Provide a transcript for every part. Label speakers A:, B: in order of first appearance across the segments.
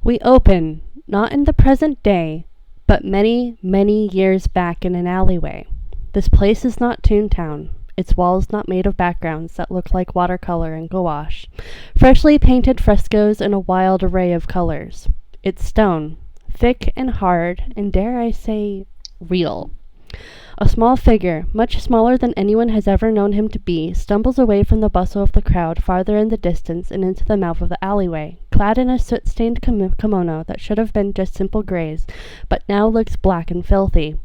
A: We open, not in the present day, but many, many years back in an alleyway. This place is not Toontown. Its walls not made of backgrounds that look like watercolor and gouache. Freshly painted frescoes in a wild array of colors. It's stone, thick and hard, and dare I say, real. A small figure, much smaller than anyone has ever known him to be, stumbles away from the bustle of the crowd farther in the distance and into the mouth of the alleyway, clad in a soot-stained kimono that should have been just simple grays, but now looks black and filthy.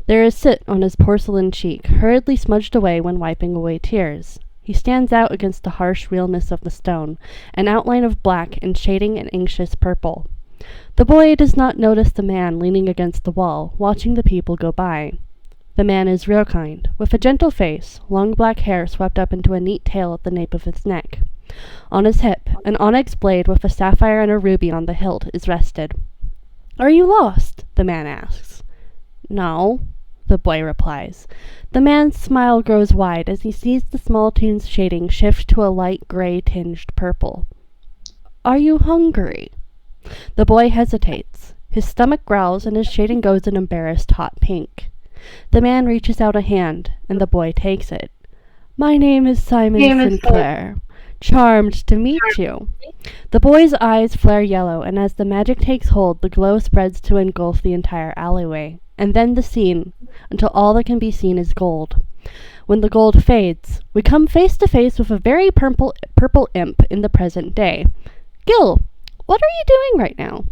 A: There is soot on his porcelain cheek, hurriedly smudged away when wiping away tears. He stands out against the harsh realness of the stone, an outline of black and shading an anxious purple. The boy does not notice the man leaning against the wall, watching the people go by. The man is Toonkind, with a gentle face, long black hair swept up into a neat tail at the nape of his neck. On his hip, an onyx blade with a sapphire and a ruby on the hilt is rested. "Are you lost?" the man asks. "No," the boy replies. The man's smile grows wide as he sees the small toon's shading shift to a light gray-tinged purple. "Are you hungry?" The boy hesitates. His stomach growls and his shading goes an embarrassed hot pink. The man reaches out a hand, and the boy takes it. "My name is Simon Sinclair. Charmed to meet you." The boy's eyes flare yellow, and as the magic takes hold, the glow spreads to engulf the entire alleyway, and then the scene, until all that can be seen is gold. When the gold fades, we come face to face with a very purple imp in the present day. Gille, what are you doing right now?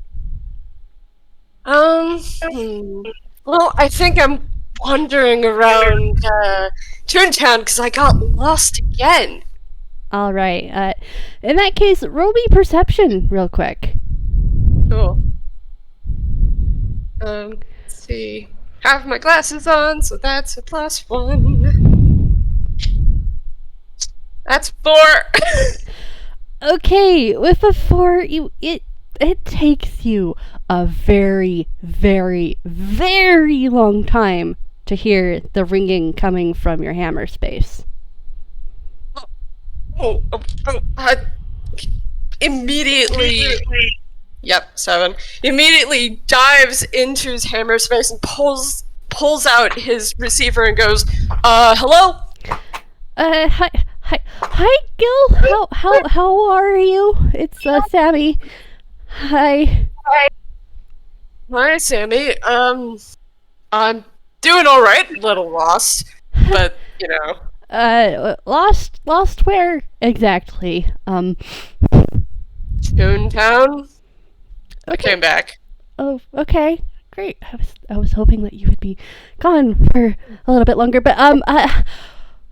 B: Well, I think I'm wandering around Toontown because I got lost again.
A: All right. In that case, roll me perception real quick.
B: Cool. Let's see. Have my glasses on, so that's a +1. That's 4.
A: Okay, with a 4, it takes you a very, very, very long time to hear the ringing coming from your hammer space.
B: Immediately. Yep, 7. Immediately dives into his hammer space and pulls out his receiver and goes, hello?
A: Hi, Gille. How are you? It's Sammy. Hi.
B: Hi, Sammy. I'm doing all right. A little lost, but you know.
A: Lost where exactly?
B: Toontown.
A: Okay.
B: I came back.
A: Oh, okay. Great. I was hoping that you would be gone for a little bit longer, but hi.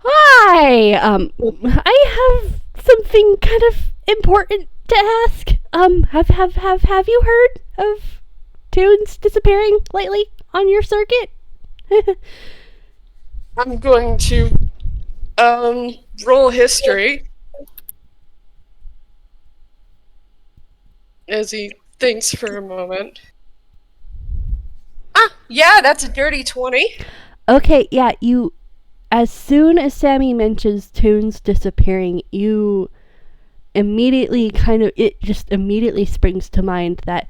A: I have something kind of important to ask. Have you heard of toons disappearing lately on your circuit?
B: I'm going to roll history as he thinks for a moment. Yeah, that's a dirty 20.
A: Okay, yeah, as soon as Sammy mentions toons disappearing, you immediately it just immediately springs to mind that,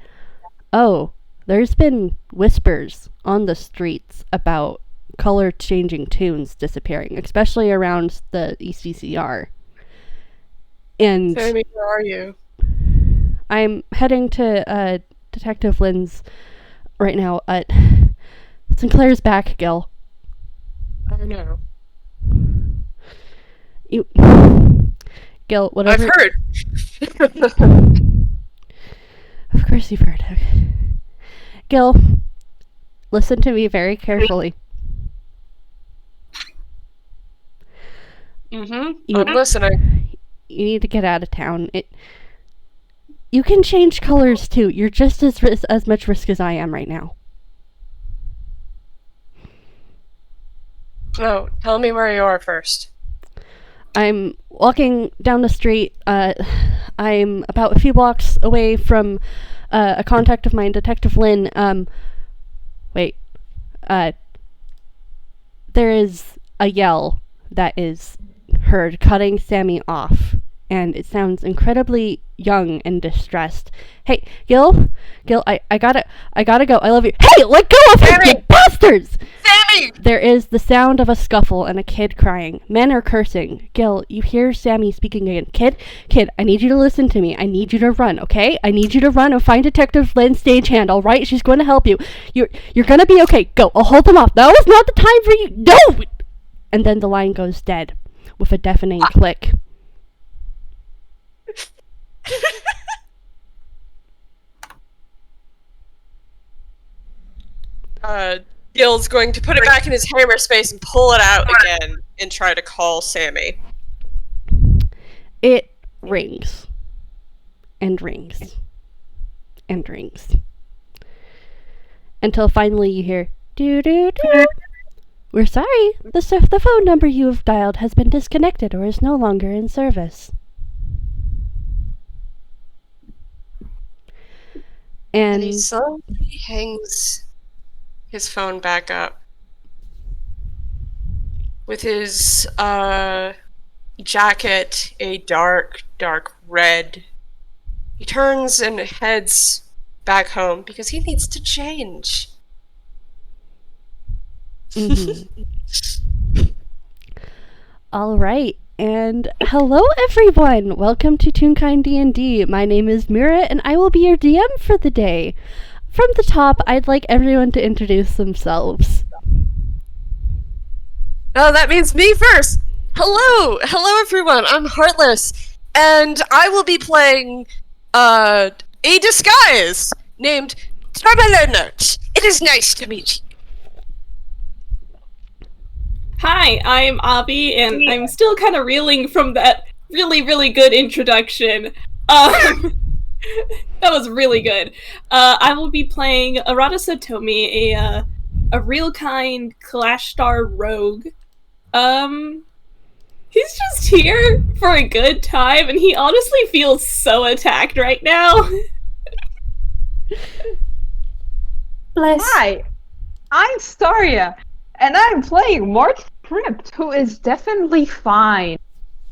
A: oh, there's been whispers on the streets about color-changing toons disappearing, especially around the ECCR. And
B: Sammy, where are you?
A: I'm heading to Detective Lynn's right now. Sinclair's back, Gille.
B: Oh no.
A: Gille, whatever.
B: I've heard.
A: Of course you've heard. Okay. Gille, listen to me very carefully.
B: I'm listening.
A: You need to get out of town. You can change colors too. You're just as much risk as I am right now.
B: No, tell me where you are first.
A: I'm walking down the street. I'm about a few blocks away from a contact of mine, Detective Lynn. There is a yell that is heard, cutting Sammy off and it sounds incredibly young and distressed. Hey, Gille, I gotta go. I love you. Hey, let go of him, you bastards!
B: Sammy!
A: There is the sound of a scuffle and a kid crying. Men are cursing. Gille, you hear Sammy speaking again. Kid, I need you to listen to me. I need you to run, okay? I need you to run and find Detective Lynn Stagehand, alright? She's going to help you. You're gonna be okay. Go, I'll hold them off. Now is not the time for you. No! And then the line goes dead with a deafening click.
B: Gil's going to put it back in his hammer space and pull it out again and try to call Sammy.
A: It rings. And rings. And rings. Until finally you hear, doo-doo-doo. We're sorry. The phone number you have dialed has been disconnected or is no longer in service.
B: And he slowly hangs his phone back up. With his jacket a dark red, he turns and heads back home because he needs to change.
A: Mm-hmm. All right, and hello everyone. Welcome to Toonkind D&D. My name is Mira, and I will be your DM for the day. From the top, I'd like everyone to introduce themselves.
B: Oh, that means me first. Hello everyone. I'm Heartless, and I will be playing a disguise named Trebble. It is nice to meet you.
C: Hi, I'm Abby, and I'm still kind of reeling from that really good introduction. That was really good. I will be playing Arata Satomi, a real kind Clash Star rogue. He's just here for a good time, and he honestly feels so attacked right now.
D: Bless. Hi, I'm Staria, and I'm playing Mark Crypt, who is definitely fine.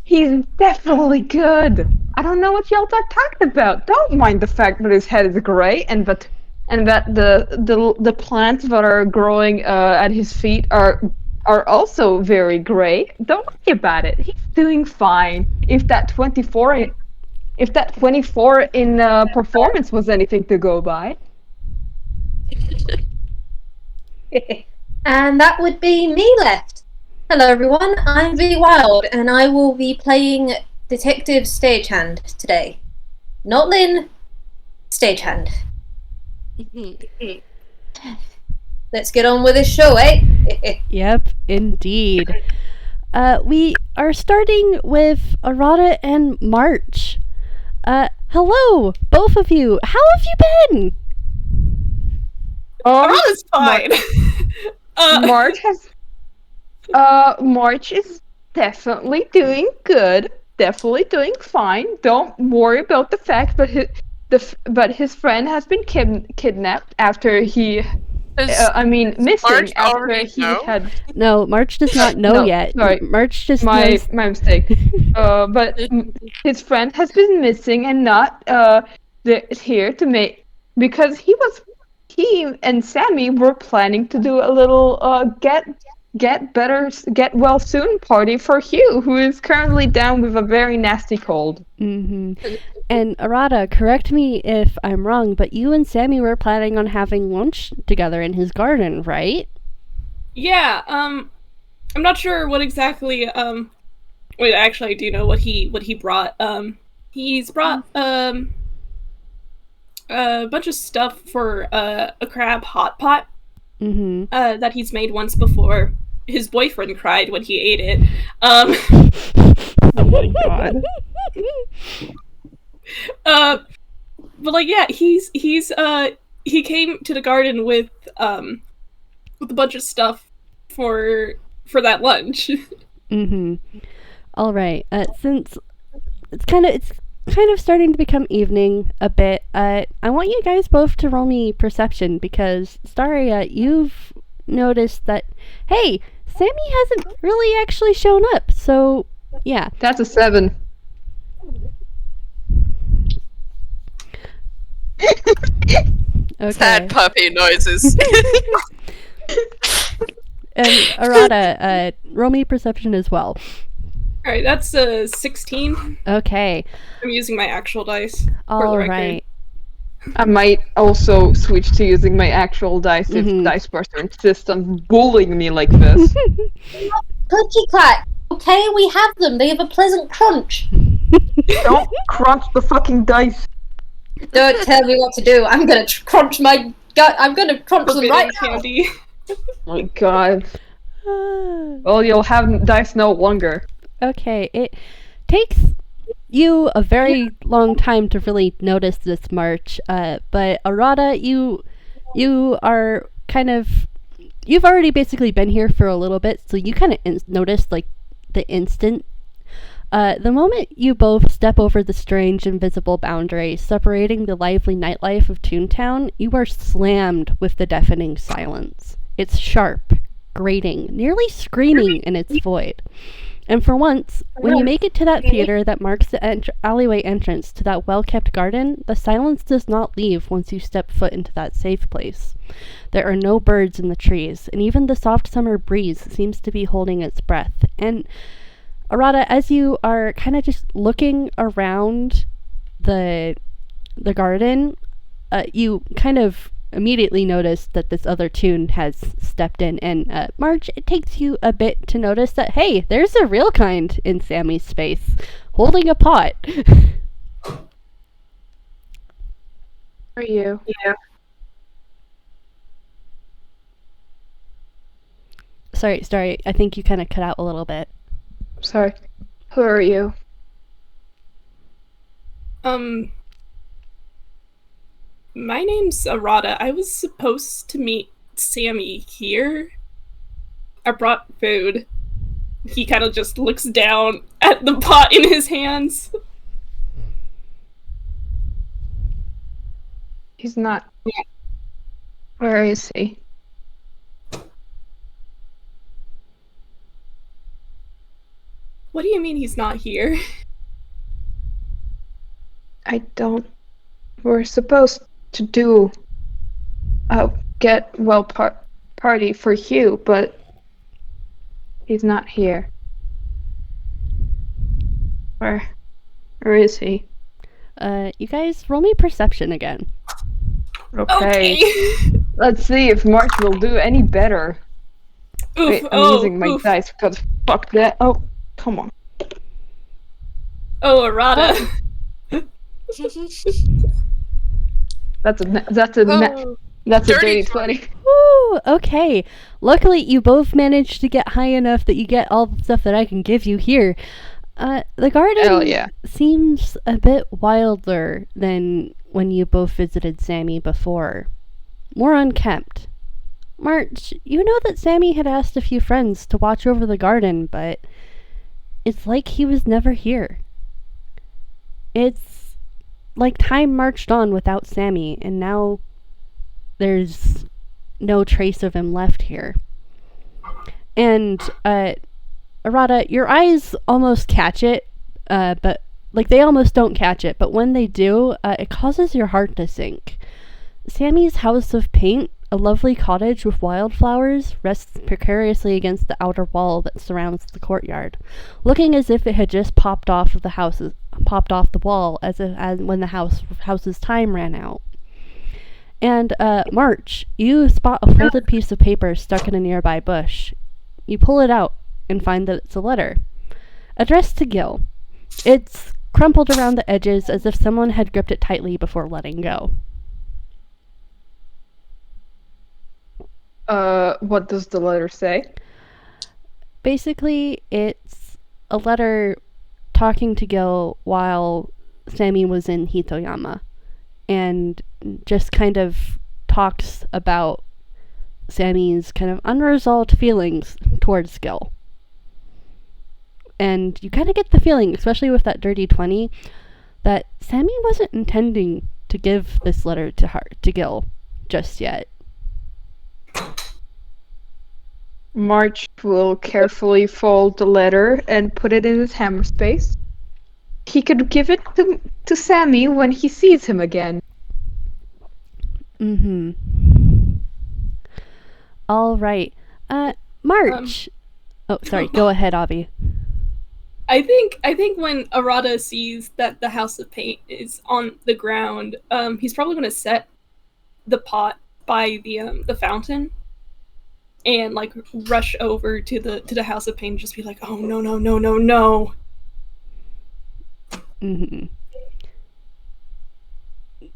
D: He's definitely good. I don't know what y'all are talking about. Don't mind the fact that his head is gray and that the plants that are growing at his feet are also very gray. Don't worry about it. He's doing fine. If that 24 in performance was anything to go by.
E: And that would be me left. Hello everyone, I'm VWild, and I will be playing Detective Stagehand today. Not Lynn, Stagehand. Let's get on with this show, eh?
A: Yep, indeed. We are starting with Arata and March. Hello, both of you. How have you been?
C: Arata's fine.
D: March is definitely doing good. Definitely doing fine. Don't worry about the fact that his friend has been kidnapped after he. Missing
B: March
D: after he
B: know?
D: had.
A: No, March does not know yet.
D: Sorry,
A: March just
D: my
A: knows.
D: mistake. But his friend has been missing and not here to make because he and Sammy were planning to do a little get well soon party for Hugh, who is currently down with a very nasty cold.
A: Mm-hmm. And Arata, correct me if I'm wrong, but you and Sammy were planning on having lunch together in his garden, right?
C: Yeah, I'm not sure what exactly, wait, actually I do know what he brought. He's brought, a bunch of stuff for, a crab hot pot, that he's made once before. His boyfriend cried when he ate it.
D: Oh my god.
C: But yeah, he came to the garden with a bunch of stuff for that lunch.
A: All right. Since it's kind of starting to become evening a bit, I want you guys both to roll me perception because Staria, you've noticed that hey, Sammy hasn't really actually shown up. So yeah,
D: that's a 7.
A: Okay.
B: Sad puppy noises.
A: And Arata, roll me perception as well.
C: Alright, that's a 16.
A: Okay.
C: I'm using my actual dice. For the
A: All
C: record.
A: right.
D: I might also switch to using my actual dice if Dice Buster insists on bullying me like this.
E: Clicky clack. Okay, we have them. They have a pleasant crunch.
D: Don't crunch the fucking dice.
E: Don't tell me what to do. I'm gonna crunch my gut. I'm gonna crunch them right now.
C: Candy.
D: Oh my god. Well, you'll have dice no longer.
A: Okay, it takes you a very long time to really notice this, March. But Arata, you are kind of, you've already basically been here for a little bit, so you kind of noticed like the instant. The moment you both step over the strange invisible boundary separating the lively nightlife of Toontown, you are slammed with the deafening silence. It's sharp, grating, nearly screaming in its void. And for once, when you make it to that theater that marks the alleyway entrance to that well-kept garden, the silence does not leave once you step foot into that safe place. There are no birds in the trees, and even the soft summer breeze seems to be holding its breath. And Arata, as you are kind of just looking around the garden, you kind of immediately notice that this other Toon has stepped in, and Marge, it takes you a bit to notice that, hey, there's a real kind in Sammy's space, holding a pot.
D: Are you?
C: Yeah.
A: Sorry, I think you kind of cut out a little bit.
D: Sorry. Who are you?
C: My name's Arata. I was supposed to meet Sammy here. I brought food. He kind of just looks down at the pot in his hands.
D: He's not. Where is he?
C: What do you mean he's not here?
D: I don't. We're supposed to do a get well party for Hugh, but he's not here. Where is he?
A: You guys roll me perception again.
D: Okay. Let's see if March will do any better.
C: Oof,
D: Wait, I'm using my dice because fuck that. Oh, come on.
C: Oh, Arata.
D: That's a dirty 20.
A: Woo! Okay. Luckily, you both managed to get high enough that you get all the stuff that I can give you here. The garden
D: Hell yeah.
A: seems a bit wilder than when you both visited Sammy before. More unkempt. March, you know that Sammy had asked a few friends to watch over the garden, but it's like he was never here. It's like time marched on without Sammy, and now there's no trace of him left here. And, Arata, your eyes almost catch it, but, like, they almost don't catch it, but when they do, it causes your heart to sink. Sammy's house of paint, a lovely cottage with wildflowers, rests precariously against the outer wall that surrounds the courtyard, looking as if it had just popped off the wall as when the house's time ran out. And March, you spot a folded piece of paper stuck in a nearby bush. You pull it out and find that it's a letter addressed to Gille. It's crumpled around the edges as if someone had gripped it tightly before letting go.
D: What does the letter say?
A: Basically, it's a letter talking to Gille while Sammy was in Hitoyama, and just kind of talks about Sammy's kind of unresolved feelings towards Gille. And you kind of get the feeling, especially with that dirty 20, that Sammy wasn't intending to give this letter to Gille just yet.
D: March will carefully fold the letter and put it in his hammer space. He could give it to Sammy when he sees him again.
A: Mm-hmm. All right. March. Oh, sorry. Go ahead, Avi.
C: I think when Arata sees that the House of Paint is on the ground, he's probably going to set the pot by the fountain and like rush over to the House of Paint and just be like, "Oh no no no no no!"
A: Mm-hmm.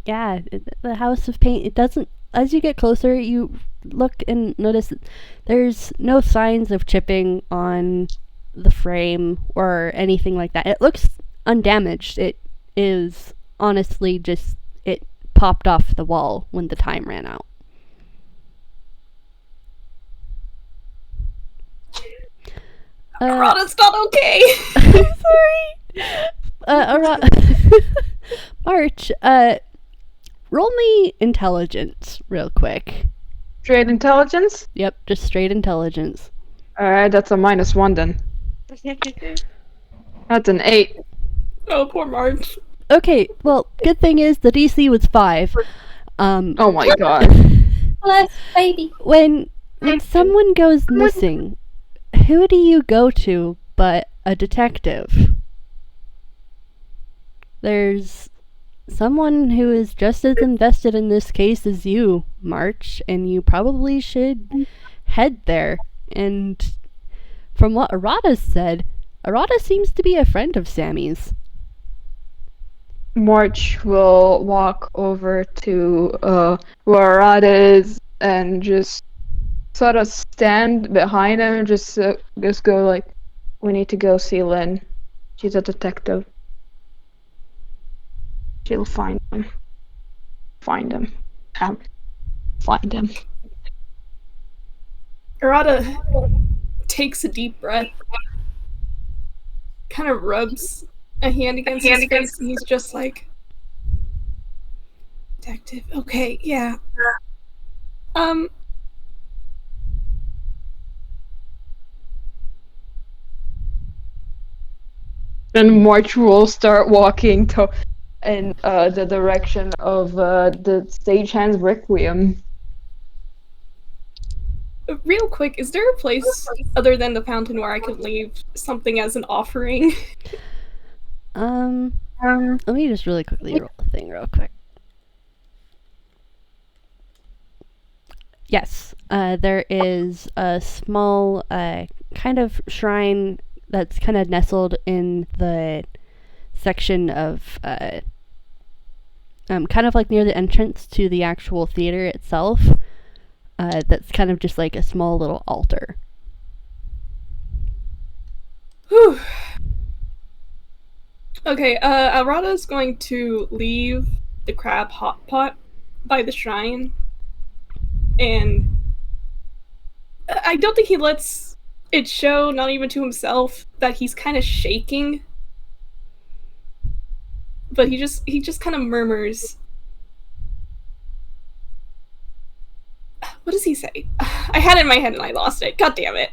A: Yeah, the House of Paint. It doesn't. As you get closer, you look and notice that there's no signs of chipping on the frame or anything like that. It looks undamaged. It is honestly just it popped off the wall when the time ran out.
C: Arata's not okay.
A: Sorry. March. Roll me intelligence real quick.
D: Straight intelligence?
A: Yep, just straight intelligence.
D: Alright, that's a -1 then. That's an 8.
C: Oh, poor March.
A: Okay, well, good thing is the DC was 5.
D: Oh my god.
E: Bless, baby.
A: When someone goes missing, who do you go to but a detective? There's someone who is just as invested in this case as you, March, and you probably should head there. And from what Arata said, Arata seems to be a friend of Sammy's.
D: March will walk over to where Arata is and just sort of stand behind him and just go like, "We need to go see Lynn. She's a detective. She'll find him. Find him. Find him."
C: Arata takes a deep breath, kind of rubs a hand against his face, and he's just like, "Detective, okay, yeah.
D: Then March will start walking in the direction of the Stagehand's Requiem.
C: Real quick, is there a place other than the fountain where I could leave something as an offering?"
A: Let me just really quickly roll the thing real quick. Yes, there is a small kind of shrine that's kind of nestled in the section of kind of like near the entrance to the actual theater itself. That's kind of just like a small little altar.
C: Whew. Okay, Arata's going to leave the crab hot pot by the shrine, and I don't think he lets it show, not even to himself, that he's kind of shaking. But he just kind of murmurs. What does he say? I had it in my head and I lost it. God damn it.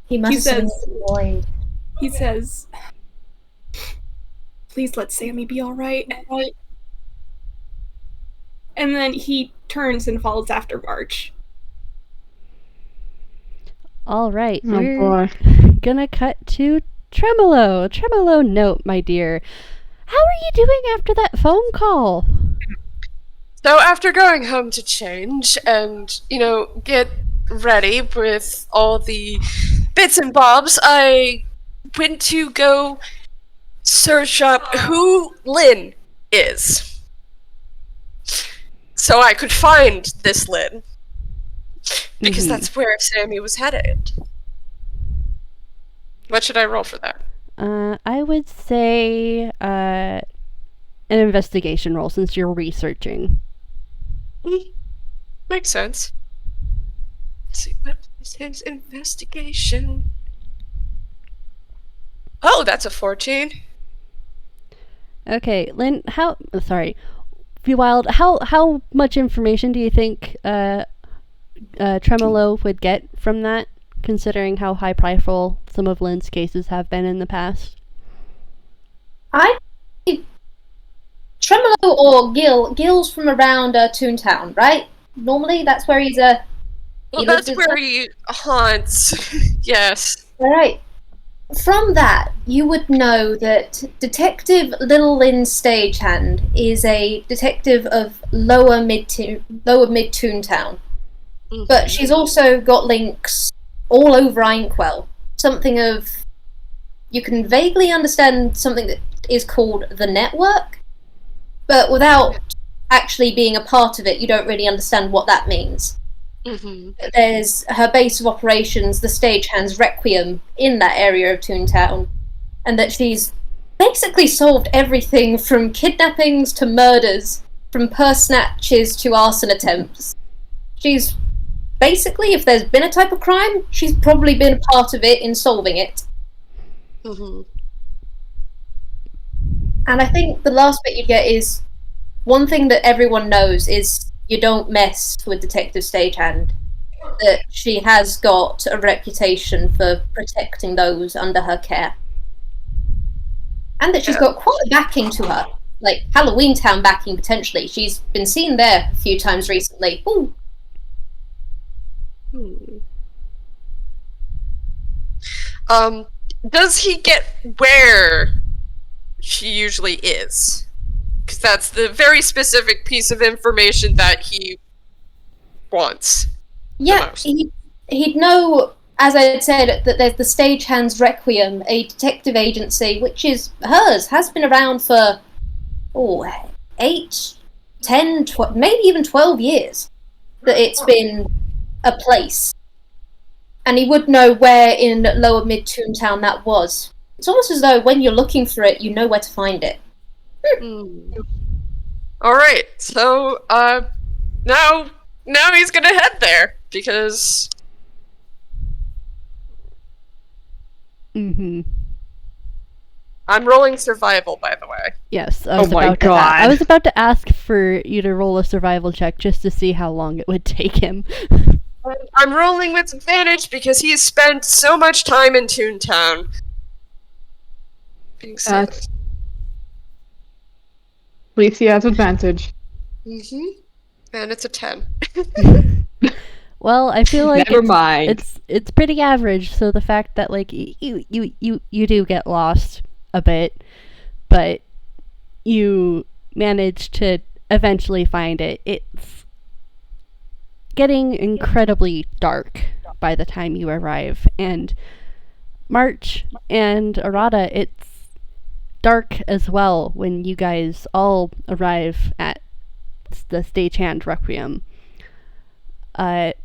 E: He must have been annoyed.
C: He says, "Please let Sammy be alright." And then he turns and follows after March.
A: Alright,
D: Oh
A: we're
D: boy.
A: gonna cut to Tremelo. Tremelo, note, my dear. How are you doing after that phone call?
B: So after going home to change and, get ready with all the bits and bobs, I went to go search up who Lynn is. So I could find this Lynn. Because that's where Sammy was headed. What should I roll for that?
A: I would say an investigation roll since you're researching.
B: Makes sense. Let's see, what is his investigation? Oh, that's a 14.
A: Okay, Lynn, VWild, how much information do you think Tremelo would get from that, considering how high profile some of Lynn's cases have been in the past?
E: Tremelo or Gille. Gille's from around Toontown, right? Normally, that's where he's
B: Well,
E: he
B: that's
E: lives
B: where he haunts. Yes.
E: All right. From that, you would know that Detective Little Lynn Stagehand is a detective of lower mid Toontown, but she's also got links all over Inkwell. Something of you can vaguely understand something that is called the network, but without actually being a part of it, you don't really understand what that means. There's her base of operations, the Stagehand's Requiem, in that area of Toontown, and that she's basically solved everything from kidnappings to murders, from purse snatches to arson attempts. She's basically, if there's been a type of crime, she's probably been a part of it in solving it. And I think the last bit you get is one thing that everyone knows is you don't mess with Detective Stagehand. That she has got a reputation for protecting those under her care. And that she's got quite a backing to her. Like, Halloween Town backing, potentially. She's been seen there a few times recently. Ooh.
B: Does he get where she usually is? Because that's the very specific piece of information that he wants.
E: Yeah, he'd know, as I had said, that there's the Stagehand's Requiem, a detective agency, which is hers, has been around for, 8, 10, maybe even 12 years, that it's been a place. And he would know where in lower mid Toontown that was. It's almost as though when you're looking for it, you know where to find it.
B: Alright, so, now he's gonna head there, because... I'm rolling survival, by the way.
A: Yes, I was about to ask for you to roll a survival check just to see how long it would take him.
B: I'm rolling with advantage because he's spent so much time in Toontown. Being silly.
D: At least he has advantage.
B: And it's a 10.
A: Well, I feel like
D: Never mind.
A: It's pretty average. So the fact that like you do get lost a bit, but you manage to eventually find it. It's getting incredibly dark by the time you arrive, and March and Arata, it's dark as well when you guys all arrive at the Stagehand Requiem. And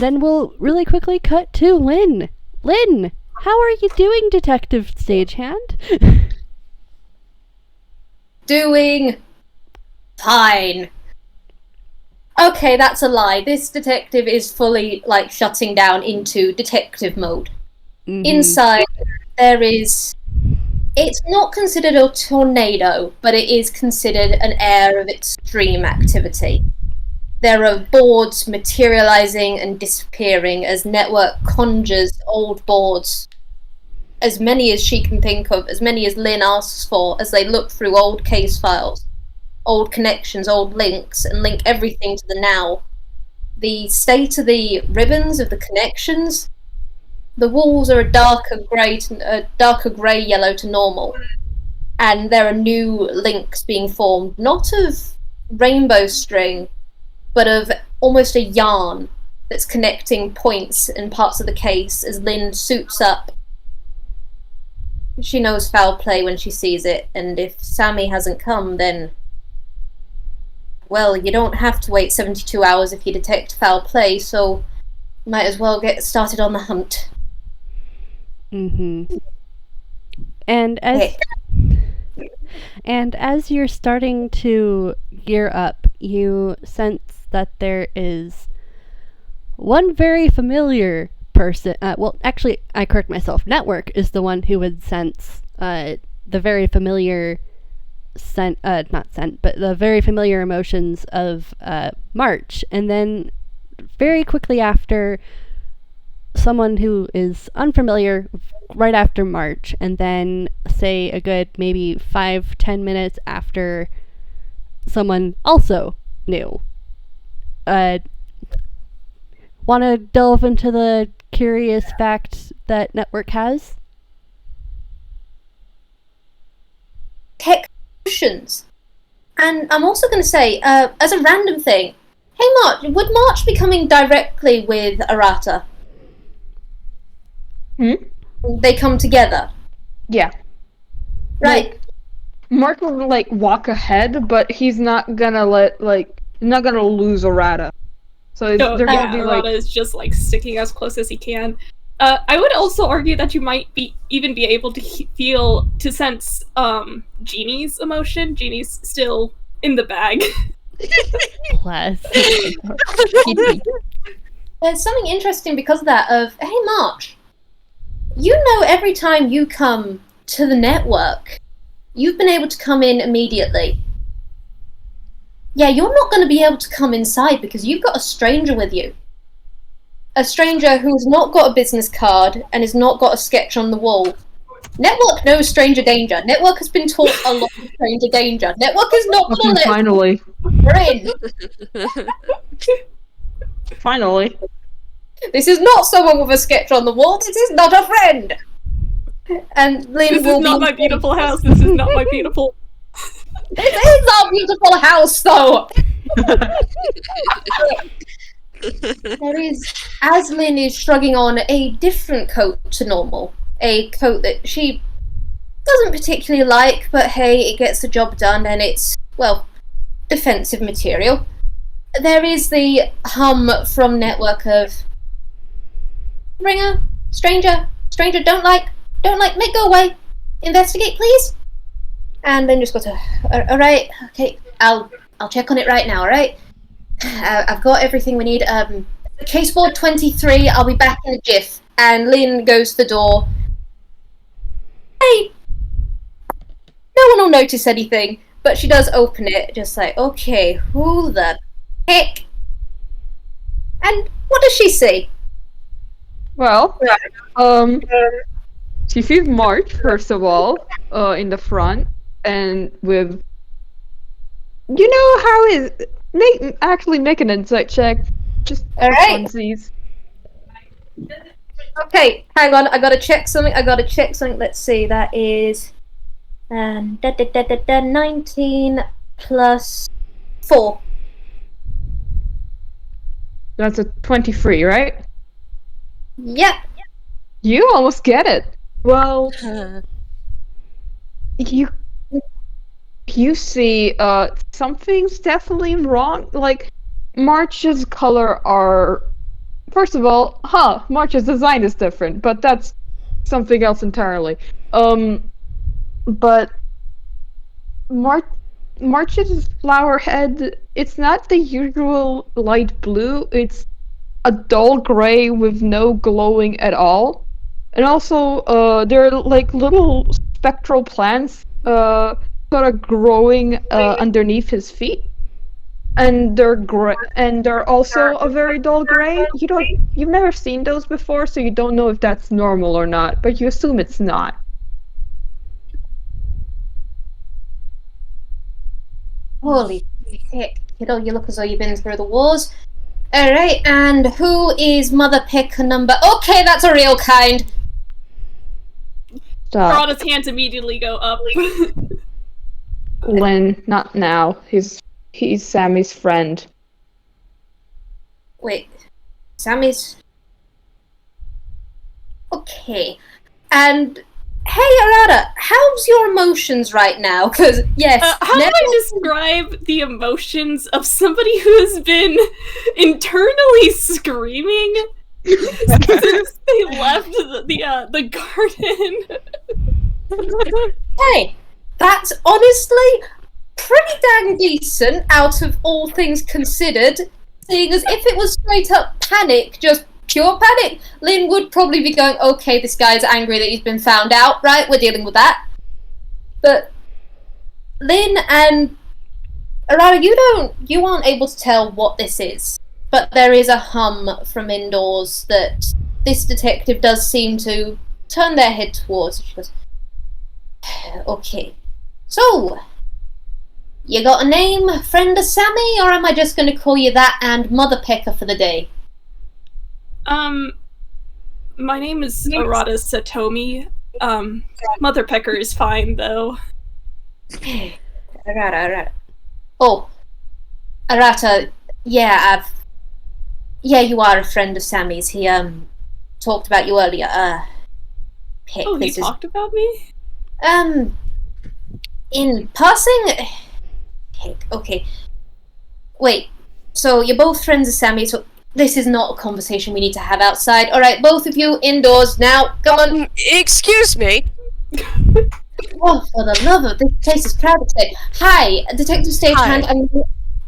A: then we'll really quickly cut to Lynn. Lynn, how are you doing, Detective Stagehand?
E: Doing fine. Okay, that's a lie. This detective is fully, shutting down into detective mode. Inside, there is... It's not considered a tornado, but it is considered an air of extreme activity. There are boards materializing and disappearing as Network conjures old boards. As many as she can think of, as many as Lynn asks for, as they look through old case files, old connections, old links, and link everything to the now. The state of the ribbons of the connections, the walls are a darker grey yellow to normal, and there are new links being formed, not of rainbow string, but of almost a yarn that's connecting points and parts of the case as Lynn suits up. She knows foul play when she sees it, and if Sammy hasn't come, then... Well, you don't have to wait 72 hours if you detect foul play, so might as well get started on the hunt.
A: And as you're starting to gear up, you sense that there is one very familiar person. Well, actually, I correct myself. Network is the one who would sense the very familiar the very familiar emotions of March, and then very quickly after, someone who is unfamiliar right after March, and then say a good maybe 5-10 minutes after someone also new. Want to delve into the curious fact that Network has?
E: Tech potions. And I'm also going to say, as a random thing, hey March, would March be coming directly with Arata? They come together.
D: Yeah.
E: Right.
D: Like, Mark will like walk ahead, but he's not gonna not gonna lose Arata. So
C: No,
D: they're gonna be
C: Arata
D: like,
C: is just like sticking as close as he can. I would also argue that you might even be able to sense Jeannie's emotion. Jeannie's still in the bag.
A: Bless.
E: There's something interesting because of that of, hey March, you know every time you come to the network, you've been able to come in immediately. Yeah, you're not going to be able to come inside because you've got a stranger with you. A stranger who's not got a business card and has not got a sketch on the wall. Network knows stranger danger. Network has been taught a lot of stranger danger. Network is not going to let
D: finally.
E: we're in.
D: Finally.
E: This is not someone with a sketch on the wall. This is not a friend. And Lynn
C: This
E: will
C: is not
E: be
C: my beautiful house. This is not my beautiful.
E: This is our beautiful house, though. There is, as Lynn is shrugging on a different coat to normal, a coat that she doesn't particularly like, but hey, it gets the job done, and it's, well, defensive material. There is the hum from Network of Ringer, stranger, don't like, make go away, investigate, please. And then just go to, alright, okay, I'll check on it right now, alright? I've got everything we need. Caseboard 23, I'll be back in a jiff. And Lynn goes to the door. Hey! No one will notice anything, but she does open it, just like, okay, who the heck? And what does she see?
D: Well, she sees March, first of all, in the front, and with... You know how is... Actually make an insight check. Just for
E: Alright.
D: funsies.
E: Okay, hang on, I gotta check something, let's see, that is... 19 plus 4.
D: That's a 23, right?
E: Yep.
D: You almost get it. Well, you see, something's definitely wrong. Like, March's color are... First of all, March's design is different, but that's something else entirely. But March's flower head, it's not the usual light blue, it's a dull gray with no glowing at all. And also, there are like little spectral plants sort of growing underneath his feet. And they're also a very dull gray. You've never seen those before, so you don't know if that's normal or not, but you assume it's not.
E: Holy heck, kiddo, you look as though you've been through the wars. Alright, and who is Mother Picker number? Okay, that's a real kind.
D: Stop.
C: Arata's hands immediately go up.
D: Lynn, not now. He's Sammy's friend.
E: Wait, Sammy's... Okay, and... Hey, Arata, how's your emotions right now? Because, yes...
C: how do I describe the emotions of somebody who has been internally screaming since they left the garden?
E: Hey, that's honestly pretty dang decent, out of all things considered, seeing as if it was straight up panic, just pure panic, Lynn would probably be going, okay, this guy's angry that he's been found out, right? We're dealing with that. But Lynn and Arata, you aren't able to tell what this is, but there is a hum from indoors that this detective does seem to turn their head towards. She goes, okay, so You got a name, friend of Sammy, or am I just going to call you that and Mother Pecker for the day?
C: My name is Arata Satomi. Mother Pecker is fine, though.
E: Arata. Oh, Arata, yeah, you are a friend of Sammy's. He, talked about you earlier. Heck,
C: Oh, he talked about me?
E: In passing... Heck, okay. Wait, so you're both friends of Sammy, so this is not a conversation we need to have outside. Alright, both of you indoors now. Come on.
B: Excuse me.
E: Oh, for the love of this place is crowded today. Hi, Detective Stagehand.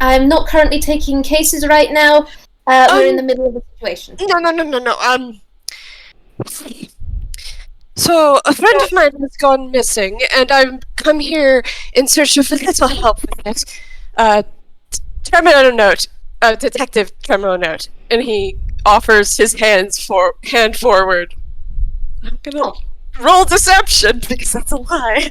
E: I'm not currently taking cases right now. We're in the middle of a situation.
B: No. So, a friend of mine has gone missing, and I've come here in search of a little help with it. Tremelo note. Detective Tremelo note. And he offers his hand forward. I'm gonna roll deception, because that's a lie.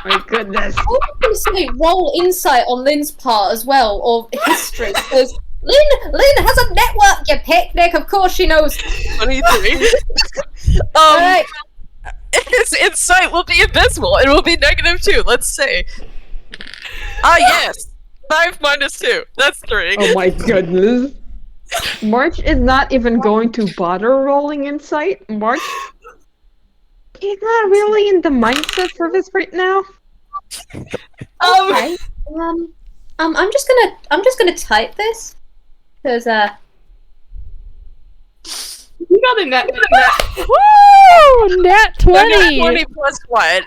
D: My goodness.
E: I was going to say roll insight on Lynn's part as well, or history, because Lynn has a network, you picnic, of course she knows.
B: 23.
E: Alright.
B: His insight will be abysmal. It will be -2, let's say. Yes. 5 minus 2. That's 3.
D: Oh my goodness. March is not even going to bother rolling insight. March, he's not really in the mindset for this right now.
E: Okay. I'm just gonna type this because
C: You got a net.
A: Woo! Nat 20!
B: 20 plus what?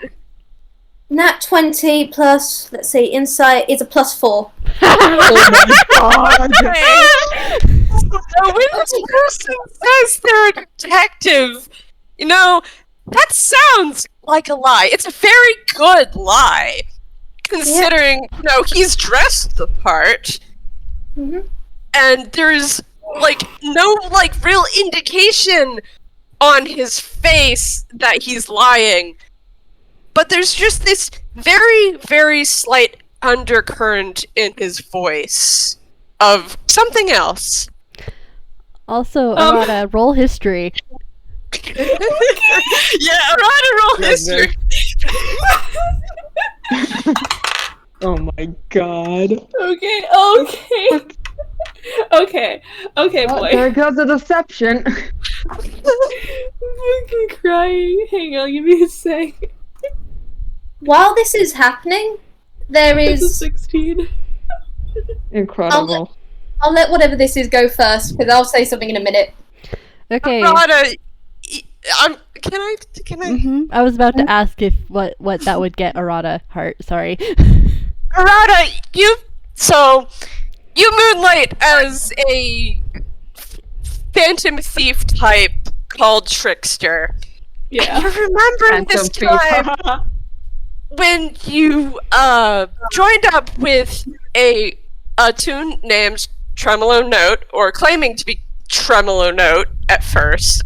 E: nat 20 plus, let's see, insight is a +4.
D: Oh my god!
B: So when this person says they're a detective, you know, that sounds like a lie. It's a very good lie, considering, you know, he's dressed the part, and there's, like, no, like, real indication on his face that he's lying. But there's just this very, very slight undercurrent in his voice of something else.
A: Also, Arata, roll history.
B: Yeah, Arata, roll history.
D: Oh my god.
C: Okay, boy.
D: There goes the deception.
C: I'm fucking crying. Hang on, give me a sec.
E: While this is happening, there
C: This is
E: is...
C: 16.
D: Incredible.
E: I'll let whatever this is go first, because I'll say something in a minute.
A: Okay.
B: Arata, can I?
A: I was about to ask if what that would get Arata heart. Sorry.
B: Arata, you moonlight as a phantom thief type called Trickster.
C: Yeah.
B: You remember this time when you joined up with a tune named Tremelo Note, or claiming to be Tremelo Note at first,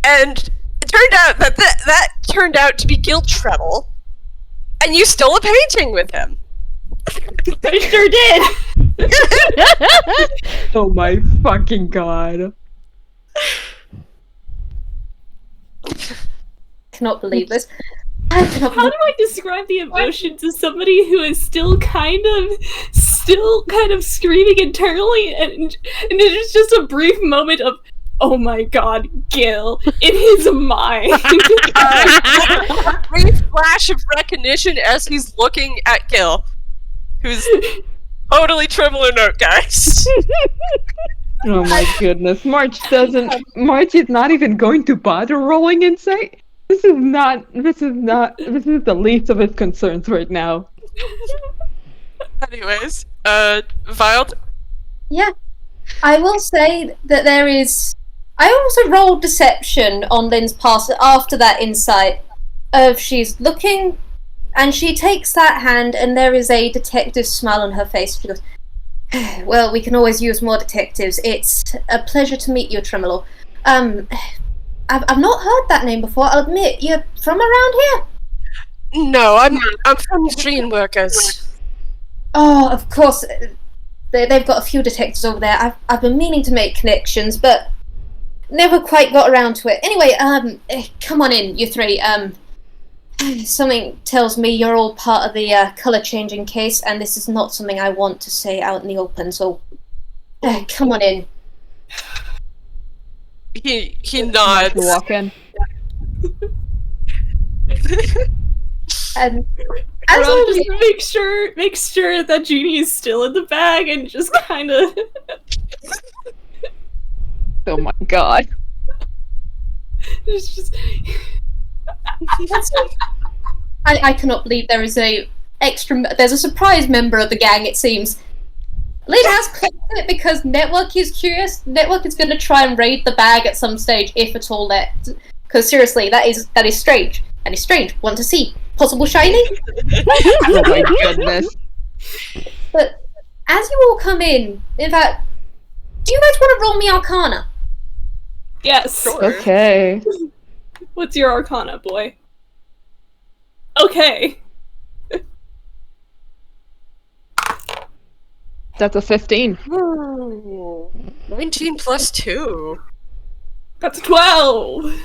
B: and it turned out that turned out to be Gille Trebble, and you stole a painting with him.
C: I sure did!
D: Oh my fucking god.
E: Cannot believe this. I cannot
C: How do I describe the emotions of somebody who is still kind of screaming internally, and there's just a brief moment of, oh my god, Gille, in his mind.
B: A brief flash of recognition as he's looking at Gille, who's totally Tremelo Note, guys.
D: Oh my goodness. March is not even going to bother rolling insight. This is the least of his concerns right now.
B: Anyways, VWild?
E: Yeah. I will say that there is... I also rolled deception on Lynn's pass after that insight of she's looking, and she takes that hand, and there is a detective smile on her face. She goes, well, we can always use more detectives. It's a pleasure to meet you, Tremelo. I've not heard that name before, I'll admit. You're from around here?
B: No, I'm from Stream Workers.
E: Oh, of course. They've got a few detectives over there. I've been meaning to make connections, but never quite got around to it. Anyway, come on in, you three. Something tells me you're all part of the colour-changing case, and this is not something I want to say out in the open, so come on in.
B: He nods.
D: Walk in.
E: And
C: As just make sure that Genie's still in the bag and just kind of.
D: Oh my god.
C: It's just.
E: I cannot believe there's a surprise member of the gang, it seems. Lynn has clicked it because Network is curious. Network is going to try and raid the bag at some stage, if at all. Because seriously, that is strange. That is strange. Want to see possible shiny?
D: Oh my goodness.
E: But as you all come in fact, do you guys want to roll me Arcana?
C: Yes.
B: Sure.
D: Okay.
C: What's your Arcana, boy? Okay.
D: That's a 15.
B: Ooh, 19 plus 2.
C: That's 12.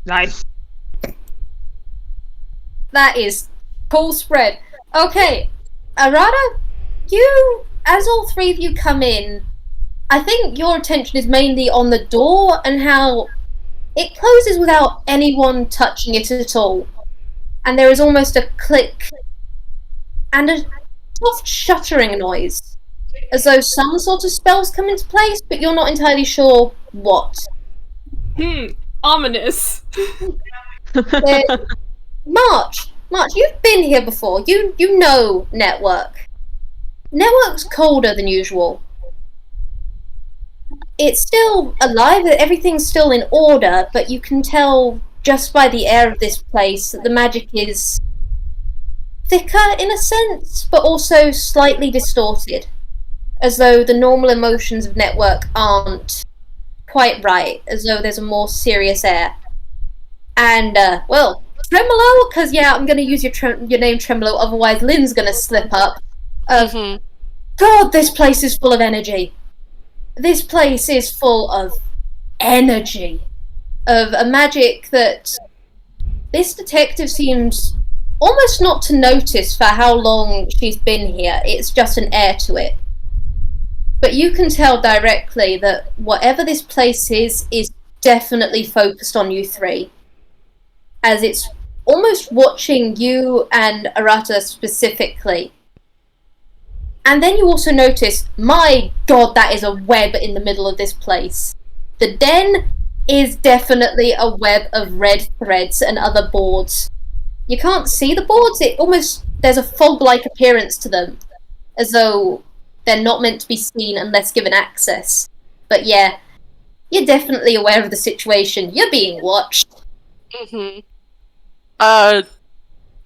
D: Nice.
E: That is cool spread. Okay, Arata, you, as all three of you come in, I think your attention is mainly on the door and how it closes without anyone touching it at all. And there is almost a click and a soft shuttering noise, as though some sort of spells come into place, but you're not entirely sure what.
C: Ominous.
E: March, you've been here before. You know Network. Network's colder than usual. It's still alive, everything's still in order, but you can tell just by the air of this place that the magic is thicker in a sense, but also slightly distorted. As though the normal emotions of Network aren't quite right, as though there's a more serious air. And, Tremelo, because I'm going to use your name Tremelo, otherwise Lynn's going to slip up. God, this place is full of energy. This place is full of energy. Of a magic that this detective seems almost not to notice for how long she's been here. It's just an air to it. But you can tell directly that whatever this place is definitely focused on you three. As it's almost watching you and Arata specifically. And then you also notice, my god, that is a web in the middle of this place. The den is definitely a web of red threads and other boards. You can't see the boards, there's a fog-like appearance to them. As though they're not meant to be seen unless given access. But yeah, you're definitely aware of the situation. You're being watched.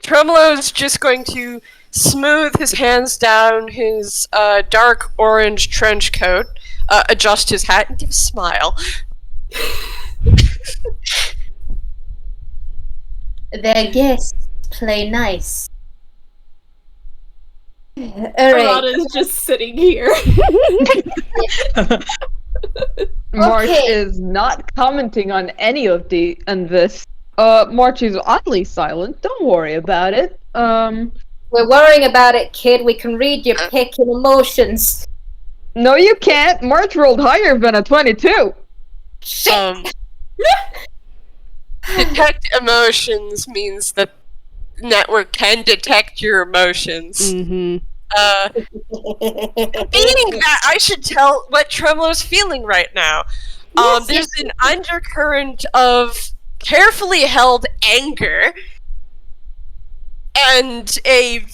B: Tremelo's just going to smooth his hands down his dark orange trench coat, adjust his hat, and give a smile.
E: Their guests play nice. Alright.
C: Arata's just sitting here.
D: March
E: Okay.
D: is not commenting on any of this. March is oddly silent. Don't worry about it.
E: We're worrying about it, kid. We can read your pick and emotions.
D: No, you can't. March rolled higher than a 22.
E: Shit!
B: Detect emotions means that Network can detect your emotions. Meaning that I should tell what Tremelo's feeling right now. There's an undercurrent of carefully held anger and a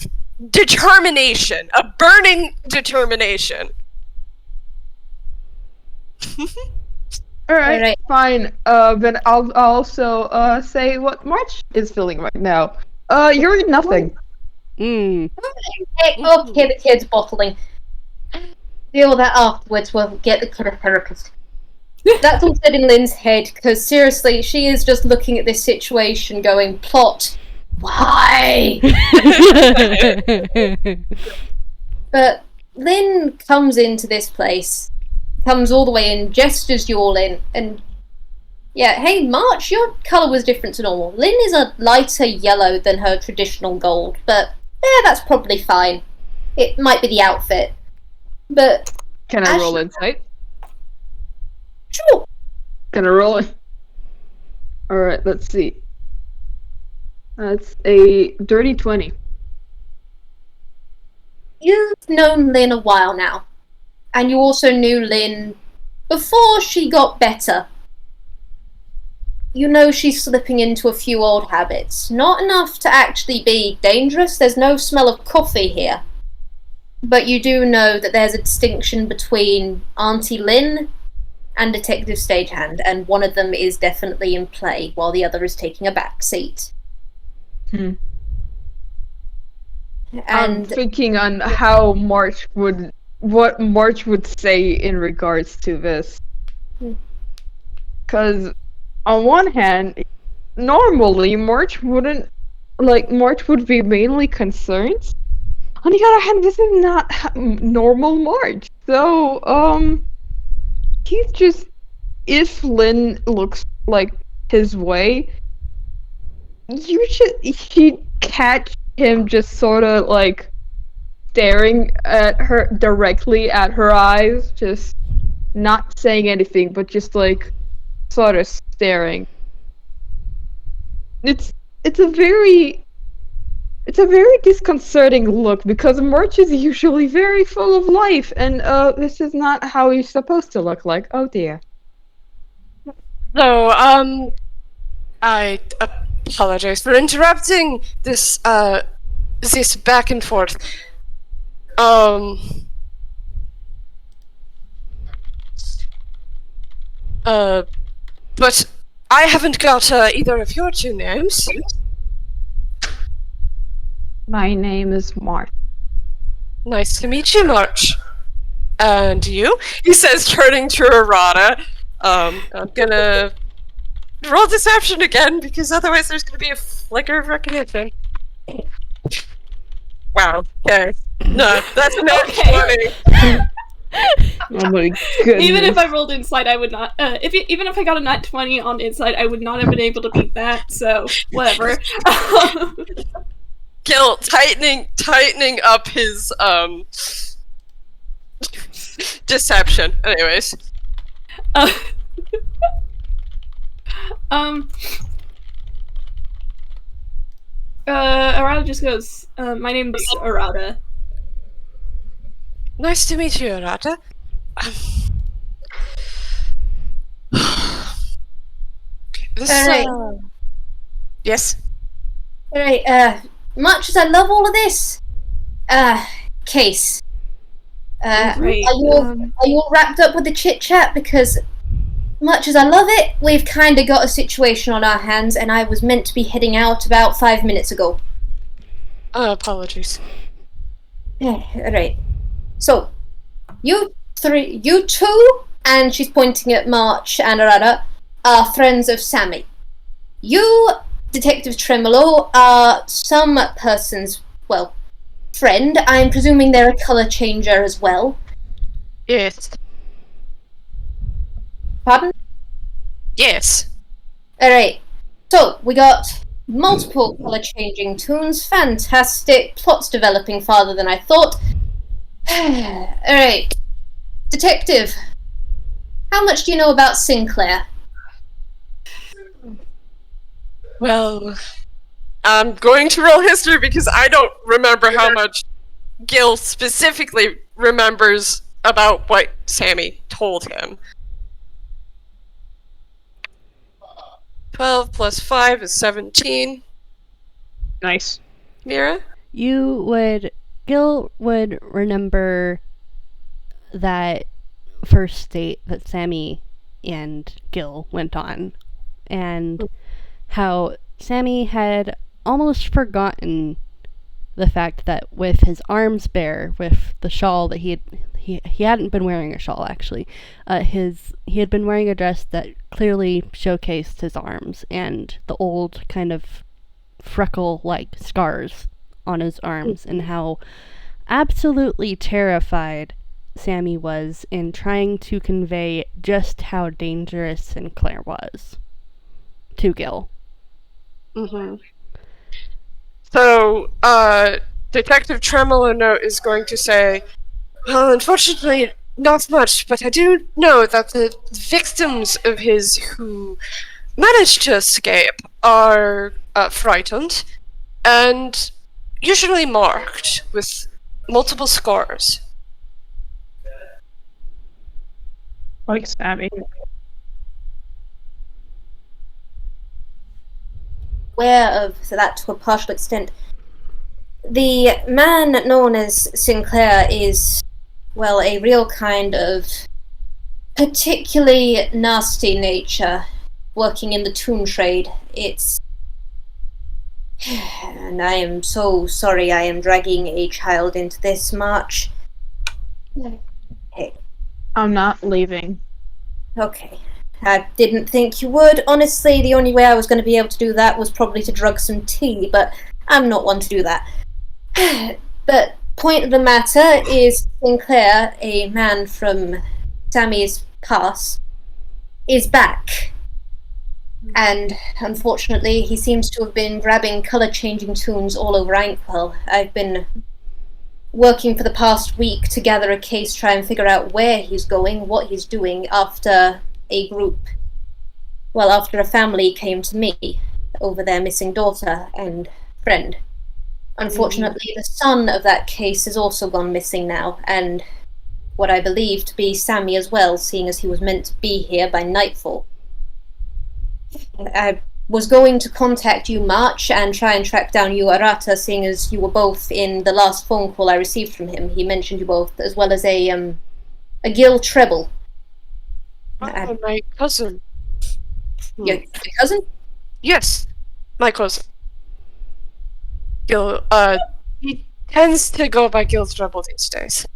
B: determination, a burning determination.
D: Alright, fine. Then I'll also say what March is feeling right now. You're nothing.
E: Okay, the kid's bottling. Deal with that afterwards. We'll get the therapist. That's all said in Lynn's head, because seriously, she is just looking at this situation going, plot, why? But Lynn comes into this place, comes all the way in, gestures you all in, and yeah, hey, March, your colour was different to normal. Lynn is a lighter yellow than her traditional gold, but yeah, that's probably fine. It might be the outfit. But
D: Can I roll insight?
E: sure.
D: Can I roll it? Alright, let's see. That's a dirty 20.
E: You've known Lynn a while now, and you also knew Lynn before she got better. You know she's slipping into a few old habits. Not enough to actually be dangerous. There's no smell of coffee here. But you do know that there's a distinction between Auntie Lynn and Detective Stagehand, and one of them is definitely in play, while the other is taking a back seat.
D: I'm
E: And
D: thinking on what March would say in regards to this. Because on one hand, normally March would be mainly concerned. On the other hand, this is not normal March. So, he's just, if Lynn looks like his way, he'd catch him just sort of like staring at her directly at her eyes, just not saying anything, but just like sort of staring. It's a very disconcerting look because March is usually very full of life, and this is not how he's supposed to look like. Oh dear.
B: So, I apologize for interrupting this back and forth. But I haven't got either of your two names.
D: My name is March.
B: Nice to meet you, March. And you? He says, turning to Arata. I'm gonna roll deception again, because otherwise there's gonna be a flicker of recognition. Wow, okay. No, that's not
C: Okay.
B: 20.
D: Oh my goodness.
C: Even if I rolled insight, I would not. Even if I got a nat 20 on insight, I would not have been able to beat that. So whatever.
B: Gille tightening up his deception. Anyways.
C: Arata just goes, my name's Arata.
B: Nice to meet you, Arata. This,
E: Alright.
B: Yes?
E: Alright, much as I love all of this, Case.
C: Right,
E: Are you all wrapped up with the chit chat? Because much as I love it, we've kinda got a situation on our hands, and I was meant to be heading out about 5 minutes ago.
B: Apologies.
E: Alright. So, you two, and she's pointing at March and Arata, are friends of Sammy. You, Detective Tremelo, are some person's, well, friend. I'm presuming they're a colour changer as well.
B: Yes.
E: Pardon?
B: Yes.
E: Alright. So, we got multiple colour changing toons. Fantastic. Plots developing farther than I thought. Alright. Detective, how much do you know about Sinclair?
B: Well, I'm going to roll history because I don't remember how much Gille specifically remembers about what Sammy told him. 12 plus 5 is 17.
D: Nice.
B: Mira?
A: Gil would remember that first date that Sammy and Gil went on, and how Sammy had almost forgotten the fact that with his arms bare, with the shawl that he hadn't been wearing a shawl actually, he had been wearing a dress that clearly showcased his arms and the old kind of freckle-like scars on his arms, and how absolutely terrified Sammy was in trying to convey just how dangerous Sinclair was to Gille.
B: Mm-hmm. So, Detective Tremelo is going to say, well, unfortunately, not much, but I do know that the victims of his who managed to escape are frightened and usually marked with multiple scars.
D: Like Sammy.
E: Aware of that to a partial extent. The man known as Sinclair is, well, a real kind of particularly nasty nature working in the toon trade. It's... And I am so sorry I am dragging a child into this, March. Hey.
D: I'm not leaving.
E: Okay. I didn't think you would. Honestly, the only way I was going to be able to do that was probably to drug some tea, but I'm not one to do that. But point of the matter is Sinclair, a man from Sammy's past, is back. And unfortunately, he seems to have been grabbing colour-changing toons all over Inkwell. I've been working for the past week to gather a case, try and figure out where he's going, what he's doing, after a family came to me over their missing daughter and friend. Unfortunately, the son of that case has also gone missing now, and what I believe to be Sammy as well, seeing as he was meant to be here by nightfall. I was going to contact you, March, and try and track down you, Arata, seeing as you were both in the last phone call I received from him. He mentioned you both, as well as a Gille Trebble.
B: Oh, my cousin.
E: Your cousin?
B: Yes, my cousin. Gille, he tends to go by Gille Trebble these days.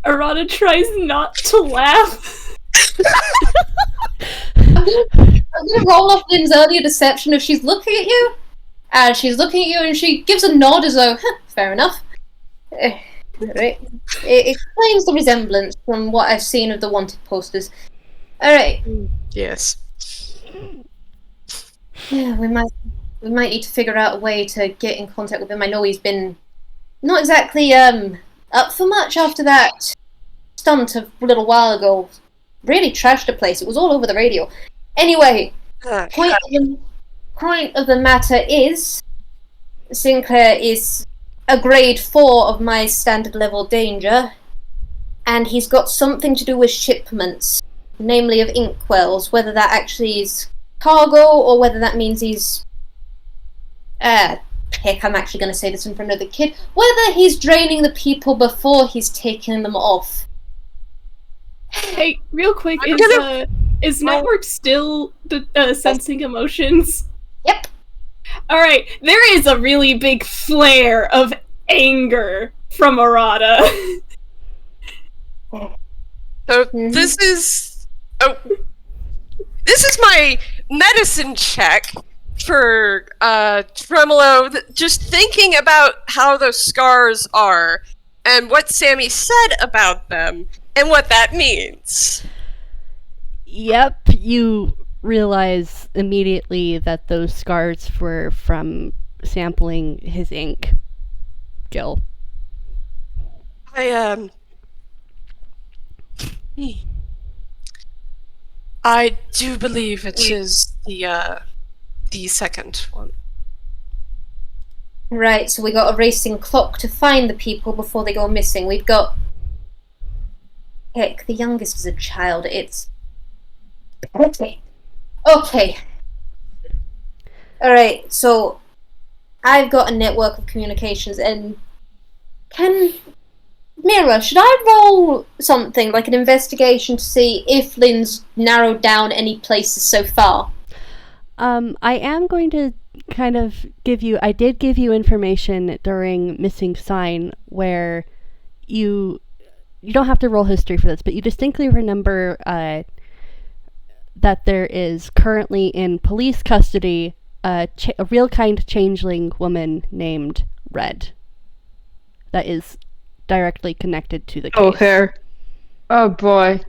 C: Arata tries not to laugh.
E: I'm gonna roll off Lynn's earlier deception if she's looking at you. And she's looking at you and she gives a nod as though, fair enough. Right. It explains the resemblance from what I've seen of the wanted posters. Alright.
B: Yes.
E: Yeah, we might need to figure out a way to get in contact with him. I know he's been not exactly up for much after that stunt a little while ago. Really trashed the place. It was all over the radio. Anyway, point of the matter is, Sinclair is a grade 4 of my standard level danger, and he's got something to do with shipments, namely of inkwells, whether that actually is cargo or whether that means he's... heck, I'm actually going to say this in front of the kid. Whether he's draining the people before he's taking them off.
C: Hey, real quick, is Network still sensing emotions?
E: Yep.
C: Alright, there is a really big flare of anger from Arata.
B: So this is my medicine check for Tremelo. Just thinking about how those scars are and what Sammy said about them and what that means.
A: Yep, you realize immediately that those scars were from sampling his ink, Gille.
B: I do believe it is the second one.
E: Right, so we got a racing clock to find the people before they go missing. We've got... Heck, the youngest is a child. It's... Okay. Alright, so... I've got a network of communications, and... Mira, should I roll something, like an investigation, to see if Lynn's narrowed down any places so far?
A: I am going to kind of I did give you information during Missing Sign where you don't have to roll history for this, but you distinctly remember that there is currently in police custody a real kind changeling woman named Red that is directly connected to the case.
D: Oh, hair. Oh, boy.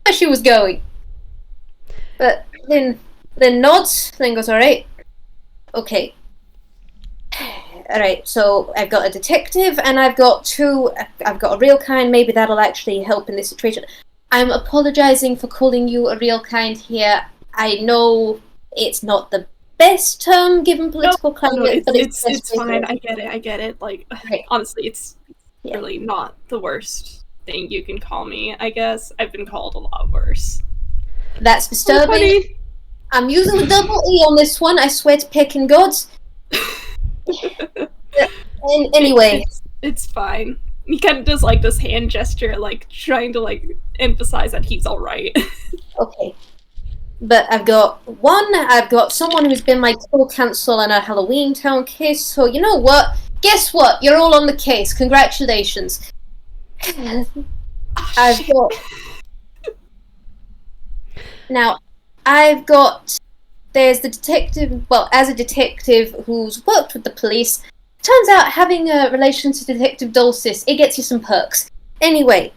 E: Where she was going. But then nods, then goes, alright. Okay. Alright, so I've got a detective and I've got a real kind, maybe that'll actually help in this situation. I'm apologizing for calling you a real kind here. I know it's not the best term given political climate, but
C: it's fine. I get it. Like,
E: right.
C: Honestly, it's really not the worst thing you can call me, I guess. I've been called a lot worse.
E: That's disturbing. I'm using the double E on this one, I swear to picking gods. Anyway.
C: It's fine. He kind of does like this hand gesture, like trying to like emphasize that he's alright.
E: Okay. But I've got someone who's been my co-counsel in a Halloween Town case, so you know what? Guess what? You're all on the case. Congratulations. There's the detective, as a detective who's worked with the police, turns out having a relation to Detective Dulcis, it gets you some perks. Anyway,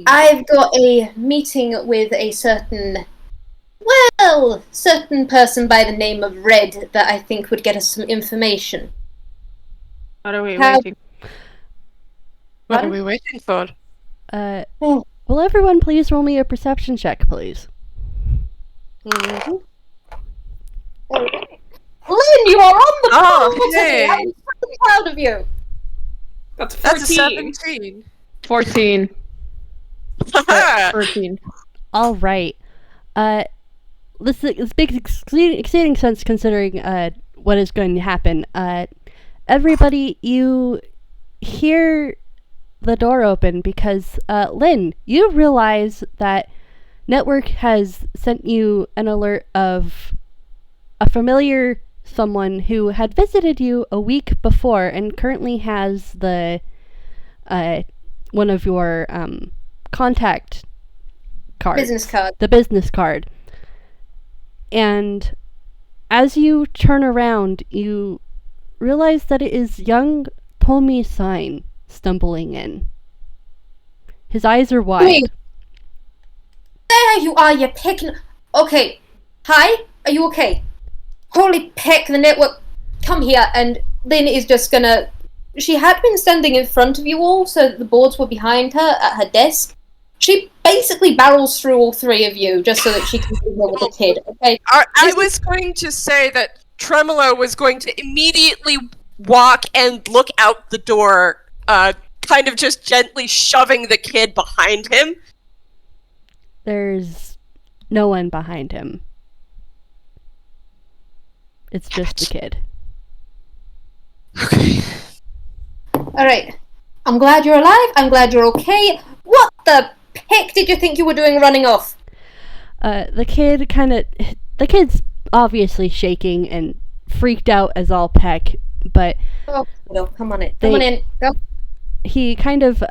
E: I've got a meeting with a certain person by the name of Red that I think would get us some information.
D: What are we waiting?
B: What are we waiting for?
A: Will everyone please roll me a perception check, please?
B: Mm-hmm.
E: Lynn, you are on the phone
B: hey.
E: today. I'm so proud of you.
C: That's 14.
B: That's a 17.
D: 14. 13.
A: All right. This makes exceeding sense considering what is going to happen. Everybody, you hear the door open because Lynn, you realize that Network has sent you an alert of a familiar someone who had visited you a week before and currently has the one of your contact cards.
E: Business card.
A: The business card. And as you turn around, you realize that it is young Tomi Sign stumbling in. His eyes are wide.
E: Wait. There you are, you're picking... Okay. Hi? Are you okay? Holy peck, the network... Come here, and Lynn is just gonna... She had been standing in front of you all, so that the boards were behind her at her desk. She basically barrels through all three of you, just so that she can deal with the kid, okay?
B: I was going to say that Tremelo was going to immediately walk and look out the door, kind of just gently shoving the kid behind him.
A: There's no one behind him. It's just the kid.
B: Okay.
E: Alright. I'm glad you're alive, I'm glad you're okay. What the heck did you think you were doing running off?
A: The kid's obviously shaking and freaked out as all peck, but...
E: Oh, no, come on in. Come on in. Go.
A: He kind of,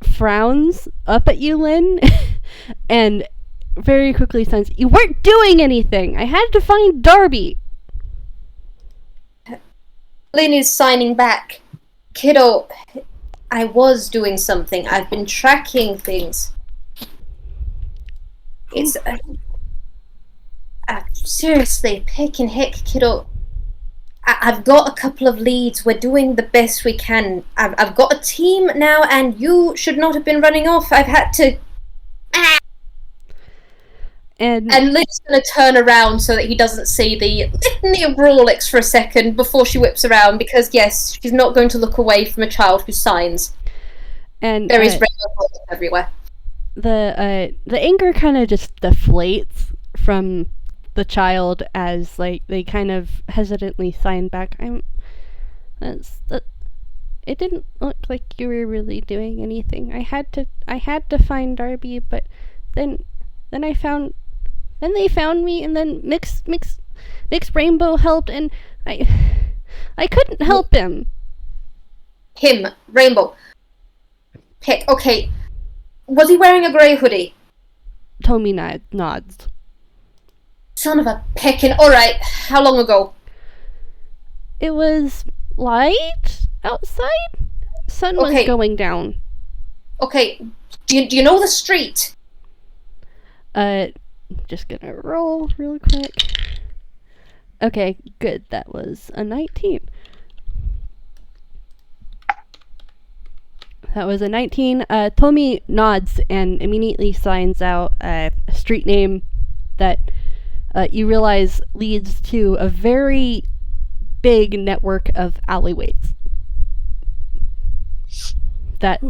A: frowns up at you, Lynn, and very quickly says, "You weren't doing anything! I had to find Darby!"
E: Lynn is signing back. Kiddo, I was doing something. I've been tracking things. It's... seriously, picking heck, kiddo. I've got a couple of leads. We're doing the best we can. I've got a team now, and you should not have been running off. I've had to... And Lynn's going to turn around so that he doesn't see the litany of Rolex for a second before she whips around, because, yes, she's not going to look away from a child who signs.
A: And
E: there is Rolex everywhere.
A: The anger kind of just deflates from the child as they kind of hesitantly sign back. It didn't look like you were really doing anything. I had to find Darby, but then they found me, and then Mix Mixed Rainbow helped, and I couldn't help him.
E: Him, Rainbow. Pick. Okay. Was he wearing a grey hoodie?
A: Tomi nods.
E: Son of a pickin'. Alright, how long ago?
A: It was light outside. Sun was going down.
E: Okay, do you know the street?
A: Just gonna roll real quick. Okay, good. That was a 19. That was a 19. Tomi nods and immediately signs out a street name that you realize leads to a very big network of alleyways that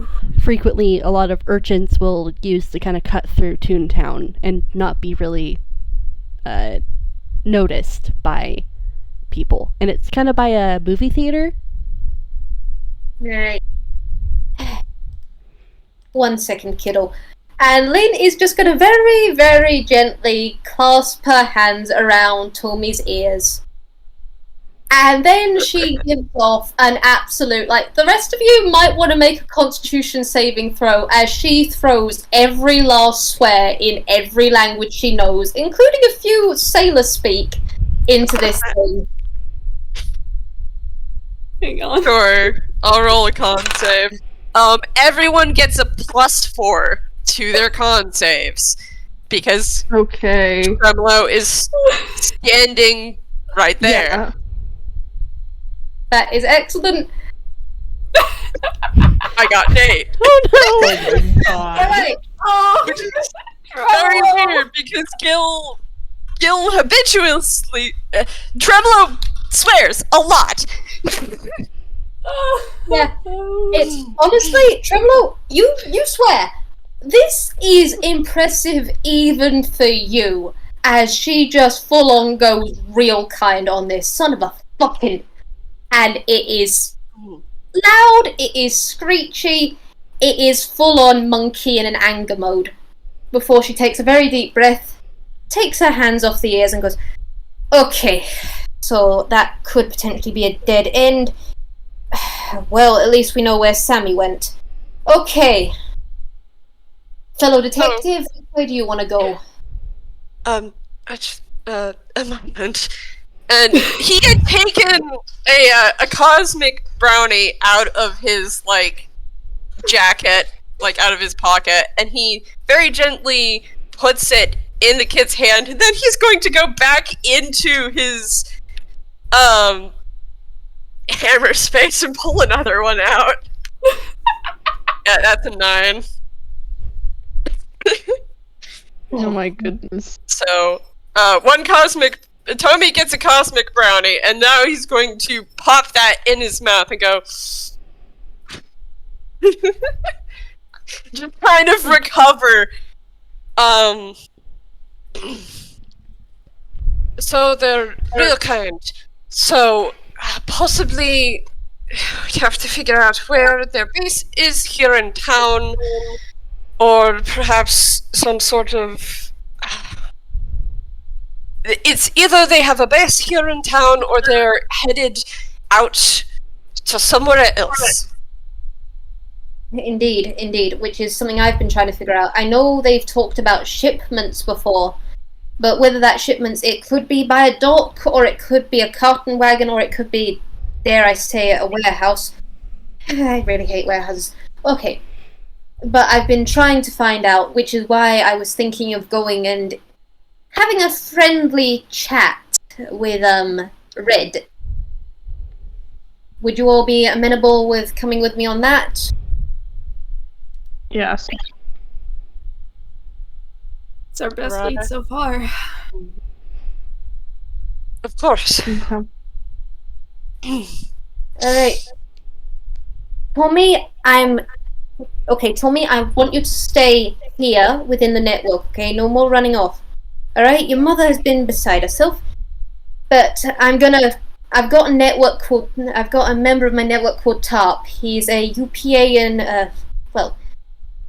A: frequently a lot of urchins will use to kind of cut through Toontown and not be really noticed by people. And it's kind of by a movie theater.
E: Right. 1 second, kiddo. And Lynn is just going to very, very gently clasp her hands around Tomi's ears. And then she gives off an absolute, like, the rest of you might want to make a constitution saving throw as she throws every last swear in every language she knows, including a few sailor speak, into this thing.
C: Hang on.
B: Sure, I'll roll a con save. Everyone gets a +4 to their con saves because
D: Okay.
B: Tremelo is standing right there.
D: Yeah.
E: That is excellent.
B: I got Nate.
A: Oh no!
E: Alright.
B: Which is very weird because Gille habitually Tremelo swears a lot.
E: Yeah. It's honestly, Tremelo, you swear. This is impressive even for you, as she just full on goes real kind on this son of a fucking. And it is loud, it is screechy, it is full on monkey in an anger mode. Before she takes a very deep breath, takes her hands off the ears and goes, okay, so that could potentially be a dead end. Well, at least we know where Sammy went. Okay. Fellow detective, where do you want to go?
B: A moment. And he had taken a cosmic brownie out of his, like, jacket, like, out of his pocket, and he very gently puts it in the kid's hand, and then he's going to go back into his, hammer space and pull another one out. Yeah, that's a 9.
D: Oh my goodness.
B: So, Tomi gets a cosmic brownie, and now he's going to pop that in his mouth and go... just kind of recover. So they're real kind. So, possibly, we have to figure out where their base is here in town, or perhaps some sort of... It's either they have a base here in town, or they're headed out to somewhere else.
E: Indeed, which is something I've been trying to figure out. I know they've talked about shipments before, but whether that shipments, it could be by a dock, or it could be a carton wagon, or it could be, dare I say, a warehouse. I really hate warehouses. Okay. But I've been trying to find out, which is why I was thinking of going and having a friendly chat with, Red. Would you all be amenable with coming with me on that?
D: Yes.
C: It's our best
B: Arata.
C: lead so far.
B: Of course.
D: Okay.
E: Alright. Tommy, I want you to stay here within the network, okay? No more running off. Alright, your mother has been beside herself. But I've got a member of my network called Tarp. He's a UPAN,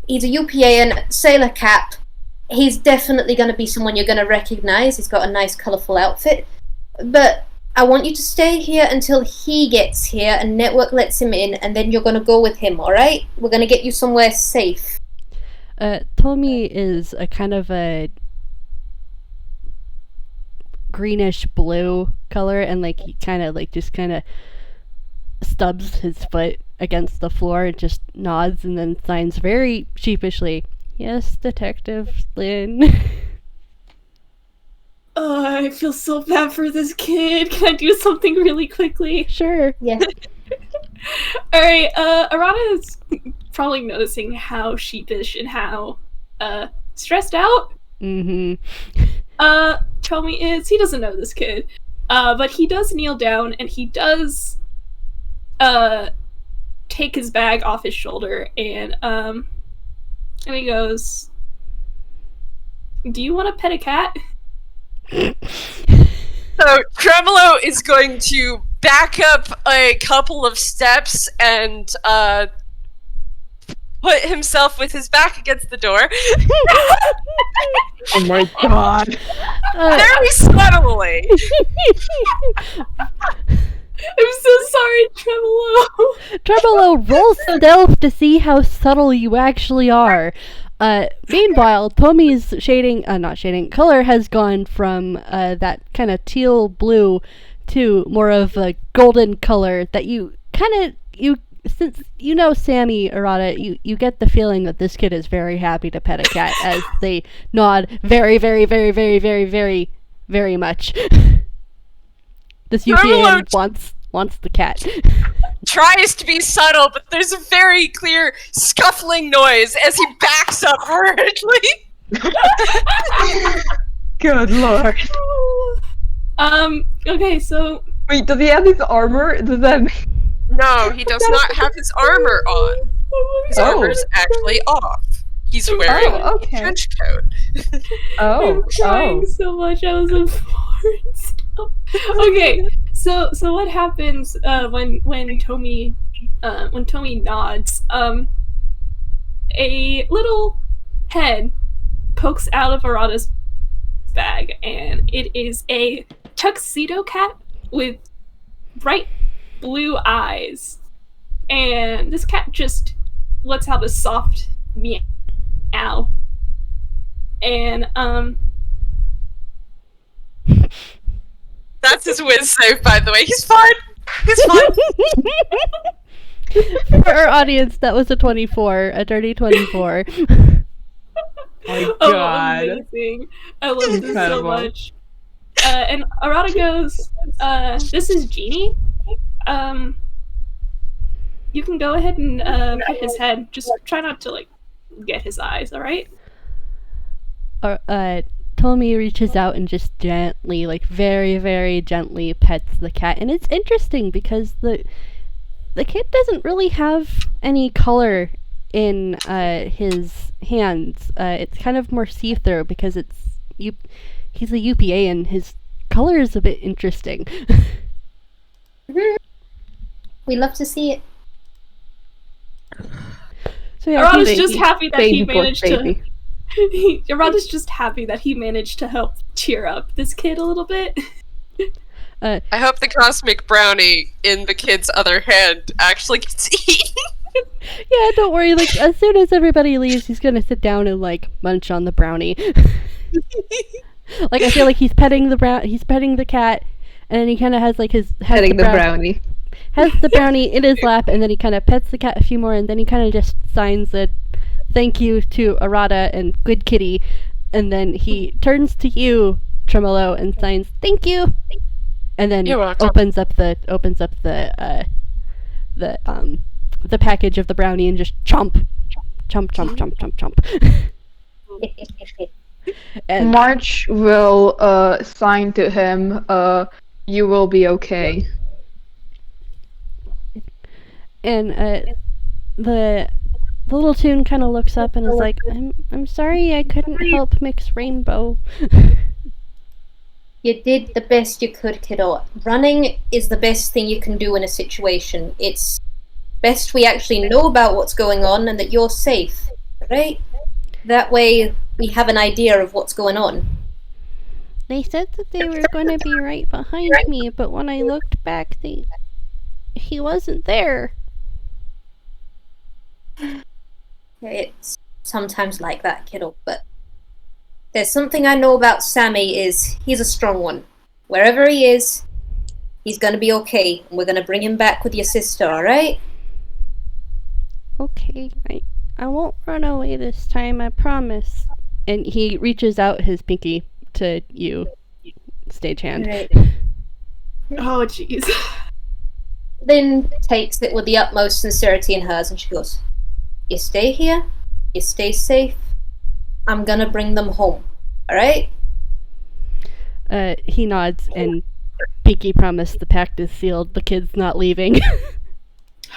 E: he's a UPAN sailor cap. He's definitely going to be someone you're going to recognize. He's got a nice, colourful outfit. But I want you to stay here until he gets here and Network lets him in, and then you're gonna go with him, alright? We're gonna get you somewhere safe.
A: Tomi is a kind of a greenish blue color, and like he kind of stubs his foot against the floor and just nods and then signs very sheepishly, "Yes, Detective Lynn."
C: Oh, I feel so bad for this kid. Can I do something really quickly?
A: Sure.
E: Yeah.
C: Alright, Arata is probably noticing how sheepish and how stressed out
A: Mm-hmm.
C: Tomi is. He doesn't know this kid. But he does kneel down and he does take his bag off his shoulder and he goes, "Do you want to pet a cat?"
B: So Tremelo is going to back up a couple of steps and put himself with his back against the door.
D: Oh my god.
B: Very subtly.
C: I'm so sorry, Tremelo.
A: Tremelo, roll stealth to see how subtle you actually are. Meanwhile, Tomi's color has gone from that kind of teal blue to more of a golden color that since you know Sammy, Arata, you get the feeling that this kid is very happy to pet a cat as they nod very, very, very, very, very, very, very much. This UPN wants the cat.
B: Tries to be subtle, but there's a very clear scuffling noise as he backs up hurriedly.
D: Good lord.
C: Okay, so
D: Wait, does he have his armor? Does that mean...
B: No, he does not have his armor on. His armor's actually off. He's wearing a trench coat.
C: I'm trying so much. I was a foreign stuff. Okay, so what happens when Tomi nods? A little head pokes out of Arata's bag, and it is a tuxedo cat with bright blue eyes. And this cat just lets out a soft meow. And
B: that's his whiz save, by the way. He's fine. He's fine.
A: For our audience, that was a 24, a dirty 24.
D: My
C: oh,
D: god.
C: amazing! I love this so
D: Incredible.
C: much. And Arata goes, "This is Genie. You can go ahead and pet his head. Just try not to get his eyes. All right?"
A: Tomi reaches out and just gently, very, very gently pets the cat. And it's interesting because the kid doesn't really have any color in his hands. It's kind of more see-through because he's a UPA and his color is a bit interesting.
E: We love to see it.
A: So yeah,
C: Arata's just happy that he managed
D: baby.
C: Arata's just happy that he managed to help cheer up this kid a little bit.
B: I hope the cosmic brownie in the kid's other hand actually gets eaten.
A: Yeah, don't worry. As soon as everybody leaves, he's gonna sit down and munch on the brownie. I feel like he's petting the cat, and then he kind of has
D: Petting the brownie.
A: Has the brownie in his lap, and then he kind of pets the cat a few more, and then he kind of just signs a thank you to Arata and good kitty, and then he turns to you, Tremelo, and signs thank you, and then opens up the package of the brownie and just chomp. And
D: March will sign to him, you will be okay.
A: And the little Toon kind of looks up and is like, I'm sorry I couldn't help mix rainbow.
E: You did the best you could, kiddo. Running is the best thing you can do in a situation. It's best we actually know about what's going on and that you're safe, right? That way we have an idea of what's going on.
A: They said that they were going to be right behind me, but when I looked back, he wasn't there.
E: It's sometimes like that, kiddo, but there's something I know about Sammy is he's a strong one. Wherever he is, he's gonna be okay, and we're gonna bring him back with your sister, alright?
A: Okay, I won't run away this time, I promise. And he reaches out his pinky to you, Stagehand.
E: Right.
C: Oh, jeez.
E: Lynn takes it with the utmost sincerity in hers, and she goes, "You stay here, you stay safe, I'm gonna bring them home, alright?"
A: He nods, and Pinky promised the pact is sealed, the kid's not leaving.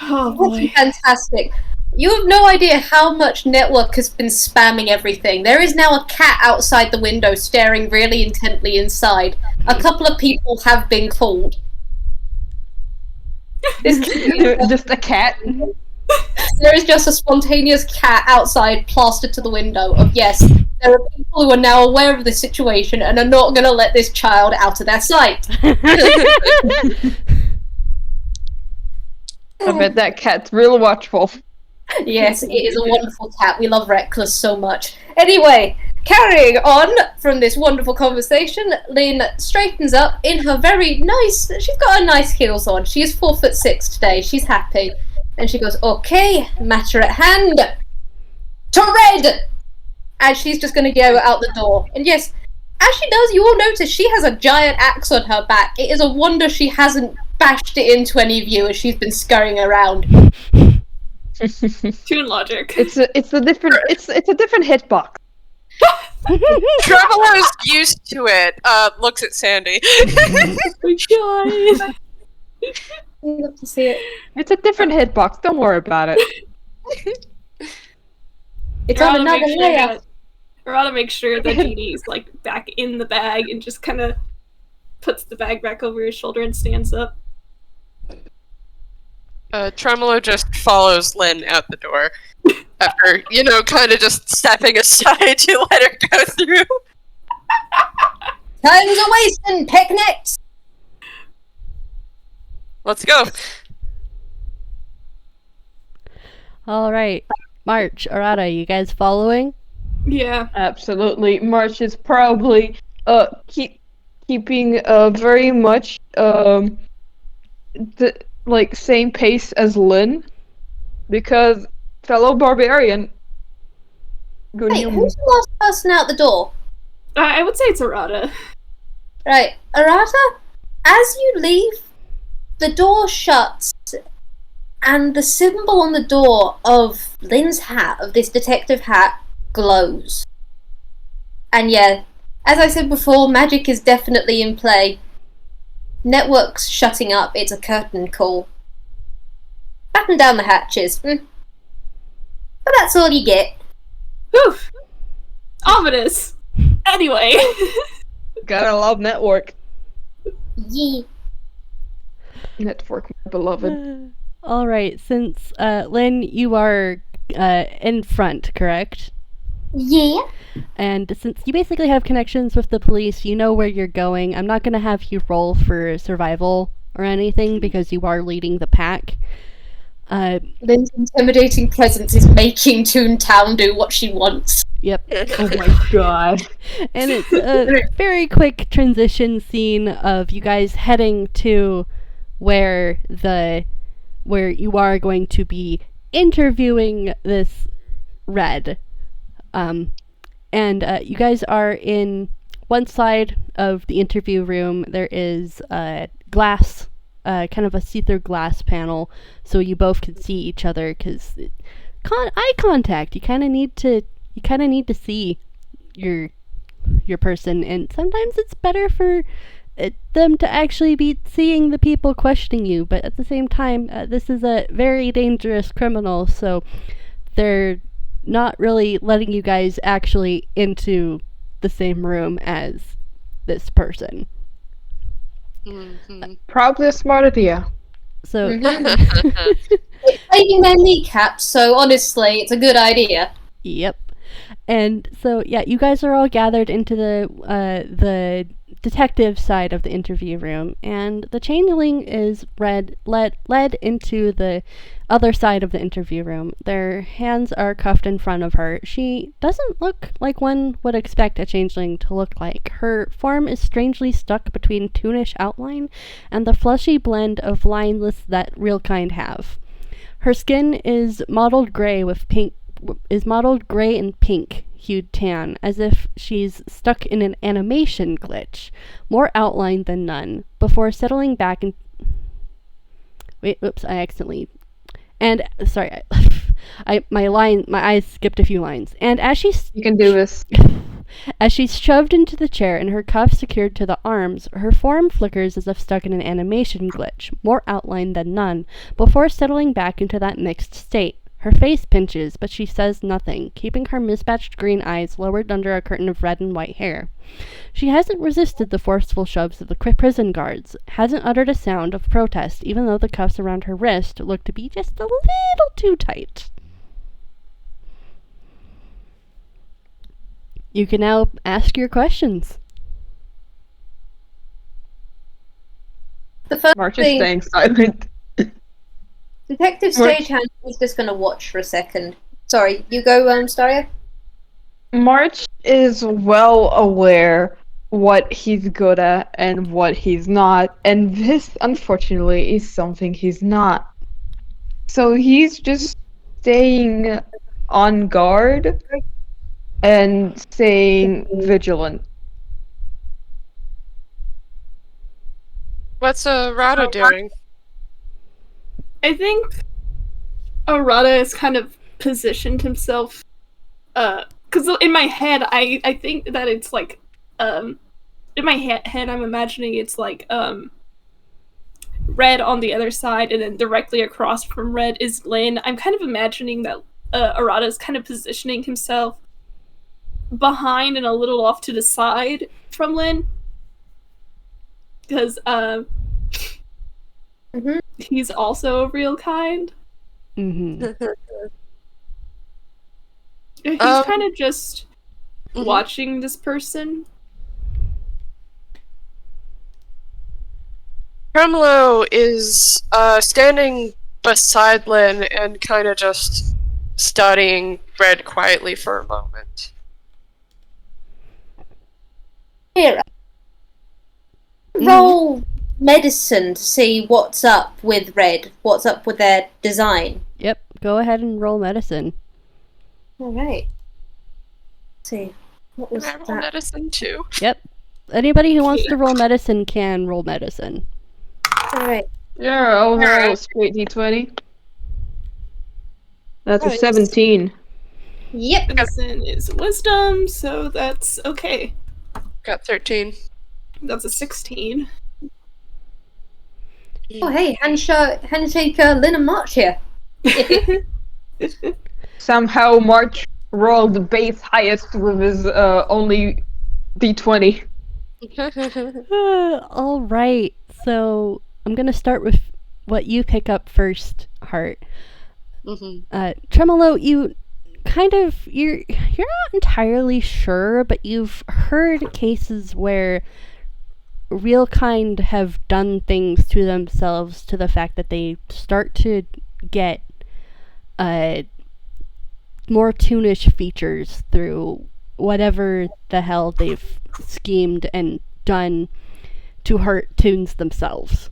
C: Oh, boy.
E: Fantastic. You have no idea how much Network has been spamming everything. There is now a cat outside the window staring really intently inside. A couple of people have been called.
D: Just a cat.
E: There is just a spontaneous cat outside plastered to the window of, yes, there are people who are now aware of the situation and are not going to let this child out of their sight.
D: I bet that cat's real watchful.
E: Yes, it is a wonderful cat. We love Reckless so much. Anyway, carrying on from this wonderful conversation, Lynn straightens up in her very nice... She's got her nice heels on. She is 4'6" today. She's happy. And she goes, "Okay, matter at hand. To red!" And she's just going to go out the door. And yes, as she does, you all notice she has a giant axe on her back. It is a wonder she hasn't bashed it into any of you as she's been scurrying around.
C: Toon logic.
D: It's a different hitbox.
B: Trebble is used to it. Looks at Sandy.
C: Oh my god.
E: I'd love to see it.
D: It's a different hitbox. Don't worry about it.
E: It's on another layer.
C: Arata makes sure that Genie's like back in the bag and just kind of puts the bag back over his shoulder and stands up.
B: Tremelo just follows Lynn out the door after, kind of just stepping aside to let her go through.
E: Time's a wasting, picnics!
B: Let's go.
A: Alright, March, Arata, you guys following?
C: Yeah.
D: Absolutely. March is probably keeping very much the same pace as Lynn, because fellow barbarian. Good
E: Hey,
D: human.
E: who's the last person out the door?
C: I would say it's Arata.
E: Right, Arata, as you leave, the door shuts, and the symbol on the door of Lynn's hat, of this detective hat, glows. And yeah, as I said before, magic is definitely in play. Network's shutting up, it's a curtain call. Batten down the hatches. But that's all you get.
C: Whew. Ominous. Anyway.
D: Gotta love network.
E: Yee.
D: Network, my beloved.
A: Alright, since, Lynn, you are, in front, correct?
E: Yeah.
A: And since you basically have connections with the police, you know where you're going. I'm not going to have you roll for survival or anything because you are leading the pack.
E: Lynn's intimidating presence is making Toontown do what she wants.
A: Yep.
D: Oh my god.
A: And it's a very quick transition scene of you guys heading to where you are going to be interviewing this Red. And you guys are in one side of the interview room. There is a glass, kind of a see-through glass panel, so you both can see each other. Because eye contact, you kind of need to see your person, and sometimes it's better for them to actually be seeing the people questioning you. But at the same time, this is a very dangerous criminal, so they're not really letting you guys actually into the same room as this person.
B: Mm-hmm.
D: Probably a smart idea.
A: So
E: It's saving their kneecaps, so honestly, it's a good idea.
A: Yep. And so yeah, you guys are all gathered into the detective side of the interview room, and the changeling is led into the other side of the interview room. Their hands are cuffed in front of her. She doesn't look like one would expect a changeling to look like. Her form is strangely stuck between toonish outline and the fleshy blend of lineless that real kind have. Her skin is mottled gray and pink hued tan, as if she's stuck in an animation glitch, more outlined than none, before settling back and my eyes skipped a few lines. And as she's
D: You can do this.
A: as she's shoved into the chair and her cuffs secured to the arms, her form flickers as if stuck in an animation glitch, more outlined than none, before settling back into that mixed state. Her face pinches, but she says nothing, keeping her mismatched green eyes lowered under a curtain of red and white hair. She hasn't resisted the forceful shoves of the prison guards, hasn't uttered a sound of protest, even though the cuffs around her wrist look to be just a little too tight. You can now ask your questions.
E: The first
D: March is
E: thing,
D: staying silent.
E: Detective
D: March-
E: Stagehand is just going to watch for a second. Sorry, you go, Staria?
D: March is well aware what he's good at and what he's not, and this, unfortunately, is something he's not. So he's just staying on guard and staying vigilant.
B: What's Arata doing?
C: I think Arata has kind of positioned himself, because in my head, I think that it's like, in my head, I'm imagining it's like, Red on the other side, and then directly across from Red is Lynn. I'm kind of imagining that Arata is kind of positioning himself behind and a little off to the side from Lynn, because he's also a real kind.
A: Mm-hmm.
C: He's kind of just
B: Mhm.
C: watching this person.
B: Tremelo is standing beside Lynn and kind of just studying Red quietly for a moment.
E: Here. Roll medicine to see what's up with Red, what's up with their design.
A: Yep, go ahead and roll medicine.
E: Alright. See. What was
B: Can I roll
E: that?
B: medicine too?
A: Yep. Anybody who wants to roll medicine can roll medicine.
E: Alright.
D: Yeah, overall straight D20. That's a
E: Oh,
D: 17.
E: Yep.
C: Medicine is wisdom, so that's okay.
B: Got 13.
C: That's a 16.
E: Oh hey, handshake Lynn and March here.
D: Somehow March rolled the base highest with his only D20.
A: All right. So I'm gonna start with what you pick up first, Heart. Tremelo, you're not entirely sure, but you've heard cases where real kind have done things to themselves to the fact that they start to get more toonish features through whatever the hell they've schemed and done to hurt toons themselves.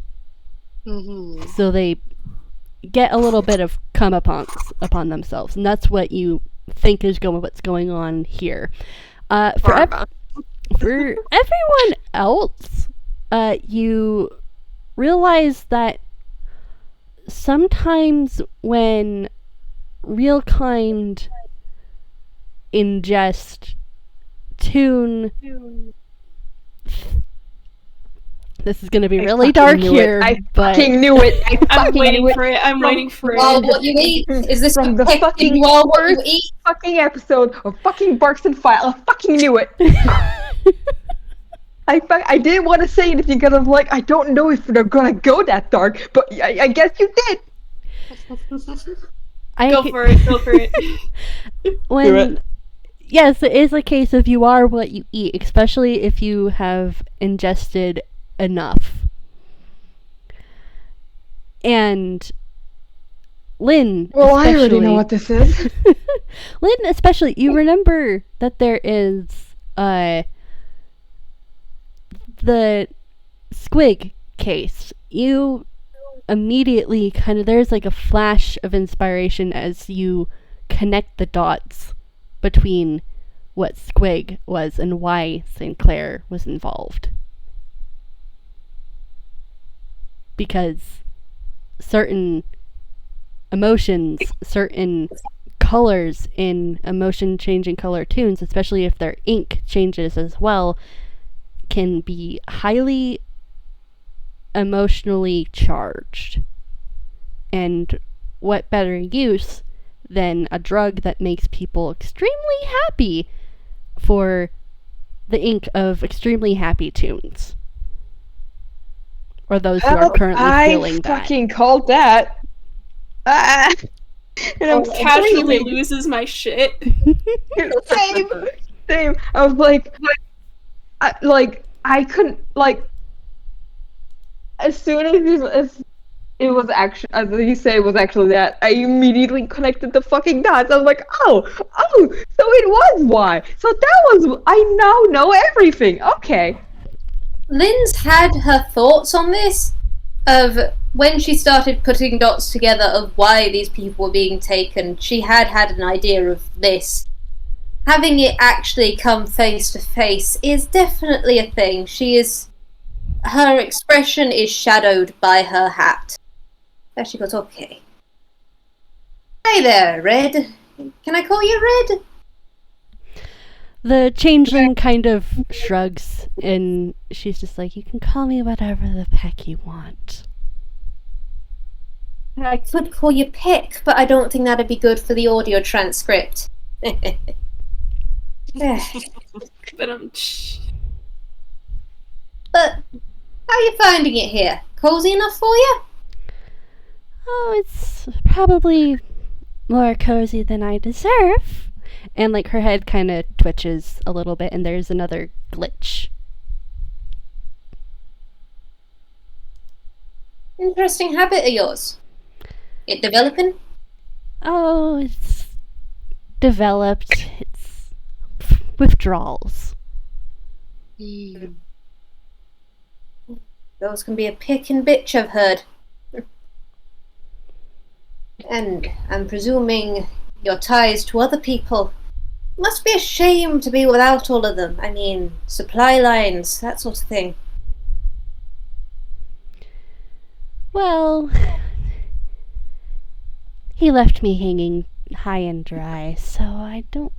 A: So they get a little bit of come upon themselves, and that's what you think is what's going on here. For everyone else, you realize that sometimes when real kind ingest toon, this is going to be really dark here,
D: I
A: but
D: fucking knew it. I
C: I'm
D: fucking
C: waiting
D: knew it.
C: for it. I'm waiting for
E: Well,
C: it.
E: what you eat? Is this
D: From the
E: protecting
D: fucking
E: well what you
D: first
E: eat?
D: fucking episode of fucking Barks and File. I fucking knew it. I didn't want to say it if you're gonna I don't know if they're gonna go that dark, but I guess you did.
C: Go for it. Go for it.
A: when yes, it is a case of you are what you eat, especially if you have ingested enough. And Lynn,
D: Well, I
A: especially,
D: already know what this is.
A: Lynn, especially, you remember that there is the squig case. You immediately there's like a flash of inspiration as you connect the dots between what squig was and why St. Clair was involved. Because certain emotions, certain colors in emotion changing color tunes, especially if their ink changes as well, can be highly emotionally charged. And what better use than a drug that makes people extremely happy for the ink of extremely happy tunes? Or those who are currently feeling that.
D: I fucking called that. Ah. And I'm
C: casually loses my shit.
D: Same. I was like, I couldn't, like, as soon as it was actually, as you say, it was actually that, I immediately connected the fucking dots. I was like, oh, so it was why. So that was, I now know everything. Okay.
E: Lynn's had her thoughts on this, of when she started putting dots together of why these people were being taken. She had an idea of this. Having it actually come face to face is definitely a thing. Her expression is shadowed by her hat. There she goes, okay. Hey there, Red. Can I call you Red?
A: The changeling kind of shrugs, and she's just like, you can call me whatever the heck you want.
E: I could call you Pick, but I don't think that'd be good for the audio transcript. But how are you finding it here? Cozy enough for you?
A: Oh, it's probably more cozy than I deserve. And like her head kind of twitches a little bit, and there's another glitch.
E: Interesting habit of yours. It developing?
A: Oh, it's developed. It's withdrawals.
E: Those can be a pick and bitch, I've heard. And I'm presuming your ties to other people. Must be a shame to be without all of them. I mean, supply lines, that sort of thing.
A: Well, he left me hanging high and dry, so I don't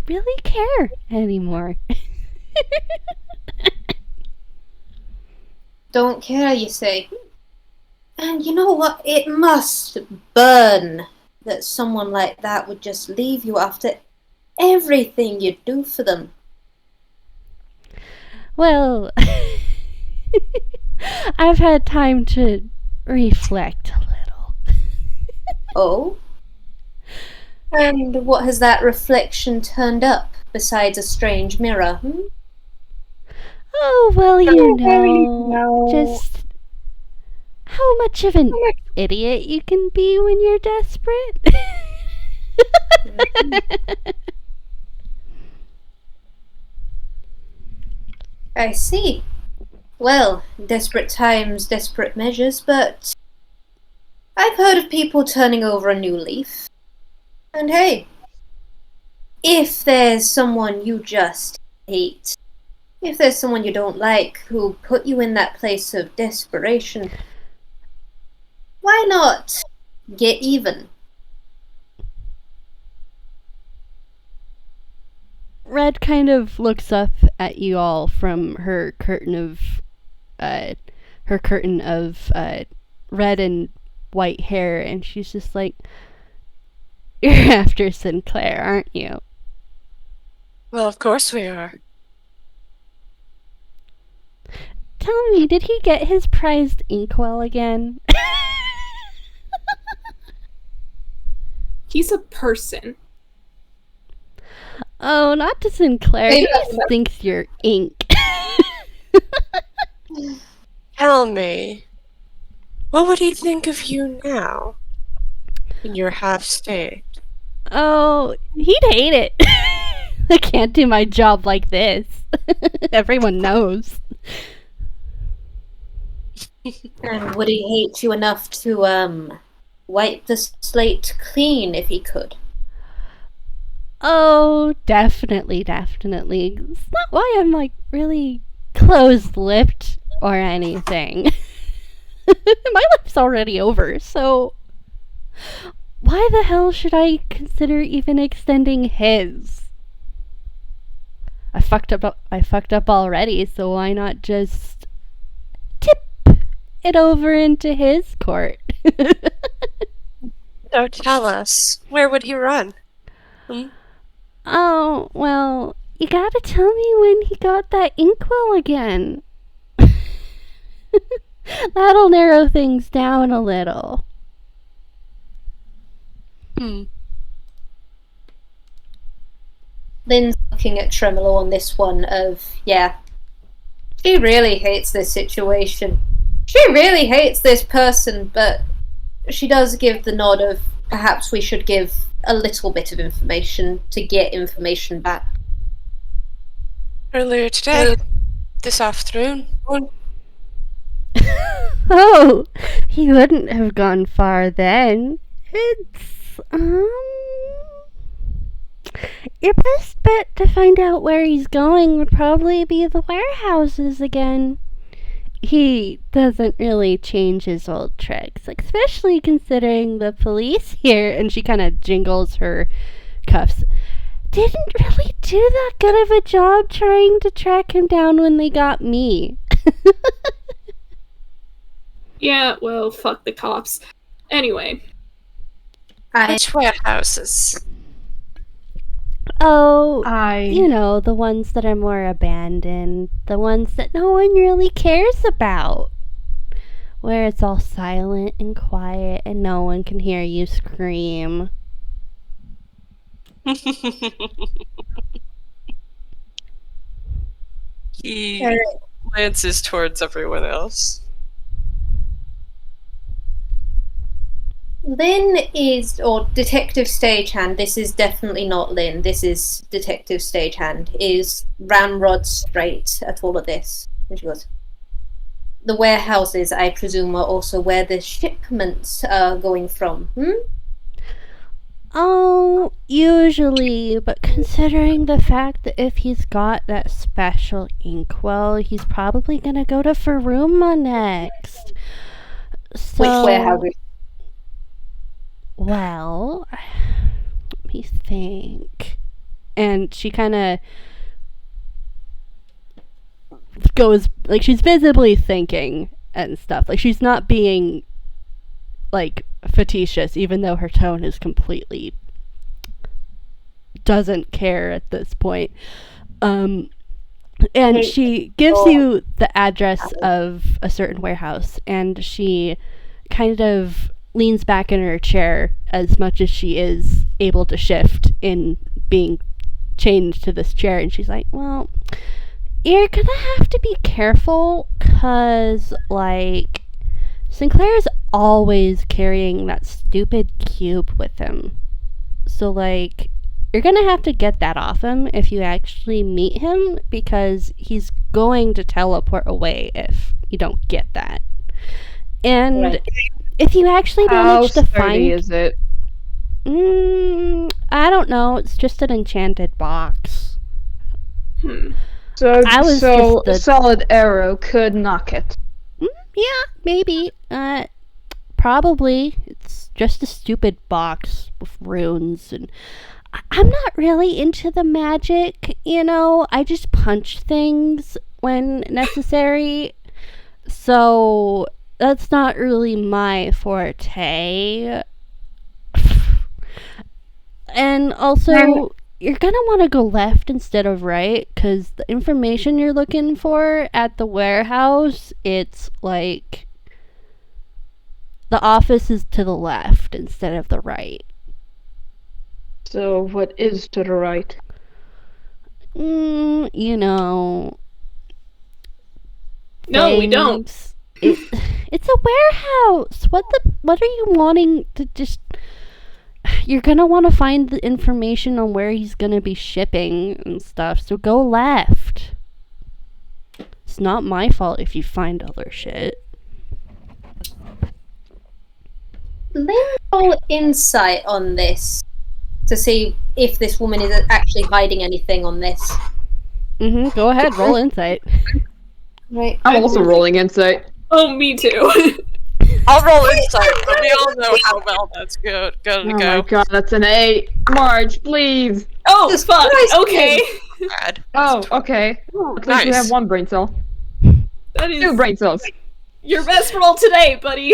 A: really care anymore.
E: Don't care, you say? And you know what? It must burn that someone like that would just leave you after everything you do for them.
A: Well, I've had time to reflect a little.
E: Oh? And what has that reflection turned up, besides a strange mirror?
A: Oh, well, you know, just how much of an idiot you can be when you're desperate.
E: I see. Well, desperate times, desperate measures, but I've heard of people turning over a new leaf. And hey, if there's someone you just hate, if there's someone you don't like who put you in that place of desperation, why not get even?
A: Red kind of looks up at you all from her curtain of red and white hair, and she's just like, "You're after Sinclair, aren't you?"
B: Well, of course we are.
A: Tell me, did he get his prized inkwell again?
C: He's a person.
A: Oh, not to Sinclair. He just thinks you're ink.
B: Tell me, what would he think of you now? In your half-state?
A: Oh, he'd hate it. I can't do my job like this. Everyone knows.
E: And would he hate you enough to, wipe the slate clean if he could?
A: Oh, definitely. It's not why I'm, like, really closed-lipped or anything. My life's already over, so why the hell should I consider even extending his? I fucked up already, so why not just tip it over into his court?
B: So tell us, where would he run?
A: Oh, well, you gotta tell me when he got that inkwell again. That'll narrow things down a little.
E: Lynn's looking at Tremelo on this one of, yeah, she really hates this situation. She really hates this person, but she does give the nod of perhaps we should give a little bit of information to get information back.
B: Earlier today, this afternoon.
A: Oh, he wouldn't have gone far then. It's, your best bet to find out where he's going would probably be the warehouses again. He doesn't really change his old tricks, like, especially considering the police here, and she kind of jingles her cuffs, didn't really do that good of a job trying to track him down when they got me.
C: Yeah, well, fuck the cops. Anyway.
B: Which warehouses?
A: Oh, you know, the ones that are more abandoned. The ones that no one really cares about. Where it's all silent and quiet and no one can hear you scream.
B: He glances towards everyone else.
E: Lynn is, or Detective Stagehand, this is definitely not Lynn, this is Detective Stagehand, is ramrod straight at all of this. And she goes, the warehouses, I presume, are also where the shipments are going from,
A: Oh, usually, but considering the fact that if he's got that special inkwell, he's probably gonna go to Faruma next. So,
E: which warehouses?
A: Well, let me think. And she kind of goes, like, she's visibly thinking and stuff. Like, she's not being, like, facetious, even though her tone is completely doesn't care at this point. And she gives you the address of a certain warehouse, and she kind of leans back in her chair as much as she is able to shift in being changed to this chair, and she's like, well, you're gonna have to be careful, cause, like, Sinclair's always carrying that stupid cube with him. So, like, you're gonna have to get that off him if you actually meet him, because he's going to teleport away if you don't get that. And
E: Right.
A: if you actually manage to
D: How
A: find...
D: sturdy is it?
A: I don't know. It's just an enchanted box.
D: So,
A: I was
D: so
A: just
D: a solid arrow could knock it.
A: Yeah, maybe. Probably. It's just a stupid box with runes, and I'm not really into the magic, you know? I just punch things when necessary. So that's not really my forte. And also, you're gonna want to go left instead of right, because the information you're looking for at the warehouse, it's like the office is to the left instead of the right.
D: So what is to the right?
A: You know.
C: No, we don't.
A: things. It's a warehouse. What are you wanting to just... You're gonna want to find the information on where he's gonna be shipping and stuff, so go left. It's not my fault if you find other shit.
E: Roll insight on this to see if this woman is actually hiding anything on this.
A: Go ahead, roll insight.
E: Right.
D: I'm also rolling insight.
C: Oh, me too.
B: I'll roll insight, but we all know how well that's gonna
D: Oh
B: go.
D: my god, that's an 8. Marge, please.
C: Oh,
E: Jesus
C: fuck.
E: Christ,
C: Okay.
B: Bad.
D: Oh, okay. At least we
B: Nice.
D: have 1 brain cell.
C: That
D: 2
C: is
D: brain cells.
C: your best roll today, buddy.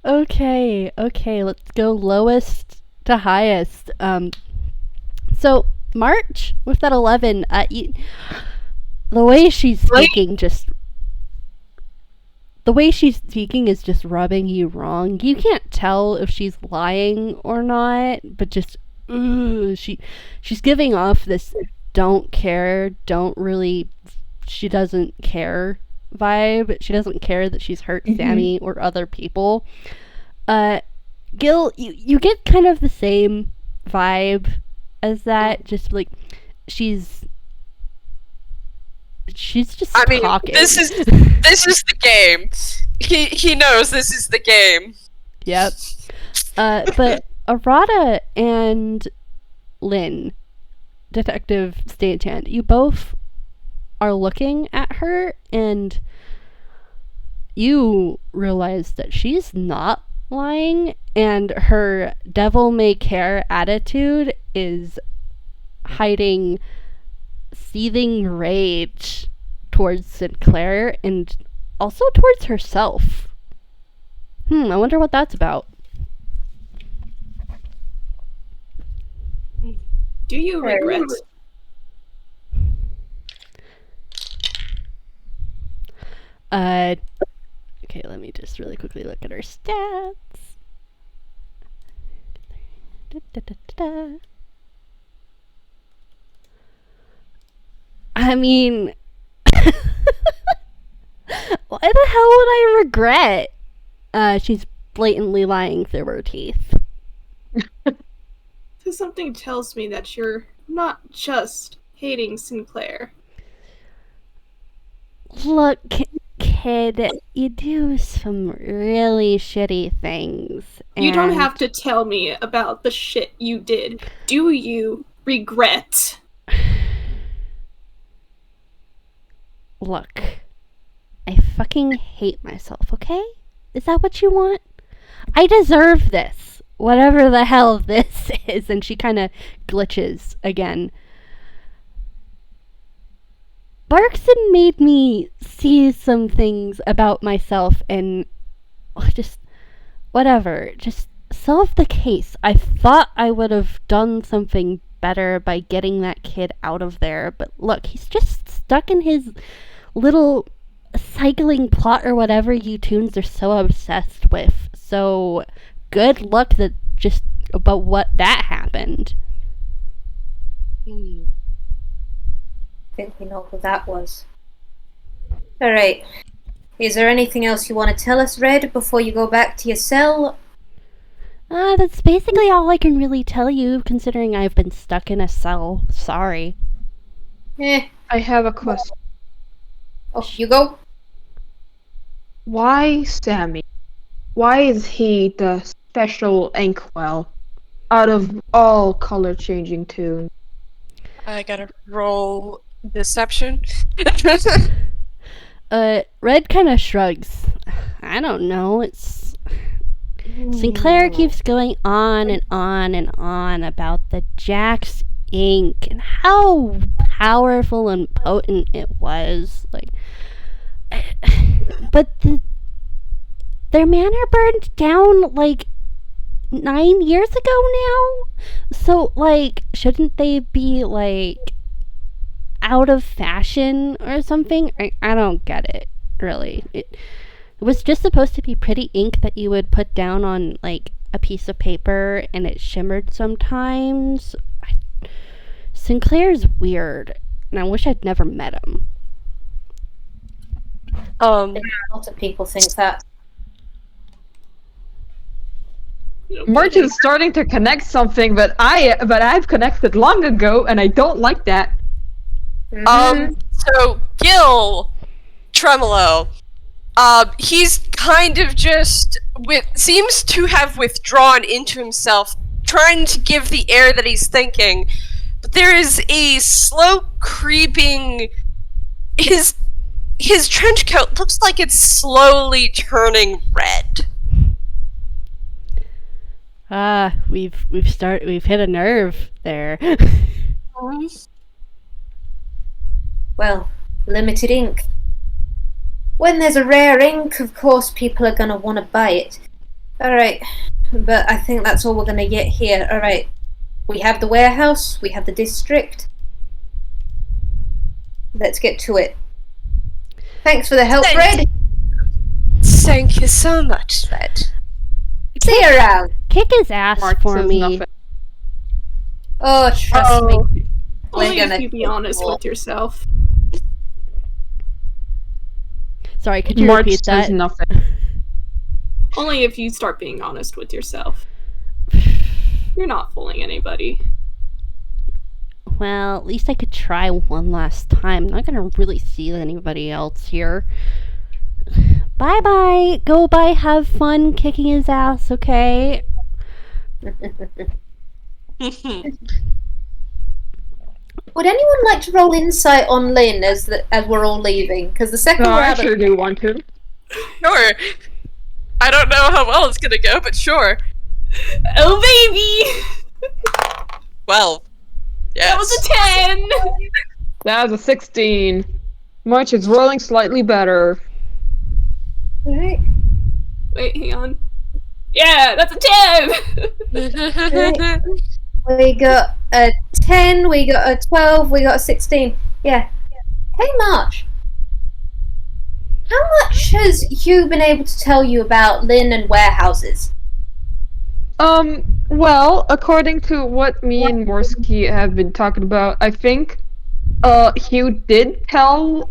A: Okay, let's go lowest to highest. So March with that 11, the way she's speaking is just rubbing you wrong. You can't tell if she's lying or not, but just she's giving off this she doesn't care vibe. She doesn't care that she's hurt Sammy or other people. Gille, you get kind of the same vibe as that, just like she's just talking.
B: This is the game. He knows this is the game.
A: Yep. But Arata and Lynn, Detective Stagehand, you both are looking at her and you realize that she's not lying, and her devil may care attitude is hiding seething rage towards Sinclair and also towards herself. I wonder what that's about.
C: Do you regret?
A: Okay, let me just really quickly look at her stats. I mean, why the hell would I regret? She's blatantly lying through her teeth.
C: Because something tells me that you're not just hating Sinclair.
A: Look, kid, you do some really shitty things.
C: You don't
A: and-
C: have to tell me about the shit you did. Do you regret?
A: Look, I fucking hate myself, okay? Is that what you want? I deserve this. Whatever the hell this is. And she kind of glitches again. Barkson made me see some things about myself and just whatever. Just solve the case. I thought I would have done something better by getting that kid out of there. But look, he's just stuck in his little cycling plot or whatever you Toons are so obsessed with. So good luck about what that happened.
E: I think we know who that was. Alright. Is there anything else you want to tell us, Red, before you go back to your cell?
A: That's basically all I can really tell you, considering I've been stuck in a cell. Sorry.
E: I
D: have a question.
E: Oh, you go?
D: Why Sammy? Why is he the special inkwell out of all color-changing Toons?
B: I gotta roll deception.
A: Red kind of shrugs. I don't know, Sinclair keeps going on and on and on about the Jax ink and how powerful and potent it was. But their manor burned down 9 years ago now. So shouldn't they be out of fashion or something? I don't get it, really. It was just supposed to be pretty ink that you would put down on a piece of paper and it shimmered sometimes. Sinclair's weird, and I wish I'd never met him.
E: A lot of people think that.
D: March is starting to connect something, but I've connected long ago, and I don't like that.
B: So Gille, Tremelo, he's kind of just seems to have withdrawn into himself, trying to give the air that he's thinking, but there is a slow creeping. His trench coat looks like it's slowly turning red.
A: We've hit a nerve there.
E: Well, limited ink. When there's a rare ink, of course people are gonna want to buy it. Alright, but I think that's all we're gonna get here. Alright, we have the warehouse, we have the district. Let's get to it. Thanks for the help, Red.
B: Thank you so much, Red.
E: See you around.
A: Kick his ass
D: March
A: for
D: says
A: me.
D: nothing.
E: Oh, trust me.
C: Only
E: We're
C: if
E: gonna
C: you be honest with yourself.
A: Sorry, could you
D: March
A: repeat
D: says
A: that?
D: nothing.
C: Only if you start being honest with yourself. You're not fooling anybody.
A: Well, at least I could try one last time. I'm not gonna really see anybody else here. Bye-bye. Go by, have fun kicking his ass, okay?
E: Would anyone like to roll insight on Lynn as we're all leaving? Because the second
D: No,
E: we're
D: I
E: out of-
D: sure do want to.
B: Sure. I don't know how well it's gonna go, but sure.
C: Oh baby!
B: Well, yes.
C: That was a 10!
D: That was a 16. March is rolling slightly better.
E: Alright.
C: Wait, hang on. Yeah, that's a 10!
E: We got a 10, we got a 12, we got a 16. Yeah. Hey, March. How much has Hugh been able to tell you about Lynn and warehouses?
D: Well, according to what me and Morsky have been talking about, I think, Hugh did tell,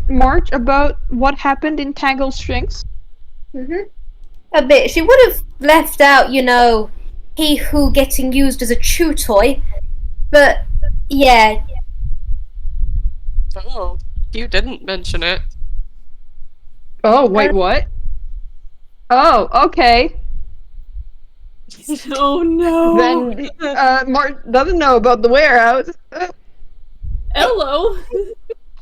D: March about what happened in Tangled Strings.
E: A bit. She would have left out, you know, he who getting used as a chew toy. But, yeah.
B: Oh, you didn't mention it.
D: Oh, wait, what? Oh, okay.
C: Oh no!
D: Then, March doesn't know about the warehouse.
C: Hello!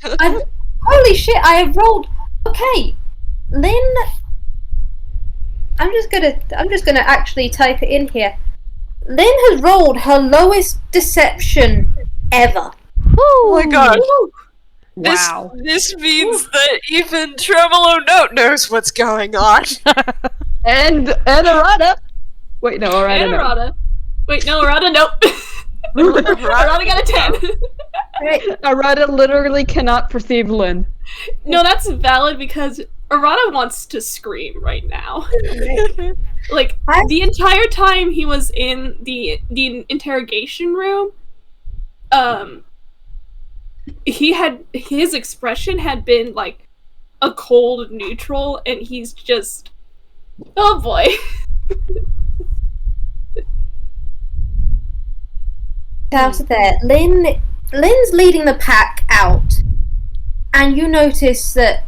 E: Holy shit, I have rolled. Okay. Lynn. I'm just gonna actually type it in here. Lynn has rolled her lowest deception ever.
B: Oh my god.
D: Wow.
B: This means that even Tremelo knows what's going on.
D: And Arata. Wait, no, Arata.
C: And
D: No.
C: Arata. Wait, no, Arata, nope. Arata got a 10.
E: Right.
D: Arata literally cannot perceive Lynn.
C: No, that's valid because Arata wants to scream right now. Like, the entire time he was in the interrogation room, his expression had been like a cold neutral, and he's just, oh boy.
E: Out of there. Lynn's leading the pack out, and you notice that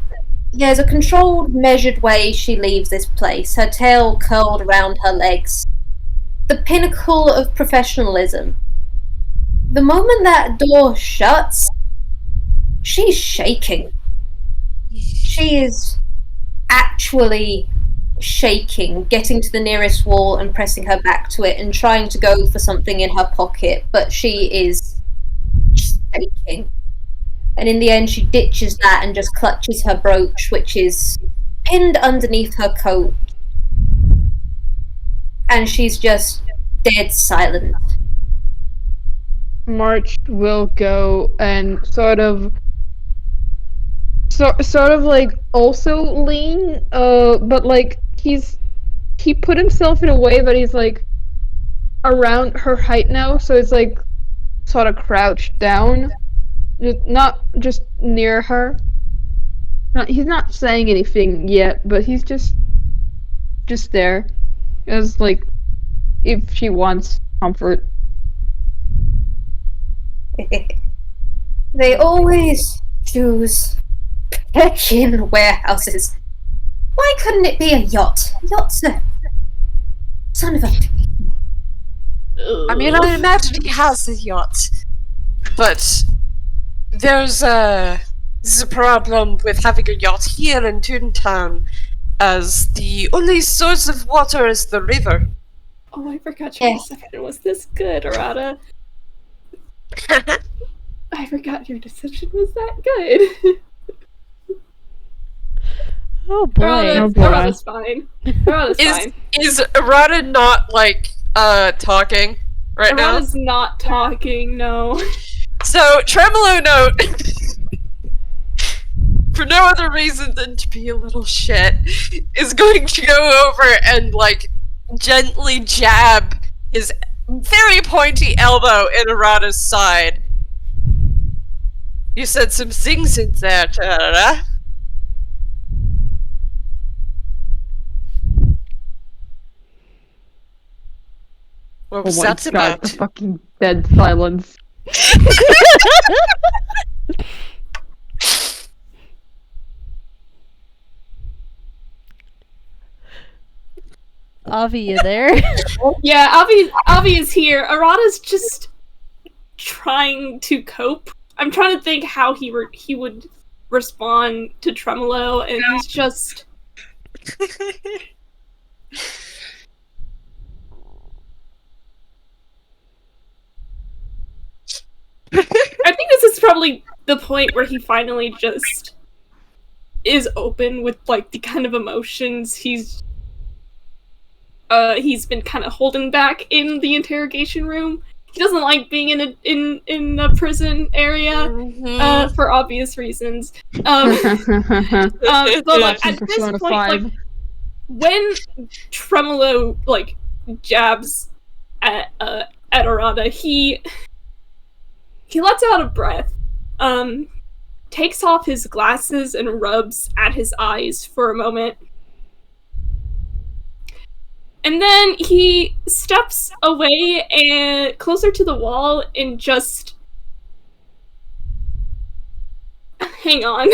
E: there's a controlled, measured way she leaves this place, her tail curled around her legs. The pinnacle of professionalism. The moment that door shuts, she's shaking. She is actually shaking, getting to the nearest wall and pressing her back to it and trying to go for something in her pocket, but she is shaking. And in the end, she ditches that and just clutches her brooch, which is pinned underneath her coat. And she's just dead silent.
D: March will go and sort of like also lean, but like he put himself in a way that he's like around her height now, so it's like sort of crouched down, not just near her. He's not saying anything yet, but he's just there, as like if she wants comfort.
E: They always choose protection warehouses. Why couldn't it be a yacht? Yacht's a son of a.
B: I mean, I imagine he has a yacht, but there's a problem with having a yacht here in Toontown, as the only source of water is the river.
C: Oh, I forgot your deception was this good, Arata. I forgot your deception was that good.
A: Oh boy.
C: Arata's fine. Arata's fine.
B: Is Arata not, like, talking right now?
C: Arata's not talking, no.
B: So, Tremelo note, for no other reason than to be a little shit, is going to go over and, like, gently jab his very pointy elbow in Arata's side. You said some things in there, Arata. What was that about?
D: The fucking dead silence.
A: Avi, you there?
C: Yeah, Avi is here. Arata's just trying to cope. I'm trying to think how he would respond to Tremelo, and he's just. I think this is probably the point where he finally just is open with like the kind of emotions he's been kind of holding back in the interrogation room. He doesn't like being in a prison area for obvious reasons. So like, at this point, like, when Tremelo like jabs at Arata, he lets out a breath, takes off his glasses and rubs at his eyes for a moment. And then he steps away and closer to the wall and just... Hang on.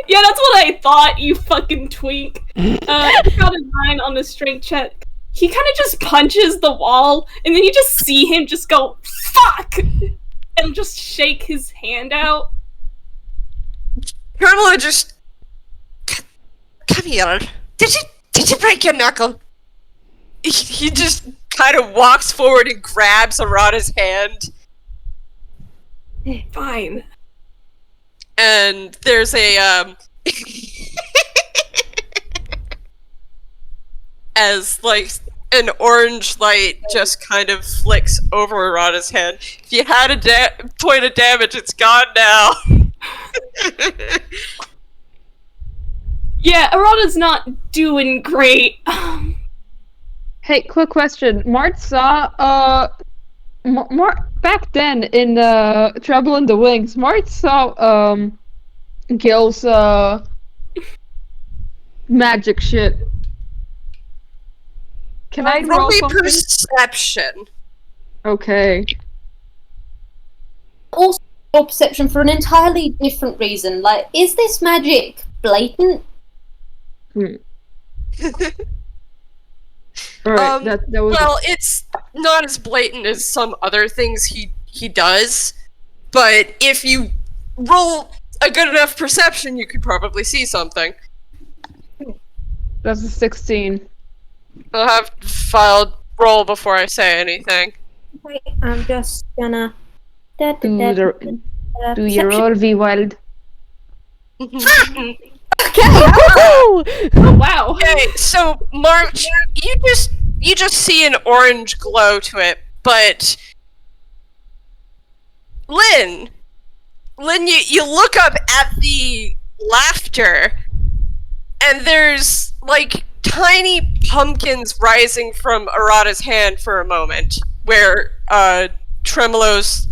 C: Yeah, that's what I thought, you fucking twink. He got a 9 on the strength check. He kind of just punches the wall, and then you just see him just go, fuck! And just shake his hand out.
B: Tremelo just... Come here. Did you break your knuckle? He just kind of walks forward and grabs Arata's hand.
C: Fine.
B: And there's a, as, like, an orange light just kind of flicks over Arata's hand. If you had a point of damage, it's gone now.
C: Yeah, Arata's not doing great.
D: Hey, quick question. Mart saw, back then in Trebble in the Wings, Mart saw, Gille's, magic shit. Can I roll
B: Only
D: something?
B: perception.
D: Okay.
E: Also, roll perception for an entirely different reason. Like, is this magic blatant?
D: Alright, that was...
B: Well, it's not as blatant as some other things he does, but if you roll a good enough perception, you could probably see something.
D: That's a 16.
B: I'll have to file roll before I say anything.
E: Wait, I'm just gonna...
D: Do your roll, VWild.
C: Oh wow.
B: Okay, so March, you just see an orange glow to it, but Lynn, you look up at the laughter, and there's like tiny pumpkins rising from Arata's hand for a moment, where Tremelo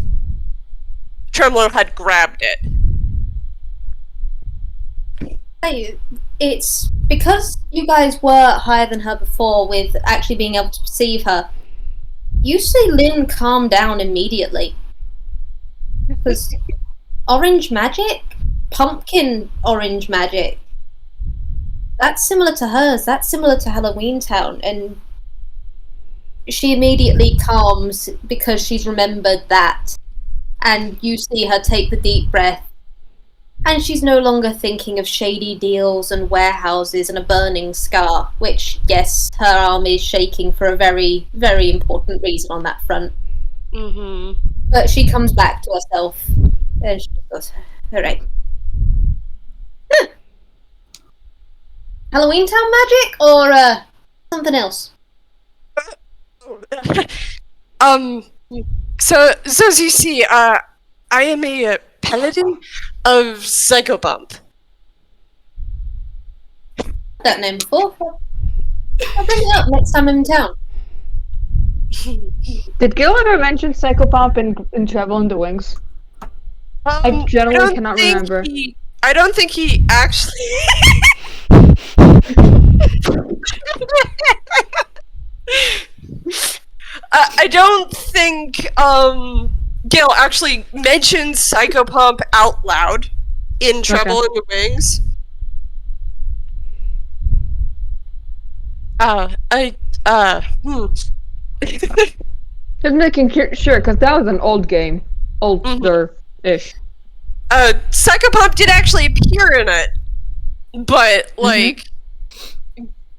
B: had grabbed it.
E: Hey, it's because you guys were higher than her before with actually being able to perceive her. You see Lynn calm down immediately. Because orange magic? Pumpkin orange magic. That's similar to hers. That's similar to Halloween Town. And she immediately calms because she's remembered that. And you see her take the deep breath. And she's no longer thinking of shady deals and warehouses and a burning scar, which, yes, her arm is shaking for a very, very important reason on that front.
B: Mm-hmm.
E: But she comes back to herself, and she goes, alright. Halloween Town magic, or, something else?
B: So as you see, I am a paladin of Psychobump.
E: That name before. I'll bring it up next time I'm in town.
D: Did Gille ever mention Psychopomp in Trebble in the Wings? I generally cannot remember.
B: I don't think he actually... I don't think Gille actually mentioned Psychopomp out loud in Trouble in the Wings.
D: Just making sure, because that was an old game. Older-ish.
B: Psychopomp did actually appear in it, but, like...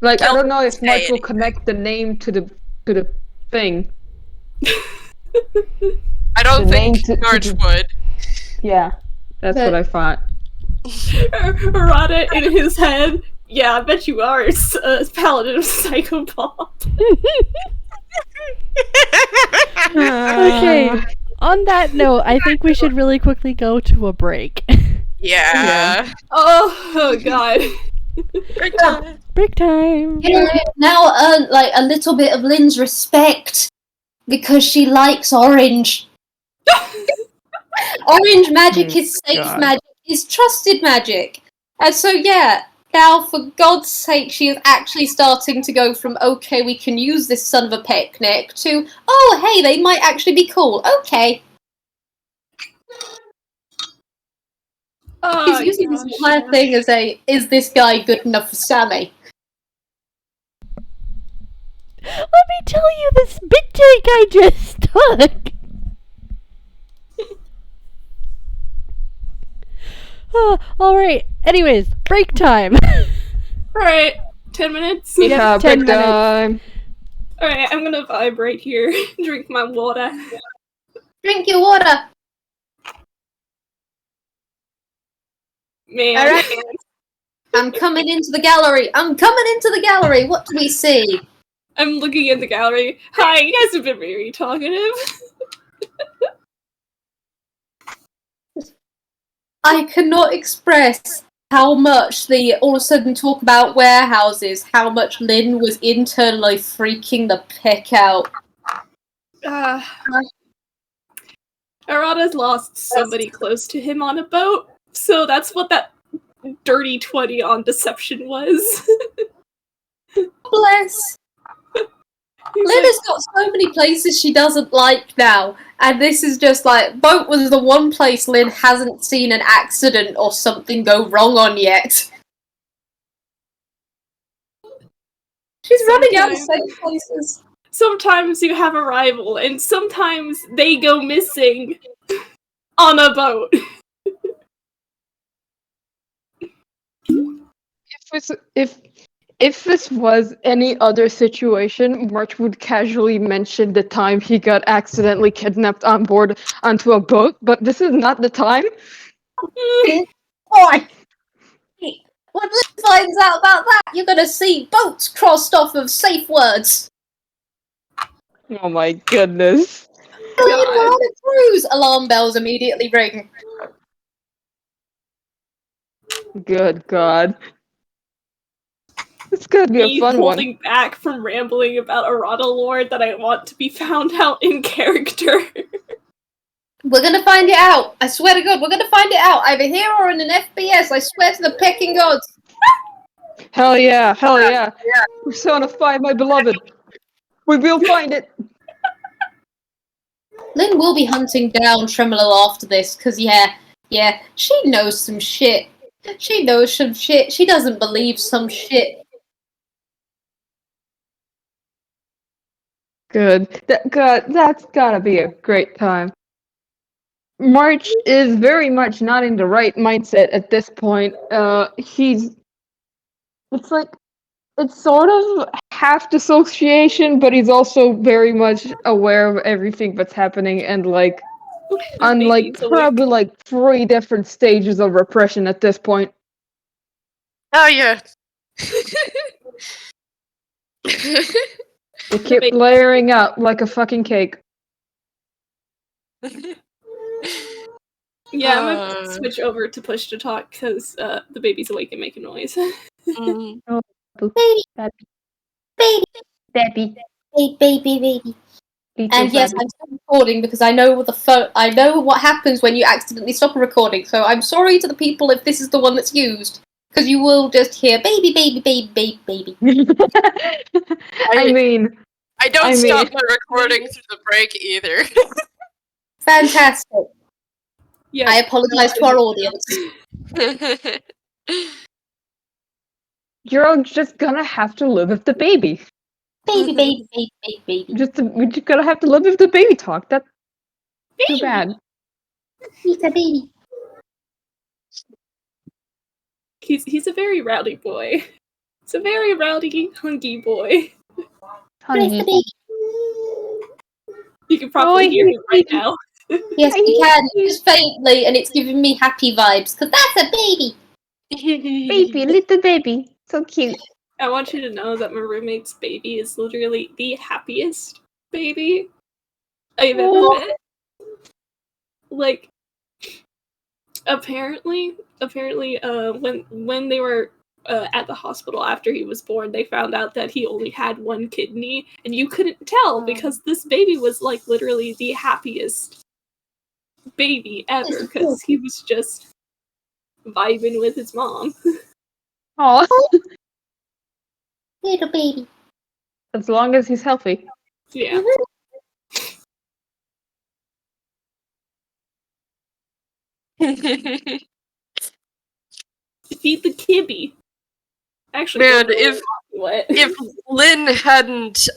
D: Like, I don't know if March will connect the name to the thing.
B: I don't think March would.
D: Yeah, that's what I thought.
C: Arata in his head. Yeah, I bet you are a paladin of Psychopomp.
A: Okay, on that note, I think we should really quickly go to a break.
B: Yeah.
C: Oh god.
A: Break time!
E: You know, now earn, like, a little bit of Lynn's respect, because she likes orange. Orange magic is safe magic, is trusted magic. And so, yeah, now, for God's sake, she is actually starting to go from, okay, we can use this son of a picnic, to, oh, hey, they might actually be cool. Okay.
C: Oh,
E: She's using this entire thing as a, is this guy good enough for Sammy?
A: Let me tell you this big take I just took! Alright, anyways, break time!
C: Alright, 10 minutes?
D: Yeah,
A: 10
D: break time!
C: Alright, I'm gonna vibrate here. Drink my water.
E: Drink your water!
C: Man.
E: Alright. I'm coming into the gallery! I'm coming into the gallery! What do we see?
C: I'm looking in the gallery. Hi, you guys have been very talkative.
E: I cannot express how much the all of a sudden talk about warehouses, how much Lynn was internally freaking the peck out.
C: Arata's lost somebody close to him on a boat, so that's what that dirty 20 on deception was.
E: Bless. Lynn has got so many places she doesn't like now, and this is just like, boat was the one place Lynn hasn't seen an accident or something go wrong on yet. She's running out of safe places.
C: Sometimes you have a rival, and sometimes they go missing on a boat.
D: If this was any other situation, March would casually mention the time he got accidentally kidnapped on board onto a boat, but this is not the time.
E: Boy! When Lynn finds out about that, you're gonna see boats crossed off of safe words.
D: Oh my goodness.
E: We're on a cruise! Alarm bells immediately ring.
D: Good God. It's gonna be a
C: me
D: fun one.
C: holding back from rambling about Arata lore that I want to be found out in character.
E: We're gonna find it out. I swear to God, we're gonna find it out. Either here or in an FPS. I swear to the pecking gods.
D: Hell yeah, hell yeah. Persona 5, my beloved. We will find it.
E: Lynn will be hunting down Tremelo after this, because yeah, she knows some shit. She knows some shit. She doesn't believe some shit.
D: Good. That's gotta be a great time. March is very much not in the right mindset at this point. It's sort of half dissociation, but he's also very much aware of everything that's happening and on
C: Baby's
D: probably
C: awake.
D: 3 different stages of repression at this point.
B: Oh yeah.
D: They keep layering up like a fucking cake.
C: Yeah, I'm gonna switch over to push to talk because the baby's awake and making noise.
B: Mm.
E: Baby, baby,
D: Baby.
E: baby. And yes, I'm still recording because I know I know what happens when you accidentally stop a recording. So I'm sorry to the people if this is the one that's used, because you will just hear baby.
D: I mean,
B: I don't stop my recording through the break either.
E: Fantastic.
C: Yeah,
E: I apologize to our audience.
D: you're just gonna have to live with the baby.
E: Baby.
D: We're just gonna have to live with the baby talk. That's too bad.
E: He's a baby.
C: He's a very rowdy boy. He's a very rowdy, hunky boy.
E: Bless the baby.
C: You can probably hear him right now.
E: Yes, you can, just faintly, and it's giving me happy vibes, because that's a baby!
D: Baby, little baby. So cute.
C: I want you to know that my roommate's baby is literally the happiest baby I've ever met. Like, apparently, when they were at the hospital after he was born, they found out that he only had 1 kidney, and you couldn't tell because this baby was like literally the happiest baby ever because he was just vibing with his mom.
D: Aw.
E: Little baby.
D: As long as he's healthy.
C: Yeah. Feed the kibby. Actually,
B: Man,
C: what?
B: if Lynn hadn't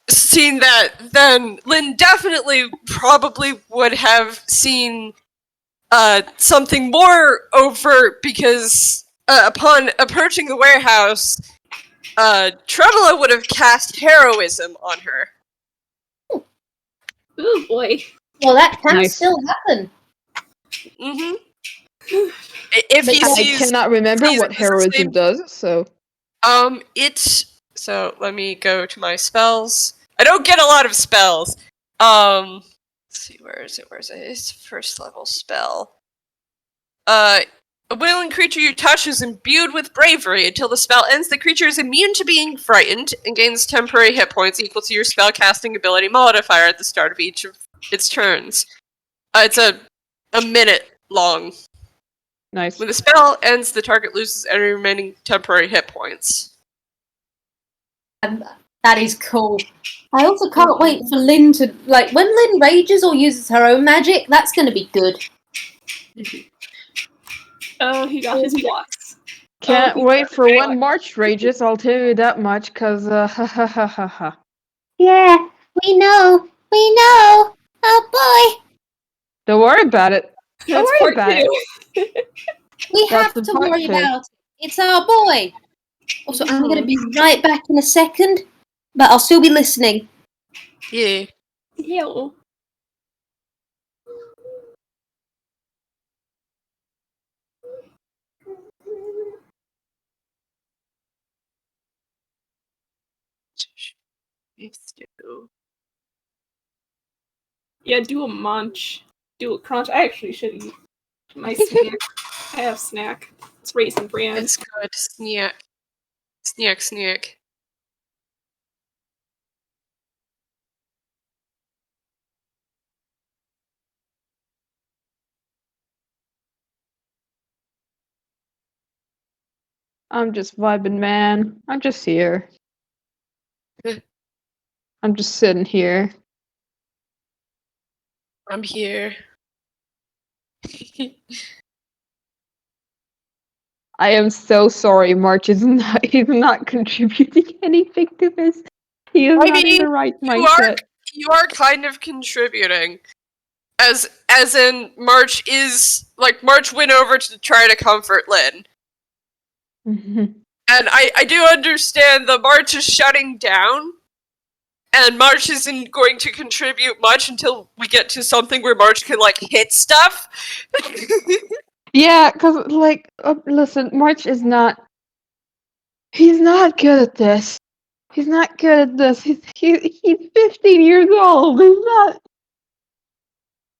B: seen that, then Lynn definitely probably would have seen something more overt because upon approaching the warehouse, Tremelo would have cast heroism on her.
C: Oh boy.
E: Well, that can still happen.
B: Mm-hmm. If he
D: I
B: sees,
D: cannot remember what heroism does, so...
B: So, let me go to my spells. I don't get a lot of spells. Let's see, where is it? It's first level spell. A willing creature you touch is imbued with bravery. Until the spell ends, the creature is immune to being frightened and gains temporary hit points equal to your spell casting ability modifier at the start of each of its turns. It's a minute long.
D: Nice.
B: When the spell ends, the target loses any remaining temporary hit points.
E: That is cool. I also can't wait for Lynn to, when Lynn rages or uses her own magic, that's gonna be good.
C: Oh, he got his blocks.
D: Can't wait for when March rages, I'll tell you that much, cause ha.
E: Yeah, we know. Oh boy.
D: Don't worry about it. Don't worry about it.
E: We have to worry about it. It's our boy. Also, I'm gonna be right back in a second, but I'll still be listening.
B: Yeah.
C: Yo. Yeah, do a munch. Do a crunch. I actually should eat my snack. I have snack. It's Raisin Bran.
B: It's good. Snack. Snack, snack.
D: I'm just vibing, man. I'm just here. I'm just sitting here.
B: I'm here.
D: I am so sorry. March is not. He's not contributing anything to this. He is not in the right mindset.
B: You are kind of contributing. As in, March went over to try to comfort Lynn.
D: Mhm.
B: And I do understand the March is shutting down, and March isn't going to contribute much until we get to something where March can, hit stuff.
D: Yeah, because, listen, March is not. He's not good at this. He's not good at this. He's 15 years old.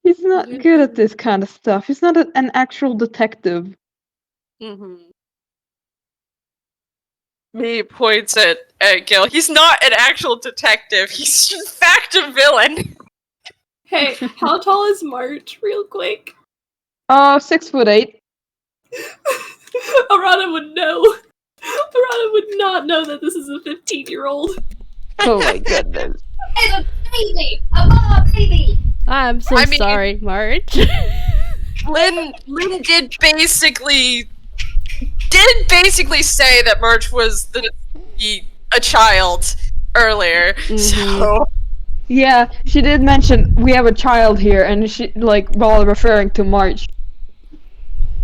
D: He's not good at this kind of stuff. He's not an actual detective.
B: Mm-hmm. Me points at Gil. He's not an actual detective. He's in fact a villain.
C: Hey, how tall is March, real quick?
D: 6'8".
C: Arata would know. Arata would not know that this is a 15-year-old.
D: Oh my goodness.
E: It's a baby! A baby!
A: I'm so sorry, March.
B: Lynn did basically say that March was a child earlier.
A: Mm-hmm.
B: So
D: Yeah, she did mention we have a child here, and she while referring to March.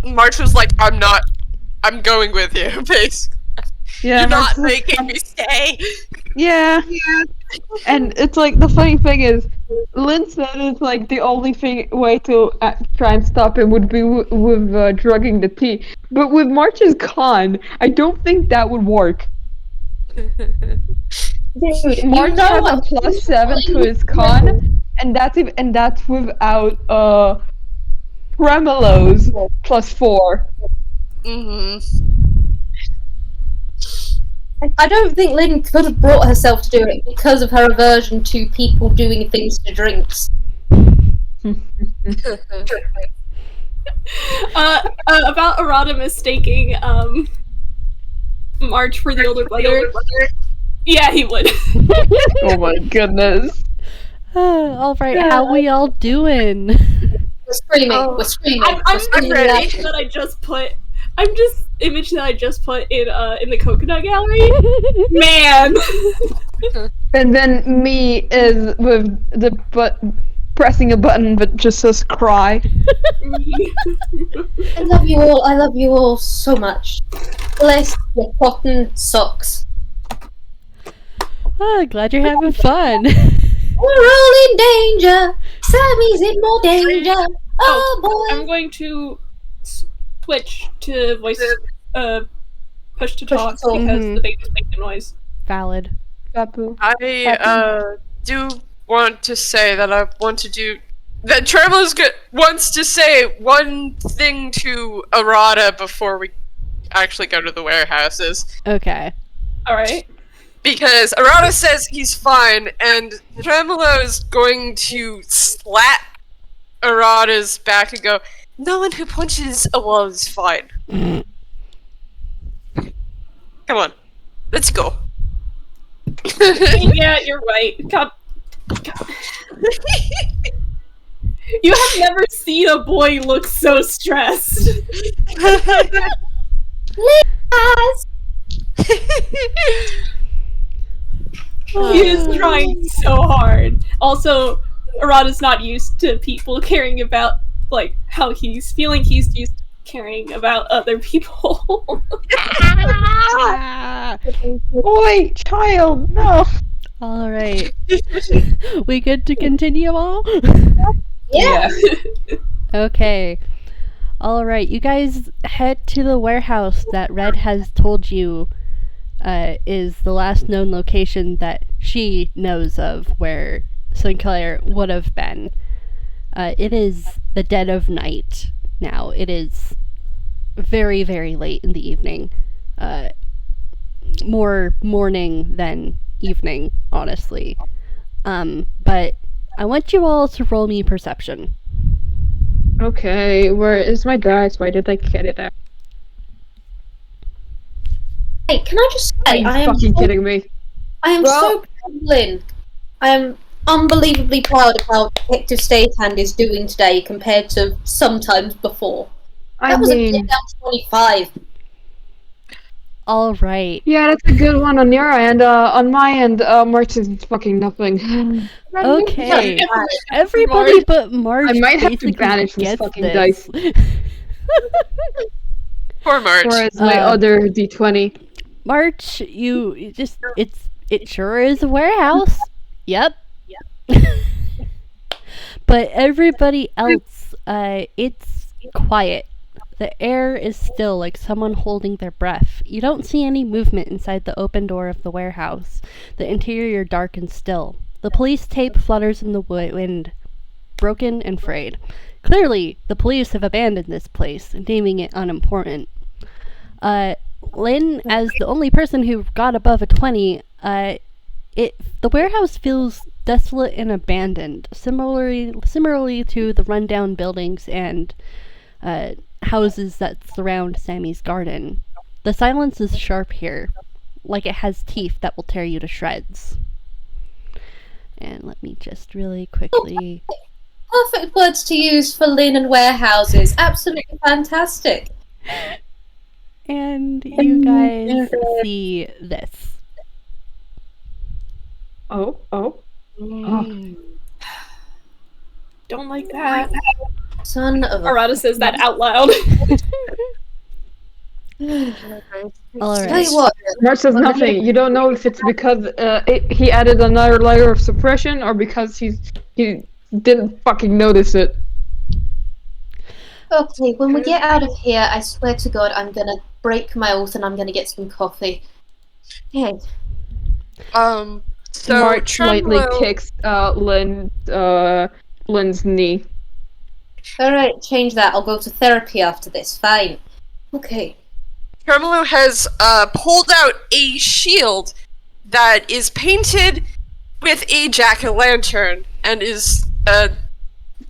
B: March was like, I'm going with you, basically.
D: Yeah,
B: You're
D: March
B: not making me stay.
D: Yeah. And it's the funny thing is, Lynn said it's the only way to try and stop him would be with drugging the tea. But with March's con, I don't think that would work.
E: Dude,
D: March has a +7 to his con, and that's without Tremelo's +4.
B: Mm-hmm.
E: I don't think Lynn could have brought herself to do it because of her aversion to people doing things to drinks.
C: About Arata mistaking March for the older brother. Yeah, he would.
D: Oh my goodness.
A: All right, how we all doing?
E: We're screaming. We're screaming.
C: I'm ready. That I just put. I'm just image that I just put in the coconut gallery. Man.
D: And then me is with the pressing a button that just says cry.
E: I love you all. I love you all so much. Bless your cotton socks.
A: Oh, glad you're having fun.
E: We're all in danger. Sammy's in more danger. Oh boy.
C: I'm going to switch to voice push to talk because the baby's making noise.
A: Valid.
B: I do want to say that I want to do that. Trebble wants to say one thing to Arata before we actually go to the warehouses.
A: Okay.
C: All right.
B: Because Arata says he's fine, and Tremelo is going to slap Arata's back and go, "No one who punches a wall is fine." Come on, let's go.
C: Yeah, you're right. God. You have never seen a boy look so stressed. He is trying so hard. Also, Arata's not used to people caring about how he's feeling. He's used to caring about other people.
D: Boy, child, no.
A: All right. We good to continue all?
E: Yeah.
A: Okay. All right. You guys head to the warehouse that Red has told you is the last known location that she knows of where Sinclair would have been. It is the dead of night now. It is very, very late in the evening. More morning than evening, honestly. But I want you all to roll me perception.
D: Okay, where is my dice? Why did I get it out?
E: Hey, can I just
D: Are
E: say,
D: you fucking kidding me?
E: I am so proud of Lynn. I am unbelievably proud of how Detective Stagehand is doing today compared to sometimes before. That was a bit down 25.
A: All right.
D: Yeah, that's a good one on your end. On my end, March is fucking nothing.
A: Okay. Everybody but March.
D: I might have to
A: basically
D: banish this
A: gets
D: fucking
A: this.
D: dice.
B: Poor March.
D: Whereas my other D20.
A: March, you just it sure is a warehouse. Yep. But everybody else, it's quiet. The air is still, like someone holding their breath. You don't see any movement inside the open door of the warehouse. The interior dark and still. The police tape flutters in the wind, broken and frayed. Clearly, the police have abandoned this place, deeming it unimportant. Lynn, as the only person who got above a 20, the warehouse feels desolate and abandoned, similarly to the rundown buildings and houses that surround Sammy's garden. The silence is sharp here, like it has teeth that will tear you to shreds. And let me just really quickly...
E: Perfect words to use for Lynn and warehouses. Absolutely fantastic.
A: And you guys see this.
D: Oh.
C: Don't like that.
E: Son of a...
C: Arata says that out loud.
A: All
E: Tell
A: right.
E: you what,
D: March says nothing. You don't know if it's because he added another layer of suppression or because he didn't fucking notice it.
E: okay, when we get out of here, I swear to God, I'm gonna break my oath and I'm gonna get some coffee. Okay.
B: So
D: March lightly
B: Tremelo,
D: kicks Lynn's knee.
E: Alright, change that. I'll go to therapy after this. Fine. Okay.
B: Tremelo has pulled out a shield that is painted with a jack-o'-lantern and is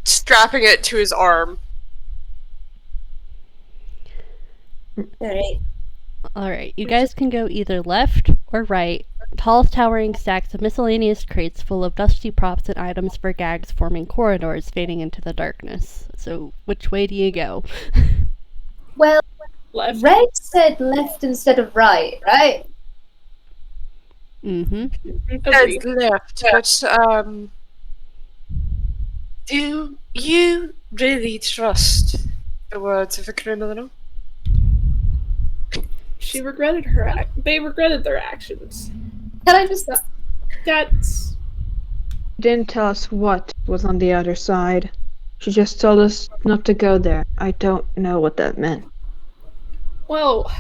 B: strapping it to his arm.
E: Alright.
A: Alright, you guys can go either left or right. Tall, towering stacks of miscellaneous crates full of dusty props and items for gags forming corridors fading into the darkness. So, which way do you go?
E: Well,
C: Left.
E: Red said left instead of right, right?
A: Mm-hmm.
B: Says left, but do you really trust the words of a criminal?
C: She regretted they regretted their actions.
E: Can I just...
C: That's...
D: Didn't tell us what was on the other side. She just told us not to go there. I don't know what that meant.
C: Well...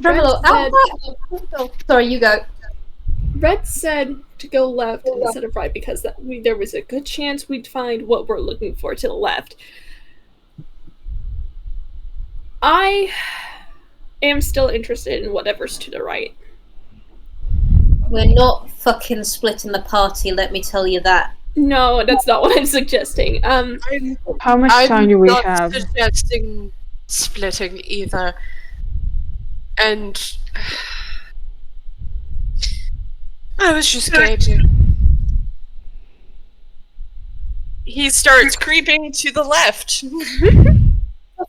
E: Tremelo, sorry, you go.
C: Red said to go left instead of right because there was a good chance we'd find what we're looking for to the left. I am still interested in whatever's to the right.
E: We're not fucking splitting the party, let me tell you that.
C: No, that's not what I'm suggesting.
D: How much time do we have?
B: I'm not suggesting splitting either. And I was just gauging. He starts creeping to the left.
E: Before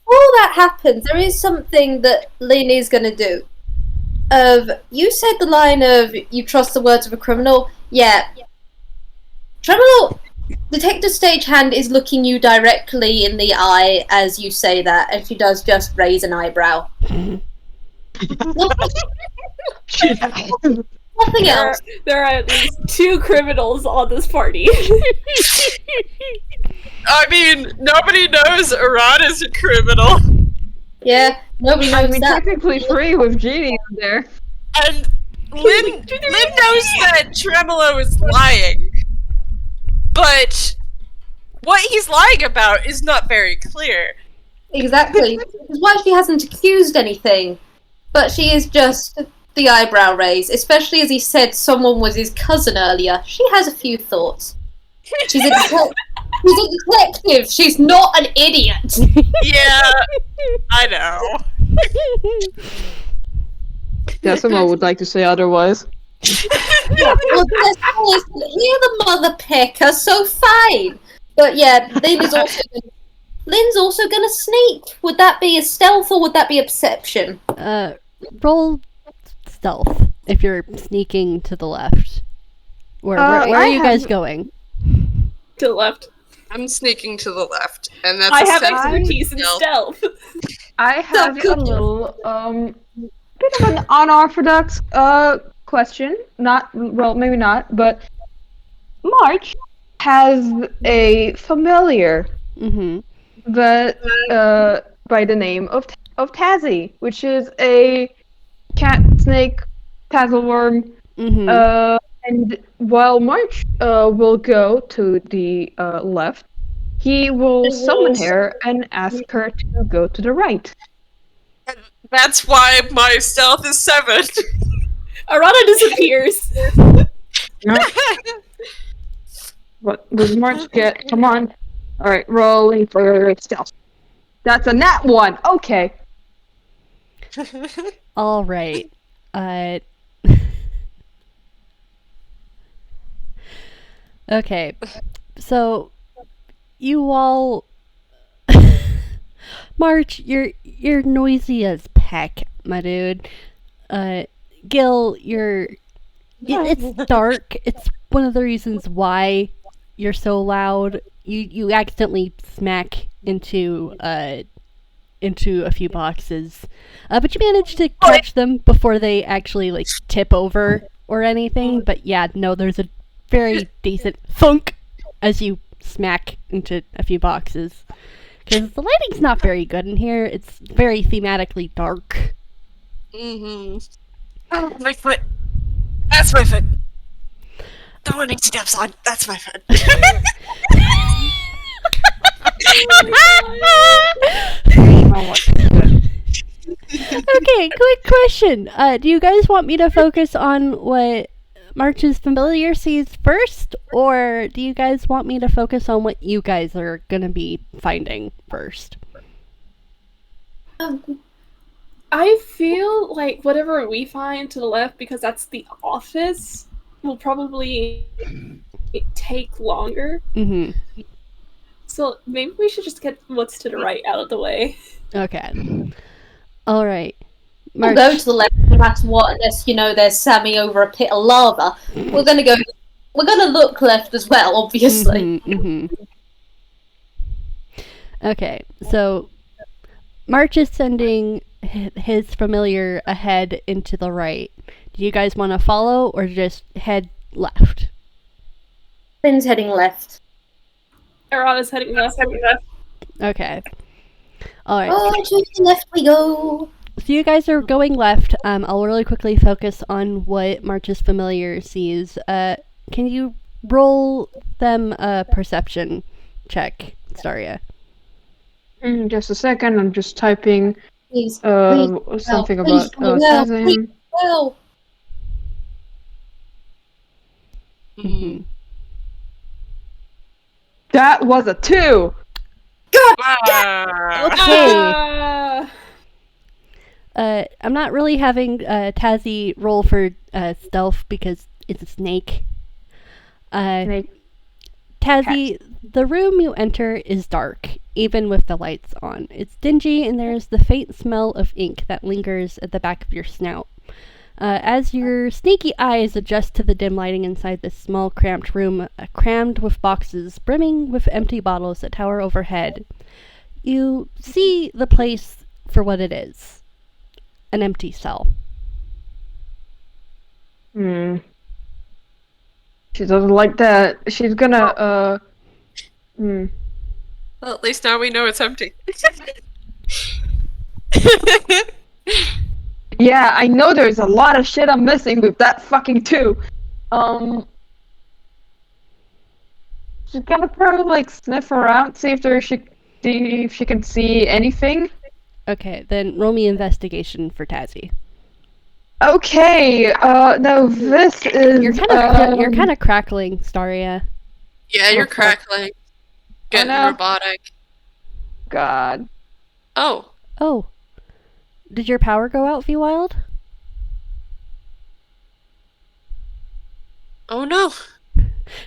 E: that happens, there is something that Lynn is going to do. You said the line of, you trust the words of a criminal? Yeah. Tremelo, Detective Stagehand is looking you directly in the eye as you say that, and she does just raise an eyebrow. Nothing else.
C: There are at least 2 criminals on this party.
B: I mean, nobody knows Arata's a criminal.
E: Yeah, nobody knows that.
D: Technically 3 with Genie in there.
B: And Lynn knows that Tremelo is lying. But what he's lying about is not very clear.
E: Exactly. That's why she hasn't accused anything. But she is just the eyebrow raise, especially as he said someone was his cousin earlier. She has a few thoughts. She's a detective. She's not an idiot.
B: Yeah, I know.
D: Decima would like to say otherwise.
E: Well, you're the mother pecker, so fine. But yeah, Lynn's also gonna sneak. Would that be a stealth or would that be a perception?
A: Roll stealth if you're sneaking to the left. Where are you guys going?
C: To the left.
B: I'm sneaking to the left, and that's
C: I
B: a
C: have
B: seven
C: expertise in
B: stealth.
C: stealth.
D: I have a little bit of an unorthodox question. Maybe not, but March has a familiar that by the name of Tazzy, which is a cat snake tazzleworm. And while March will go to the left, he will summon her and ask her to go to the right.
B: That's why my stealth is 7.
C: Arata disappears.
D: What does March get? Come on. Alright, rolling for stealth. That's a nat 1. Okay.
A: All right. Okay. So you all March, you're noisy as peck, my dude. Gille, it's dark. It's one of the reasons why you're so loud. You accidentally smack into a few boxes, but you manage to catch them before they actually like tip over or anything. But yeah, no, there's a very decent thunk as you smack into a few boxes. Because the lighting's not very good in here. It's very thematically dark.
B: Oh, my foot. That's my foot. The one he steps on. That's my foot.
A: Okay, quick question. Do you guys want me to focus on what March's familiar sees first, or do you guys want me to focus on what you guys are gonna be finding first?
C: I feel like whatever we find to the left, because that's the office, will probably take longer. So maybe we should just get what's to the right out of the way.
A: Okay. All right.
E: We'll go to the left no matter what, unless, there's Sammy over a pit of lava. We're gonna look left as well, obviously.
A: Okay, so March is sending his familiar ahead into the right. Do you guys want to follow or just head left?
E: Finn's heading left.
C: Arata's heading left.
A: Okay. Alright.
E: Oh, to the left we go.
A: So you guys are going left. I'll really quickly focus on what March's familiar sees. Can you roll them a perception check, Staria?
D: Just a second, I'm just typing
E: Please,
D: something about Tazzy.
E: Well.
D: That was a 2!
A: Okay. I'm not really having Tazzy roll for stealth because it's a snake.
D: Snake.
A: Tazzy, the room you enter is dark, even with the lights on. It's dingy and there's the faint smell of ink that lingers at the back of your snout. As your sneaky eyes adjust to the dim lighting inside this small, cramped room, crammed with boxes, brimming with empty bottles that tower overhead, you see the place for what it is. An empty cell.
D: She doesn't like that. She's gonna,
B: Well, at least now we know it's empty.
D: Yeah, I know there's a lot of shit I'm missing with that fucking 2. She's gonna probably, sniff around, see if she see if she can see anything.
A: Okay, then roll me investigation for Tazzy.
D: Okay, no, this is...
A: You're kind of crackling, Staria.
B: Yeah, you're
D: Oh, fuck.
B: crackling. Getting
D: no.
B: robotic.
D: God.
B: Oh.
A: Oh. Did your power go out, VWild?
B: Oh no.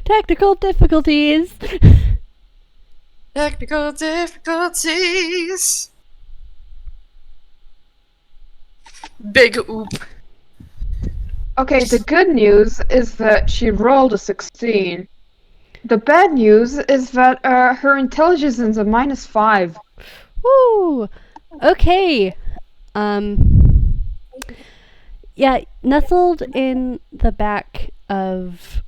A: Technical difficulties!
B: Technical difficulties. Big oop.
D: Okay, the good news is that she rolled a 16. The bad news is that her intelligence is a -5.
A: Woo! Okay. Yeah, nestled in the back of...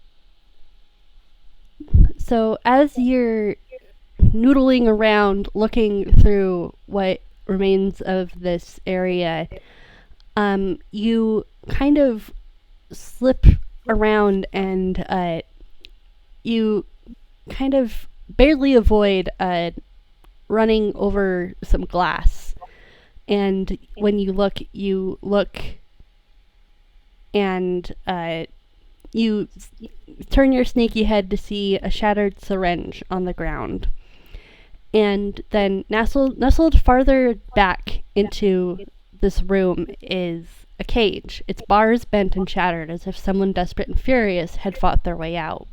A: So, as you're noodling around, looking through what remains of this area, you kind of slip around and you kind of barely avoid running over some glass. And when you look and you turn your sneaky head to see a shattered syringe on the ground. And then nestled farther back into this room is a cage. Its bars bent and shattered as if someone desperate and furious had fought their way out.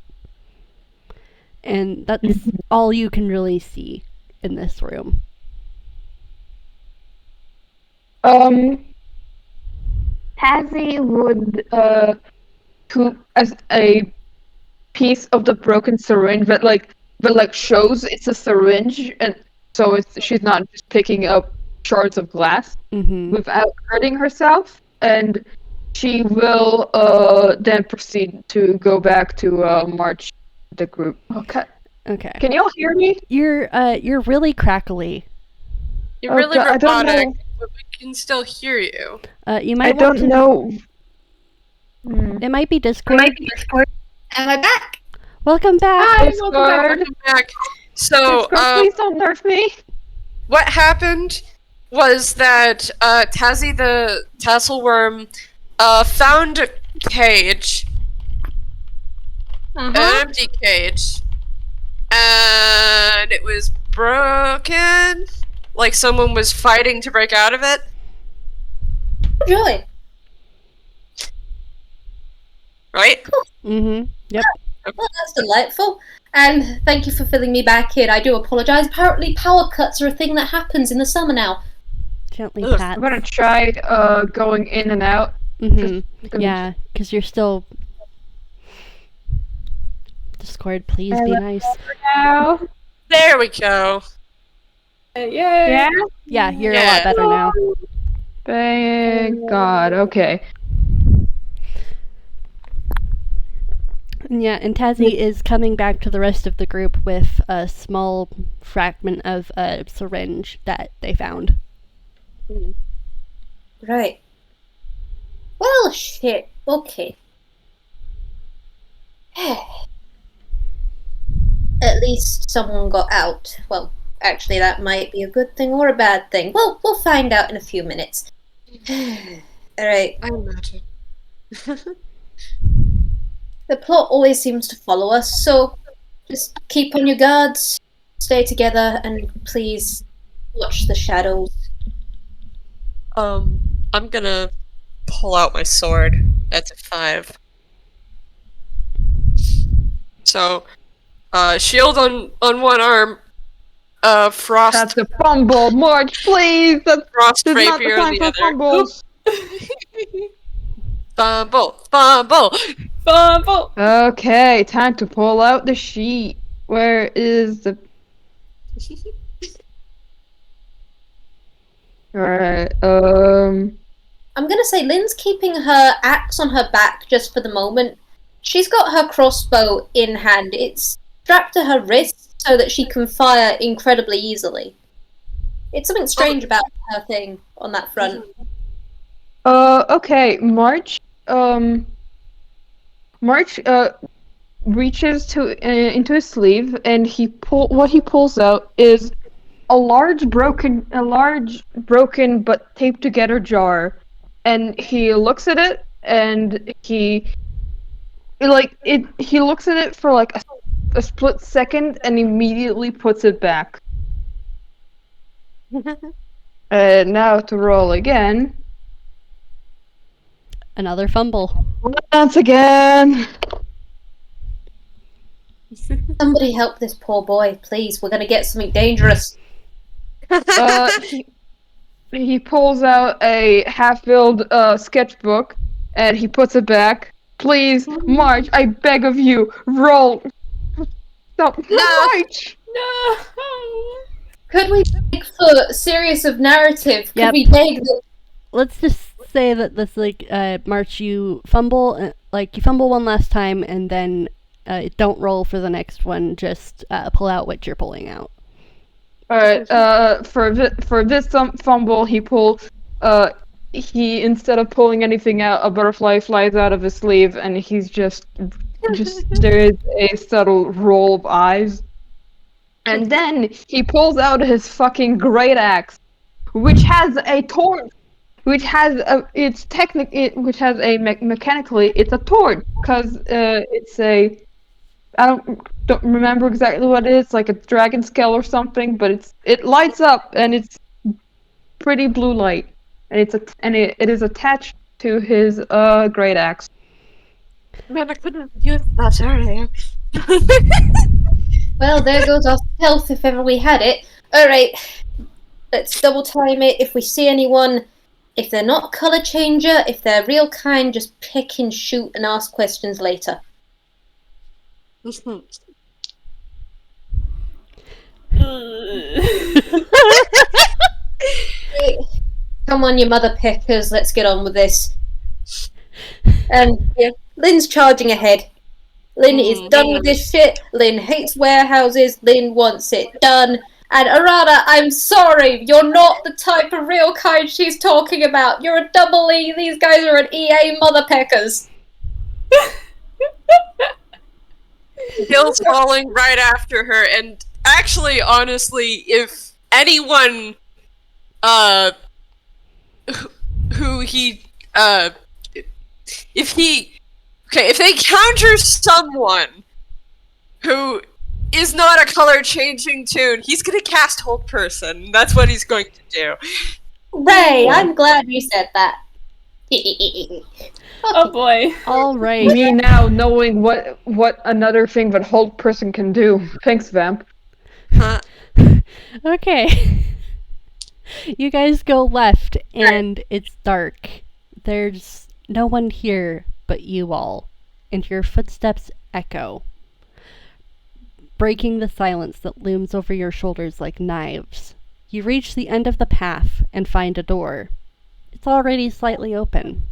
A: And that's all you can really see in this room.
D: Tazzy would as a piece of the broken syringe that shows it's a syringe, and so she's not just picking up shards of glass without hurting herself, and she will then proceed to go back to march the group. Okay. Can you all hear me?
A: You're really crackly.
B: You're really
D: God, I don't
B: robotic,
D: know.
B: but we can still hear you.
A: You might
D: I don't know.
A: It might be Discord.
E: Am I back?
A: Welcome back.
D: Hi,
B: Welcome
D: Discord.
B: back. So,
D: Discord, please don't nerf me.
B: what happened was that Tazzy the tassel worm found a cage, an empty cage, and it was broken. Like someone was fighting to break out of it.
E: Really?
B: Right?
A: Yep.
E: Well, that's delightful. And thank you for filling me back in. I do apologise. Apparently power cuts are a thing that happens in the summer now.
A: Gently
B: Ugh.
A: pat.
D: I'm gonna try going in and out.
A: Yeah, because you're still... Discord, please be nice.
D: Now.
B: There we go.
C: Yay!
D: Yeah.
A: Yeah, you're a
B: Yeah.
A: lot better now.
D: Thank God. Okay.
A: Yeah, and Tazzy is coming back to the rest of the group with a small fragment of a syringe that they found.
E: Right. Well, shit. Okay. At least someone got out. Well, actually, that might be a good thing or a bad thing. Well, we'll find out in a few minutes. Alright.
B: I imagine.
E: The plot always seems to follow us, so just keep on your guards, stay together, and please watch the shadows.
B: I'm gonna pull out my sword. That's a 5. So, shield on one arm, frost
D: That's a fumble. March, please. That's
B: frost
D: not the
B: rapier on
D: time
B: the
D: for
B: other.
D: fumbles.
B: Fumble!
C: Fumble!
D: Okay, time to pull out the sheet. Where is the... Alright,
E: I'm gonna say Lynn's keeping her axe on her back just for the moment. She's got her crossbow in hand. It's strapped to her wrist so that she can fire incredibly easily. It's something strange about her thing on that front.
D: okay, March, reaches into his sleeve, and what he pulls out is large broken but taped together jar, and he looks at it, and he looks at it for like a split second, and immediately puts it back. Now to roll again.
A: Another fumble.
D: Once again.
E: Somebody help this poor boy, please. We're gonna get something dangerous.
D: He pulls out a half-filled sketchbook, and he puts it back. Please, March, I beg of you, roll. Stop, March.
C: No.
E: Could we beg for serious of narrative? Could
A: Yep.
E: we beg that?
A: Let's just say that this, March, you fumble one last time, and then don't roll for the next one. Just pull out what you're pulling out.
D: All right. For this fumble, he instead of pulling anything out, a butterfly flies out of his sleeve, and he's just there is a subtle roll of eyes, and then he pulls out his fucking great axe, which has a torch, mechanically it's a torch because it's a. I don't remember exactly what it is, like a dragon scale or something, but it lights up and it's pretty blue light, and it is attached to his great axe.
B: Man, I couldn't use that earlier.
E: Well, there goes our stealth if ever we had it. Alright, let's double time it. If we see anyone, if they're not a colour changer, if they're real kind, just pick and shoot and ask questions later. Come on, you mother pickers, let's get on with this. And yeah, Lynn's charging ahead. Lynn is done with this shit. Lynn hates warehouses. Lynn wants it done. And Arata, I'm sorry, you're not the type of real kind she's talking about. You're a double E. These guys are an EA mother peckers.
B: Gille's falling right after her, and actually, honestly, if anyone, if they counter someone who is not a color-changing toon, he's gonna cast Hold Person. That's what he's going to do.
E: Ray, I'm glad you said that.
C: Oh boy.
A: All right.
D: Me now knowing what another thing that Hold Person can do. Thanks, Vamp.
A: Okay. You guys go left, and it's dark. There's no one here but you all, and your footsteps echo, breaking the silence that looms over your shoulders like knives. You reach the end of the path and find a door. It's already slightly open.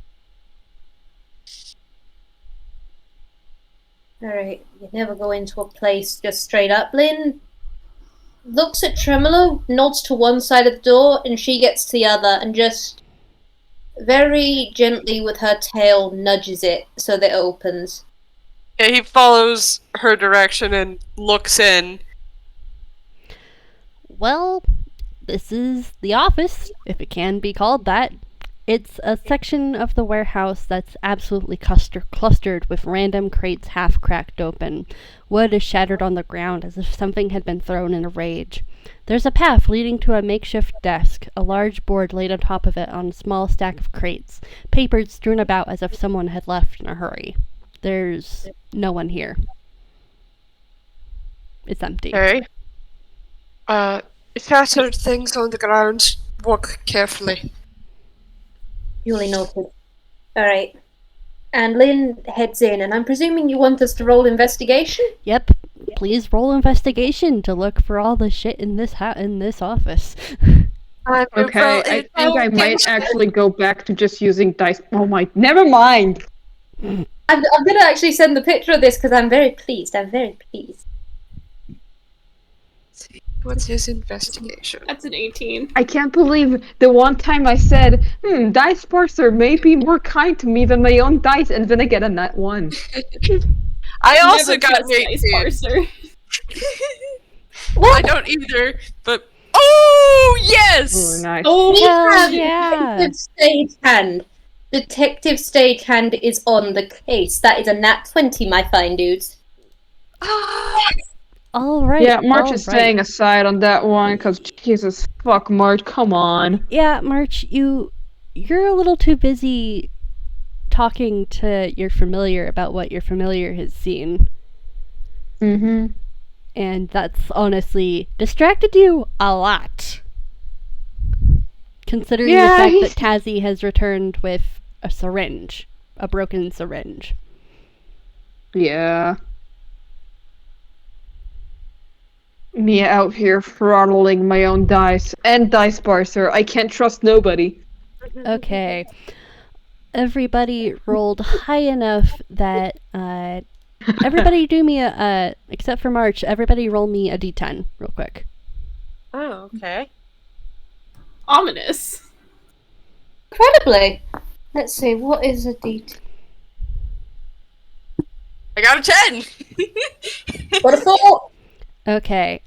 E: Alright, you never go into a place just straight up. Lynn looks at Tremelo, nods to one side of the door, and she gets to the other, and just very gently with her tail nudges it so that it opens.
B: Yeah, he follows her direction and looks in.
A: Well, this is the office, if it can be called that. It's a section of the warehouse that's absolutely clustered with random crates half cracked open. Wood is shattered on the ground as if something had been thrown in a rage. There's a path leading to a makeshift desk, a large board laid on top of it on a small stack of crates, papers strewn about as if someone had left in a hurry. There's no one here. It's empty.
B: Okay. Scattered things on the ground. Walk carefully.
E: Duly noted. Alright. And Lynn heads in, and I'm presuming you want us to roll investigation?
A: Yep. Please roll investigation to look for all the shit in this office.
D: Okay, I think I might actually go back to just using dice. Oh my, never mind!
E: I'm gonna actually send the picture of this because I'm very pleased. I'm very pleased.
B: What's his investigation?
C: That's an 18.
D: I can't believe the one time I said, Dice Parser may be more kind to me than my own dice, and then I get a nat 1.
B: I also
C: Never
B: got an
C: trust Dice
B: 18.
C: Parser.
B: I don't either, but Oh, yes!
D: Ooh, nice.
C: Oh,
E: We
A: Hell
E: have
A: yeah.
E: Detective Stagehand. Detective Stagehand is on the case. That is a nat 20, my fine dudes.
A: All right.
D: Yeah, March
A: all
D: is
A: right.
D: staying aside on that one, because Jesus fuck, March, come on.
A: Yeah, March, you're a little too busy talking to your familiar about what your familiar has seen.
D: Mm-hmm.
A: And that's honestly distracted you a lot. Considering the
D: Yeah,
A: fact that Tazzy has returned with a syringe. A broken syringe.
D: Yeah. Me out here throttling my own dice. And dice parser. I can't trust nobody.
A: Okay. Everybody rolled high enough that, everybody do me except for March, everybody roll me a d10 real quick.
B: Oh, okay.
C: ominous.
E: Incredibly. Let's see, what is a D10?
B: I got a 10!
E: What a thought!
A: Okay,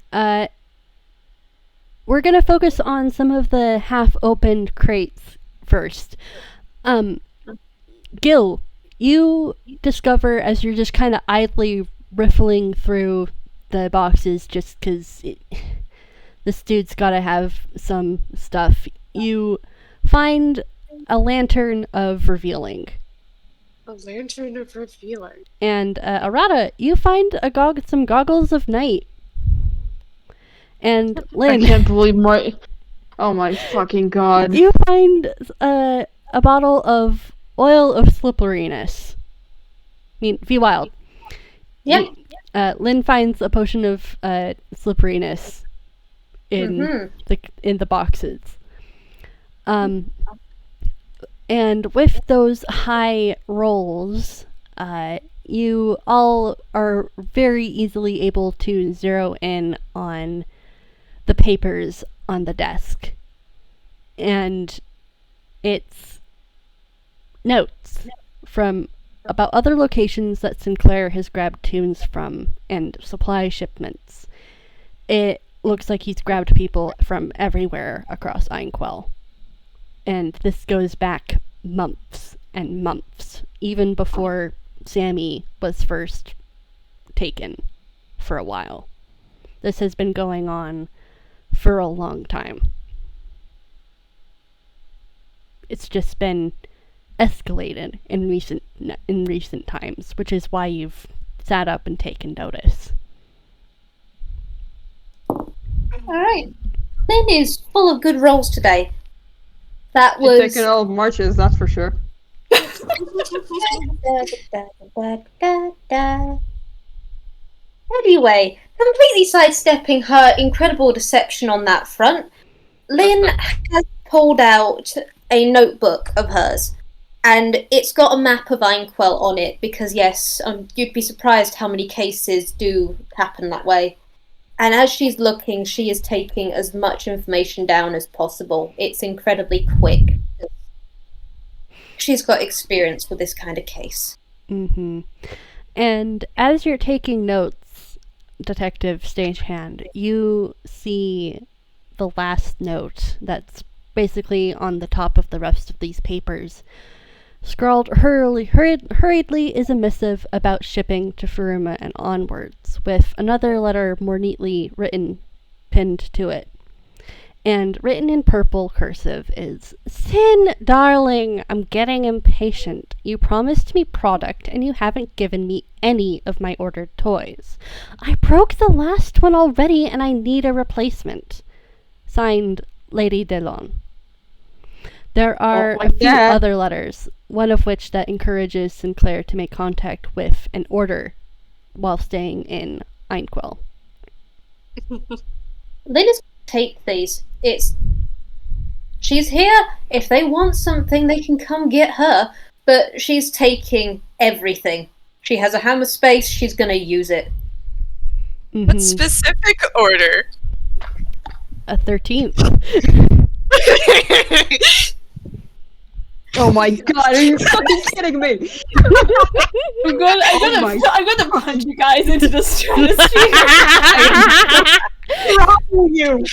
A: we're gonna focus on some of the half-opened crates first. Gille, you discover as you're just kind of idly riffling through the boxes just because this dude's gotta have some stuff. You find a lantern of revealing.
B: A lantern of revealing.
A: And Arata, you find some goggles of night. And
D: I
A: Lynn,
D: can't believe my... Oh my fucking god.
A: you find a bottle of oil of slipperiness. I mean, VWild.
E: Yep.
A: Lynn finds a potion of slipperiness in the boxes. And with those high rolls, you all are very easily able to zero in on the papers on the desk. And it's notes from about other locations that Sinclair has grabbed tunes from and supply shipments. It looks like he's grabbed people from everywhere across Einquell. And this goes back months and months, even before Sammy was first taken for a while. This has been going on for a long time. It's just been escalated in recent times, which is why you've sat up and taken notice.
E: Alright. Lynn is full of good rolls today. That
D: You're
E: was...
D: taking all of March's, that's for sure.
E: Anyway, completely sidestepping her incredible deception on that front, Lynn has pulled out a notebook of hers, and it's got a map of Einquell on it, because yes, you'd be surprised how many cases do happen that way. And as she's looking, she is taking as much information down as possible. It's incredibly quick. She's got experience with this kind of case.
A: Mm-hmm. And as you're taking notes, Detective Stagehand, you see the last note that's basically on the top of the rest of these papers. Scrawled hurriedly is a missive about shipping to Furuma and onwards, with another letter more neatly written pinned to it. And written in purple cursive is, "Sin, darling, I'm getting impatient. You promised me product and you haven't given me any of my ordered toys. I broke the last one already and I need a replacement. Signed, Lady Delon." There are a few other letters, one of which that encourages Sinclair to make contact with an order while staying in Einquell.
E: Lynn is take these. She's here. If they want something, they can come get her. But she's taking everything. She has a hammer space. She's gonna use it.
A: Mm-hmm.
B: What specific order?
A: A 13th.
D: Oh my god, are you fucking kidding me?
C: I'm gonna punch you guys into the stratosphere.
D: wrong with you?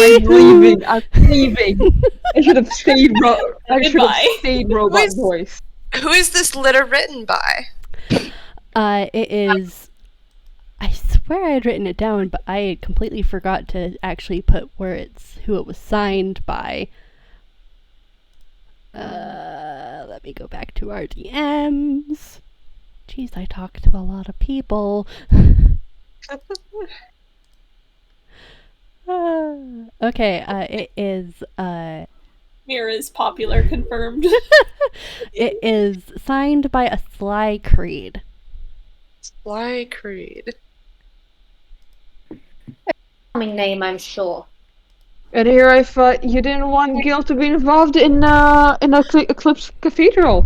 D: I'm leaving. I'm leaving. I should have stayed. Robot voice.
B: Who is this letter written by?
A: It is. I swear I had written it down, but I completely forgot to actually put who it was signed by. Let me go back to our DMs. Jeez, I talk to a lot of people. Okay, it is,
C: Mira's popular, confirmed.
A: it is signed by a Sly Creed.
B: Sly Creed.
E: Charming name, I'm sure.
D: And here I thought you didn't want Gille to be involved in Eclipse Cathedral.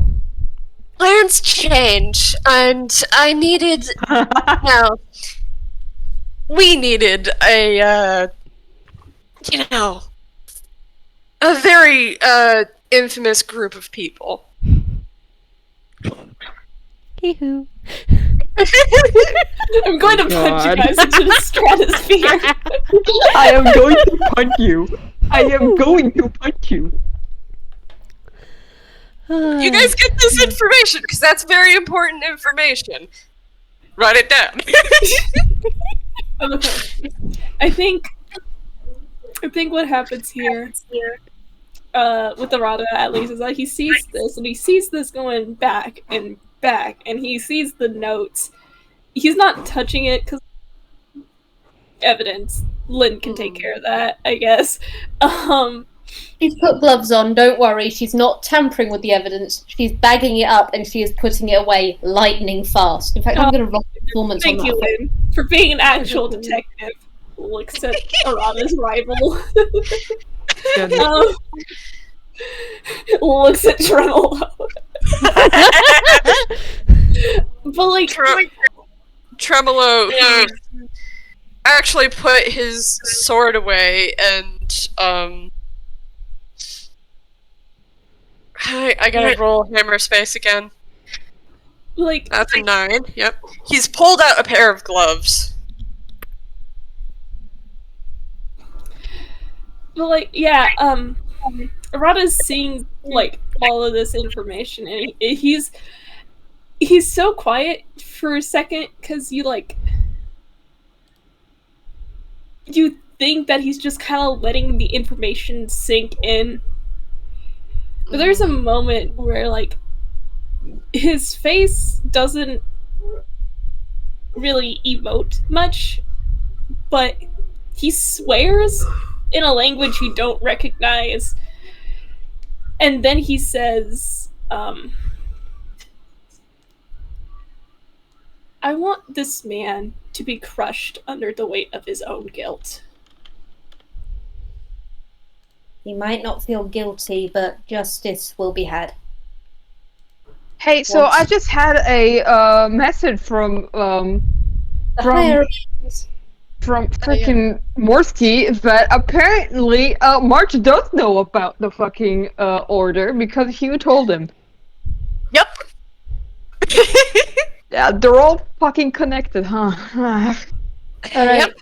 B: Plans change, and I needed. No, we needed a very infamous group of people.
A: Hee-hoo.
C: I'm going to punch you guys into the stratosphere.
D: I am going to punch you. I am going to punch you.
B: You guys get this information, because that's very important information. Write it down.
C: Okay. I think what happens here, with Arata at least, is that he sees this, and he sees this going back, and he sees the notes. He's not touching it, because evidence. Lynn can take care of that, I guess.
E: She's put gloves on, don't worry, she's not tampering with the evidence, she's bagging it up and she is putting it away lightning fast. In fact, I'm going to rock the performance on that.
C: Thank you, Lynn, for being an actual detective. Looks at Arata's rival. Looks at Tremelo. But like
B: Tremelo, who actually put his sword away and I gotta roll hammer space again.
C: Like
B: That's a 9. Yep. He's pulled out a pair of gloves.
C: But like, yeah, Arata's seeing like all of this information, and he's so quiet for a second because you think that he's just kind of letting the information sink in. But there's a moment where like his face doesn't really emote much, but he swears in a language you don't recognize. And then he says, I want this man to be crushed under the weight of his own guilt.
E: He might not feel guilty, but justice will be had.
D: Hey, so I just had a message from freaking Morsky that apparently March does know about the fucking order because Hugh told him.
B: Yep.
D: Yeah, they're all fucking connected, huh? Alright.
B: Yep.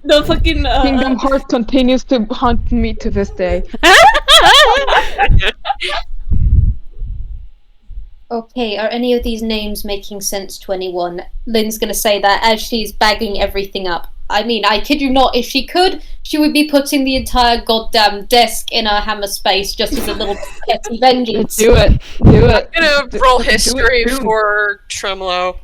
C: The fucking
D: Kingdom Hearts continues to haunt me to this day.
E: Okay, are any of these names making sense to anyone? Lynn's gonna say that as she's bagging everything up. I mean, I kid you not, if she could, she would be putting the entire goddamn desk in her hammer space just as a little petty vengeance.
D: Do it.
B: I'm gonna roll history for Tremelo.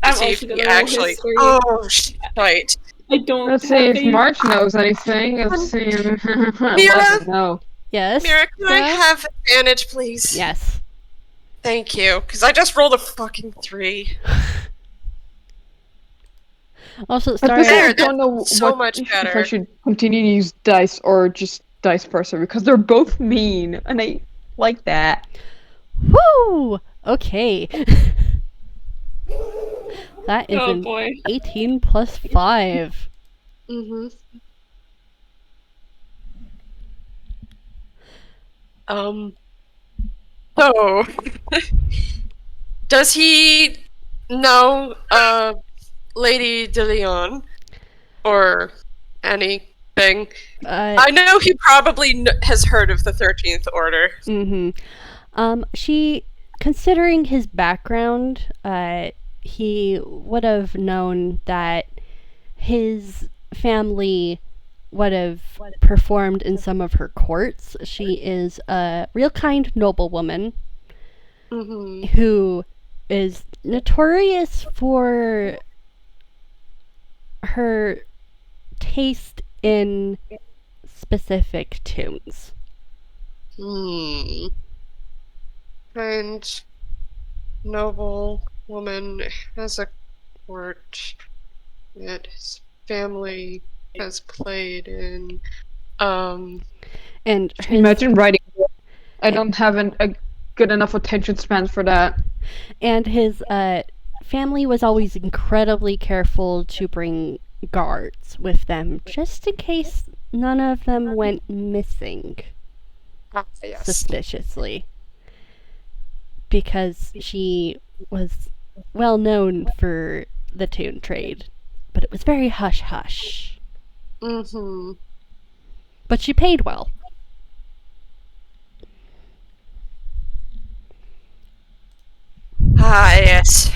C: I'm
B: See if
C: also
B: he
C: gonna roll
B: actually.
C: history.
B: Oh, shit.
C: I don't
D: Let's see
C: have
D: if
C: a-
D: March knows anything. Let's see.
B: Mira?
D: No.
A: Yes?
B: Mira, can I have advantage, please?
A: Yes.
B: Thank you, because I just rolled a fucking 3.
A: Also,
D: At
A: sorry.
D: this point, I
B: There,
D: don't know
B: that's so much
D: if
B: better.
D: I should continue to use dice or just dice person because they're both mean and I like that.
A: Woo! Okay. That is
C: Oh
A: an
C: boy.
A: 18 plus 5.
B: Mm-hmm. So, does he know, Lady De Leon? or anything.
A: I
B: know he probably has heard of the 13th Order.
A: She, considering his background, he would have known that his family would have performed in some of her courts. She is a real kind noblewoman who is notorious for her taste in specific tunes.
B: And noble woman has a court that his family has played in.
A: And
D: Imagine writing. I don't have a good enough attention span for that.
A: And his family was always incredibly careful to bring guards with them, just in case none of them went missing suspiciously. Because she was well known for the tune trade, but it was very hush-hush. But she paid well.
B: Ah, yes.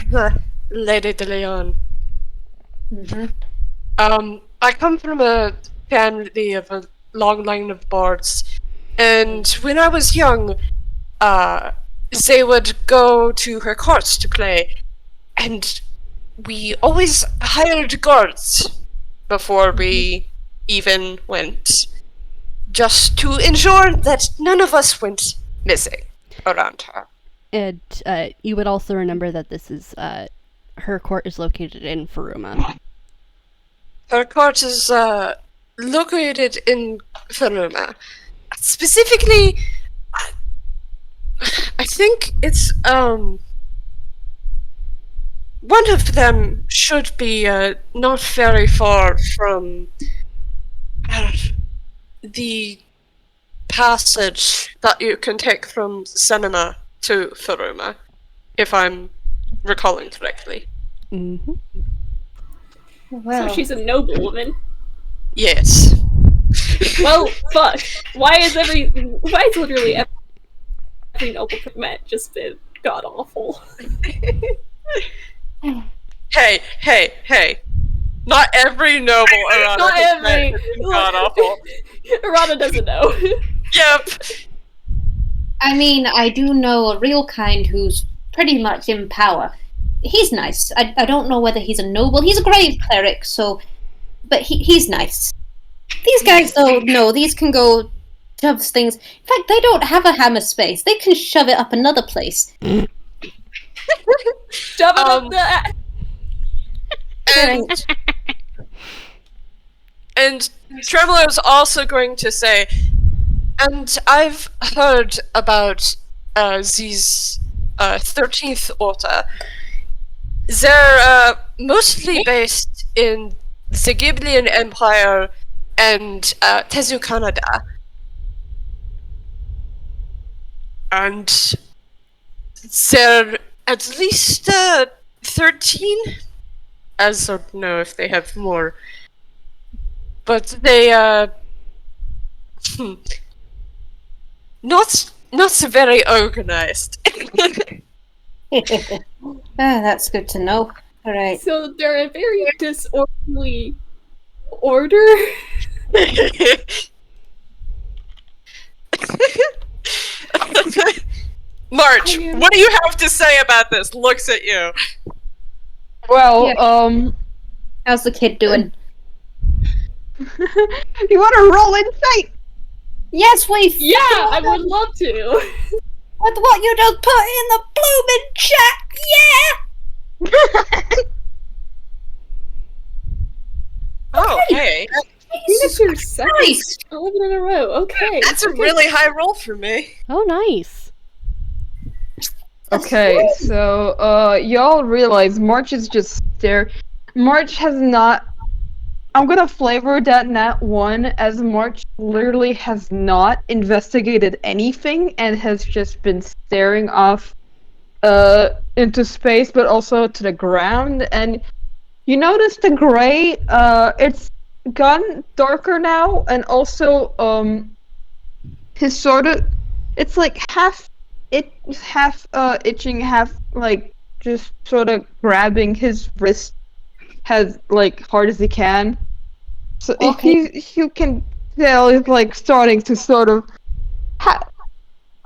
B: Lady de Leon. I come from a family of a long line of bards, and when I was young, they would go to her courts to play, and we always hired guards before we even went, just to ensure that none of us went missing around her.
A: And you would also remember that this is, her court is located in Furuma.
B: Her court is located in Furuma. Specifically, I think it's one of them should be not very far from the passage that you can take from Cinema to Furuma, if I'm recalling correctly.
E: Well,
C: So she's a noblewoman.
B: Yes.
C: Well, fuck. Why is literally every noblewoman just been god awful?
B: Hey. Not every noble Arata
C: Not every.
B: god awful.
C: Arata doesn't know.
B: Yep.
E: I mean, I do know a real kind who's pretty much in power. He's nice. I don't know whether he's a noble. He's a grave cleric, so... But he's nice. These guys, though, no, these can go shove things... In fact, they don't have a hammer space. They can shove it up another place.
C: Shove it up the...
B: And Tremelo is also going to say, and I've heard about these 13th Order. They're mostly based in the Ghiblian Empire and Tezu Canada. And they're at least 13? I don't know if they have more. But they, not very organized.
E: That's good to know. Alright.
C: So they're a very disorderly order?
B: March, what do you have to say about this? Looks at you.
D: Well,
E: Yeah. How's the kid doing?
D: you want to roll insight?
E: Yes, we...
C: Yeah, I would love to.
E: What you just put in the blooming chat, yeah!
B: Oh, hey.
C: That's your second
E: Nice.
C: 11 in a row. Okay.
B: That's a really high roll for me.
A: Oh, nice.
D: Okay, so y'all realize March is just there. March has not. I'm gonna flavor that nat 1 as March literally has not investigated anything and has just been staring off into space, but also to the ground. And you notice the gray, it's gone darker now, and also his sort of, it's like half itching, half like just sort of grabbing his wrist as like hard as he can. So if you can tell he's like starting to sort of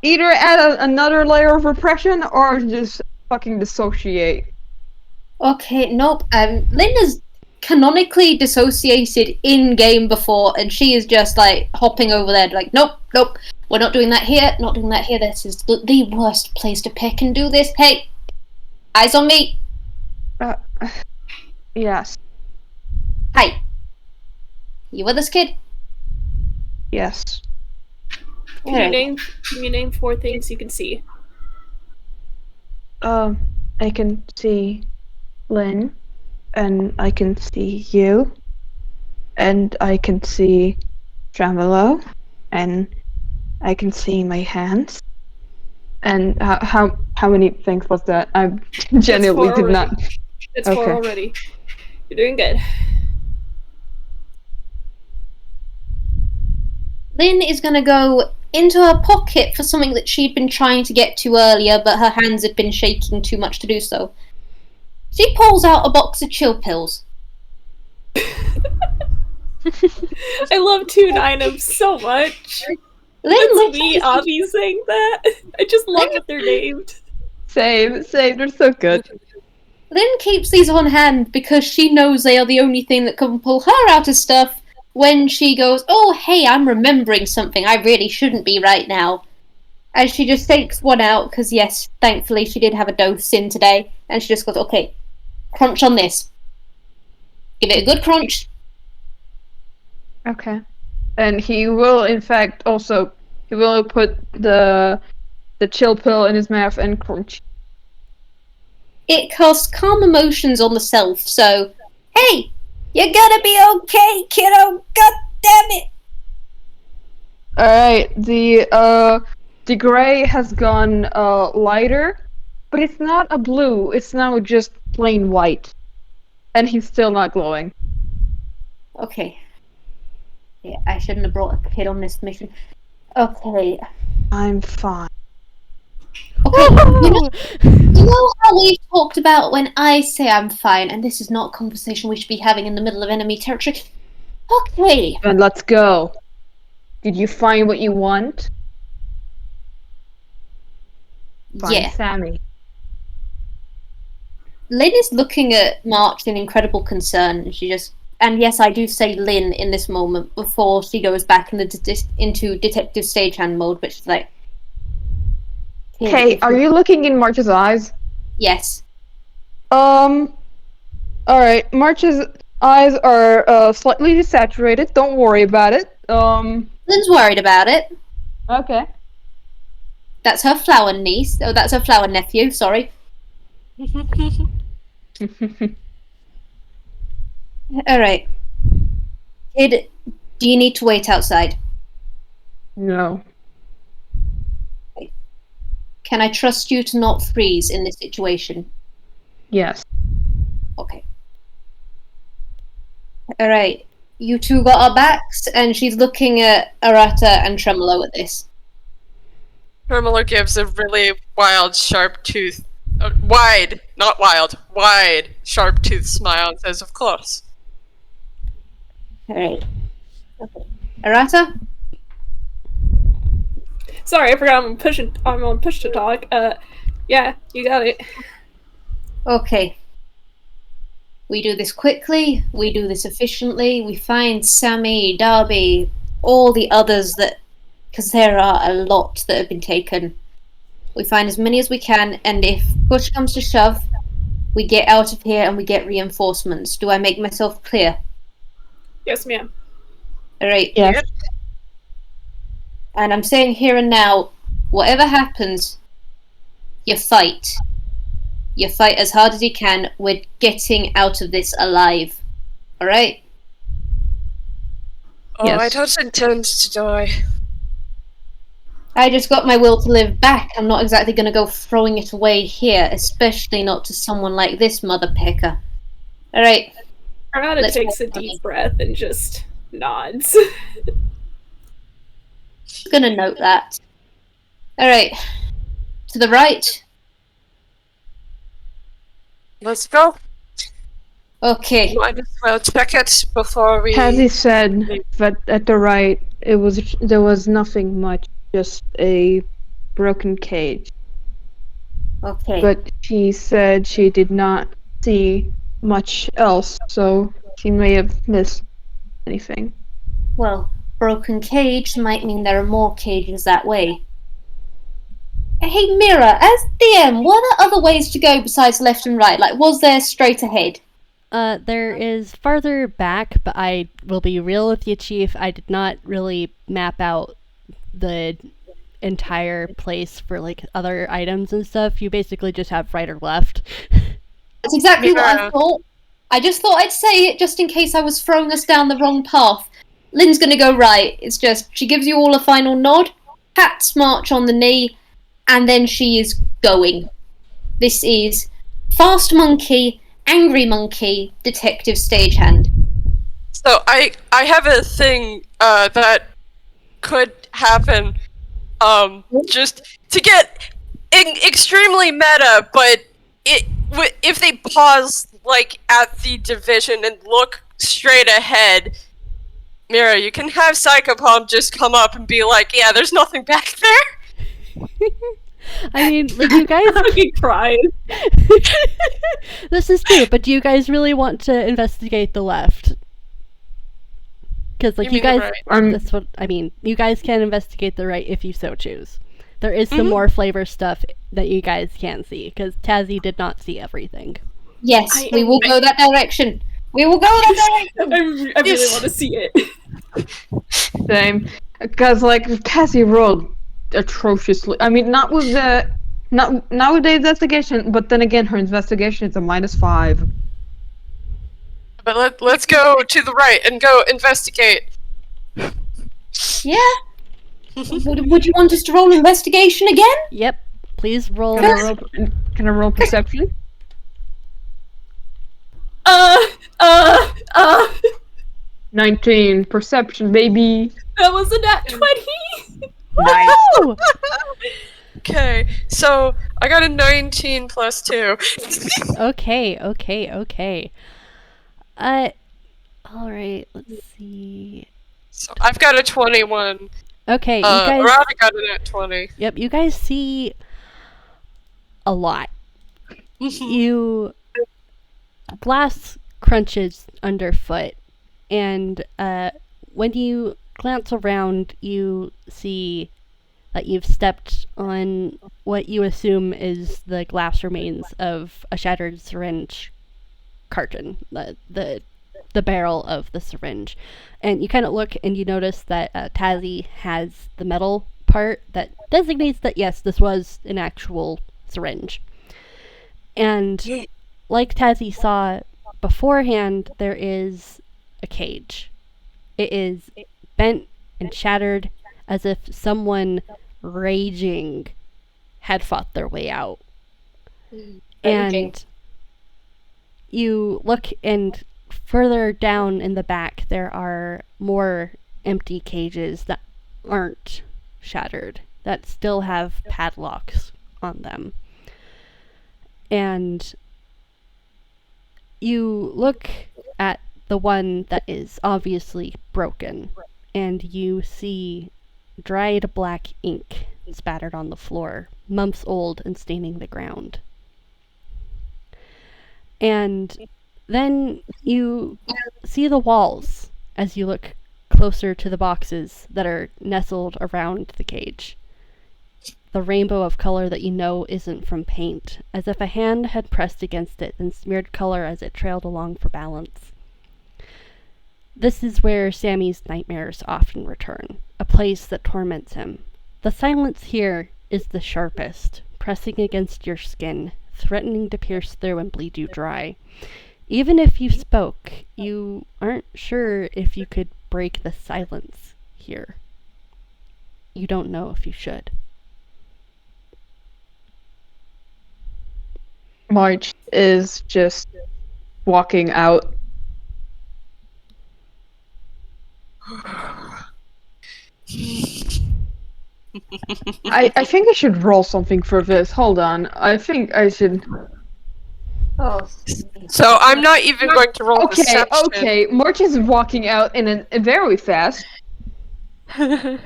D: either add another layer of repression or just fucking dissociate.
E: Okay, nope. Linda's canonically dissociated in-game before, and she is just, like, hopping over there, like, nope, we're not doing that here, not doing that here, this is the worst place to pick and do this. Hey, eyes on me.
D: Yes.
E: Hi. You with us, kid?
D: Yes.
C: Can you name 4 things you can see?
D: I can see Lynn, and I can see you, and I can see Tremelo, and I can see my hands. And how many things was that? I genuinely did not.
C: It's 4 already. You're doing good.
E: Lynn is gonna go into her pocket for something that she'd been trying to get to earlier, but her hands had been shaking too much to do so. She pulls out a box of chill pills.
C: I love Toontown so much.
E: Lynn,
C: That's me, Avi, saying that. I just love what they're named.
D: Same, they're so good.
E: Lynn keeps these on hand because she knows they are the only thing that can pull her out of stuff when she goes, oh, hey, I'm remembering something I really shouldn't be right now. And she just takes one out, because yes, thankfully she did have a dose in today, and she just goes, okay, crunch on this. Give it a good crunch.
D: Okay. And he will, in fact, also, he will put the chill pill in his mouth and crunch.
E: It casts calm emotions on the self, so, hey, you're gonna be okay, kiddo, god damn it!
D: Alright, the gray has gone lighter, but it's not a blue, it's now just plain white. And he's still not glowing.
E: Okay. Yeah, I shouldn't have brought a kid on this mission. Okay.
D: I'm fine.
E: Okay, you know how we've talked about when I say I'm fine, and this is not a conversation we should be having in the middle of enemy territory? Okay.
D: Then let's go. Did you find what you want? Find
E: Yeah.
D: Sammy.
E: Lynn is looking at March in incredible concern, and she just... And yes, I do say Lynn in this moment before she goes back into Detective Stagehand mode, but she's like...
D: Hey, are you looking in March's eyes?
E: Yes.
D: Alright, March's eyes are slightly desaturated, don't worry about it.
E: Lynn's worried about it.
D: Okay.
E: That's her flower niece. Oh, that's her flower nephew, sorry. Alright. Kid, do you need to wait outside?
D: No.
E: Can I trust you to not freeze in this situation?
D: Yes.
E: Okay. Alright. You two got our backs, and she's looking at Arata and Tremelo at this.
B: Tremelo gives a really wild, sharp tooth. Wide, not wild, wide, sharp tooth smile and says, of course.
E: Alright. Okay. Arata?
C: Sorry, I forgot I'm on push to talk. Yeah, you got it.
E: Okay. We do this quickly, we do this efficiently, we find Sammy, Darby, all the others that... Because there are a lot that have been taken. We find as many as we can, and if push comes to shove, we get out of here and we get reinforcements. Do I make myself clear?
C: Yes, ma'am.
E: Alright.
D: Yes.
E: And I'm saying here and now, whatever happens, you fight. You fight as hard as you can. We're getting out of this alive. Alright?
B: Oh,
D: Yes.
B: I don't intend to die.
E: I just got my will to live back. I'm not exactly going to go throwing it away here, especially not to someone like this mother picker. Alright.
C: Arata
E: Let's
C: takes a
E: roll
C: deep breath and just nods.
E: Gonna note that. Alright. To the right.
B: Let's go.
E: Okay.
B: Might as well check it before we.
D: Tazzy said that at the right, there was nothing much, just a broken cage.
E: Okay.
D: But she said she did not see much else, so she may have missed anything.
E: Well, broken cage might mean there are more cages that way. Hey, Mira, as DM, what are other ways to go besides left and right? Like, was there straight ahead?
A: There is farther back, but I will be real with you, Chief. I did not really map out the entire place for, like, other items and stuff. You basically just have right or left.
E: That's exactly what I
B: Mira.
E: thought. I just thought I'd say it just in case I was throwing us down the wrong path. Lynn's gonna go right. It's just, she gives you all a final nod, pats March on the knee, and then she is going. This is Fast Monkey, Angry Monkey, Detective Stagehand.
B: So I have a thing that could happen. Just to get extremely meta, but if they pause like at the division and look straight ahead, Mira, you can have Psychopomp just come up and be like, "Yeah, there's nothing back there."
A: I mean, like, you guys...
C: He cried.
A: This is true, but do you guys really want to investigate the left? Because, like, you
B: mean the
A: guys...
B: right.
A: That's what... I mean, you guys can investigate the right if you so choose. There is some more flavor stuff that you guys can see, because Tazzy did not see everything.
E: Yes, we will go that direction. We will go that direction.
C: I really want to see it.
D: Same. Because, like, Cassie rolled atrociously. I mean, not with the investigation, but then again, her investigation is a -5.
B: But let's go to the right and go investigate.
E: Yeah. Would you want us to roll investigation again?
A: Yep. Please roll...
D: Can I roll perception? 19 perception, baby.
C: That was a nat 20!
A: Woo!
B: Okay, so I got a 19 plus 2.
A: Okay. Alright, let's see...
B: So I've got a 21.
A: Okay, you guys...
B: Arata got a nat 20.
A: Yep, you guys see a lot. You... Glass crunches underfoot, and when you glance around, you see that you've stepped on what you assume is the glass remains of a shattered syringe carton, the barrel of the syringe. And you kind of look and you notice that Tazzy has the metal part that designates that, yes, this was an actual syringe. And like Tazzy saw beforehand, there is a cage. It is bent and shattered as if someone raging had fought their way out. And you look, and further down in the back there are more empty cages that aren't shattered, that still have padlocks on them. And you look at the one that is obviously broken, and you see dried black ink spattered on the floor, months old and staining the ground. And then you see the walls as you look closer to the boxes that are nestled around the cage. The rainbow of color that you know isn't from paint, as if a hand had pressed against it and smeared color as it trailed along for balance. This is where Sammy's nightmares often return, a place that torments him. The silence here is the sharpest, pressing against your skin, threatening to pierce through and bleed you dry. Even if you spoke, you aren't sure if you could break the silence here. You don't know if you should.
D: March is just walking out I think I should roll something for this. Hold on. I think I should.
E: Oh,
B: So I'm not even going to roll
D: Okay,
B: deception.
D: okay. March is walking out in a very fast.
B: I'm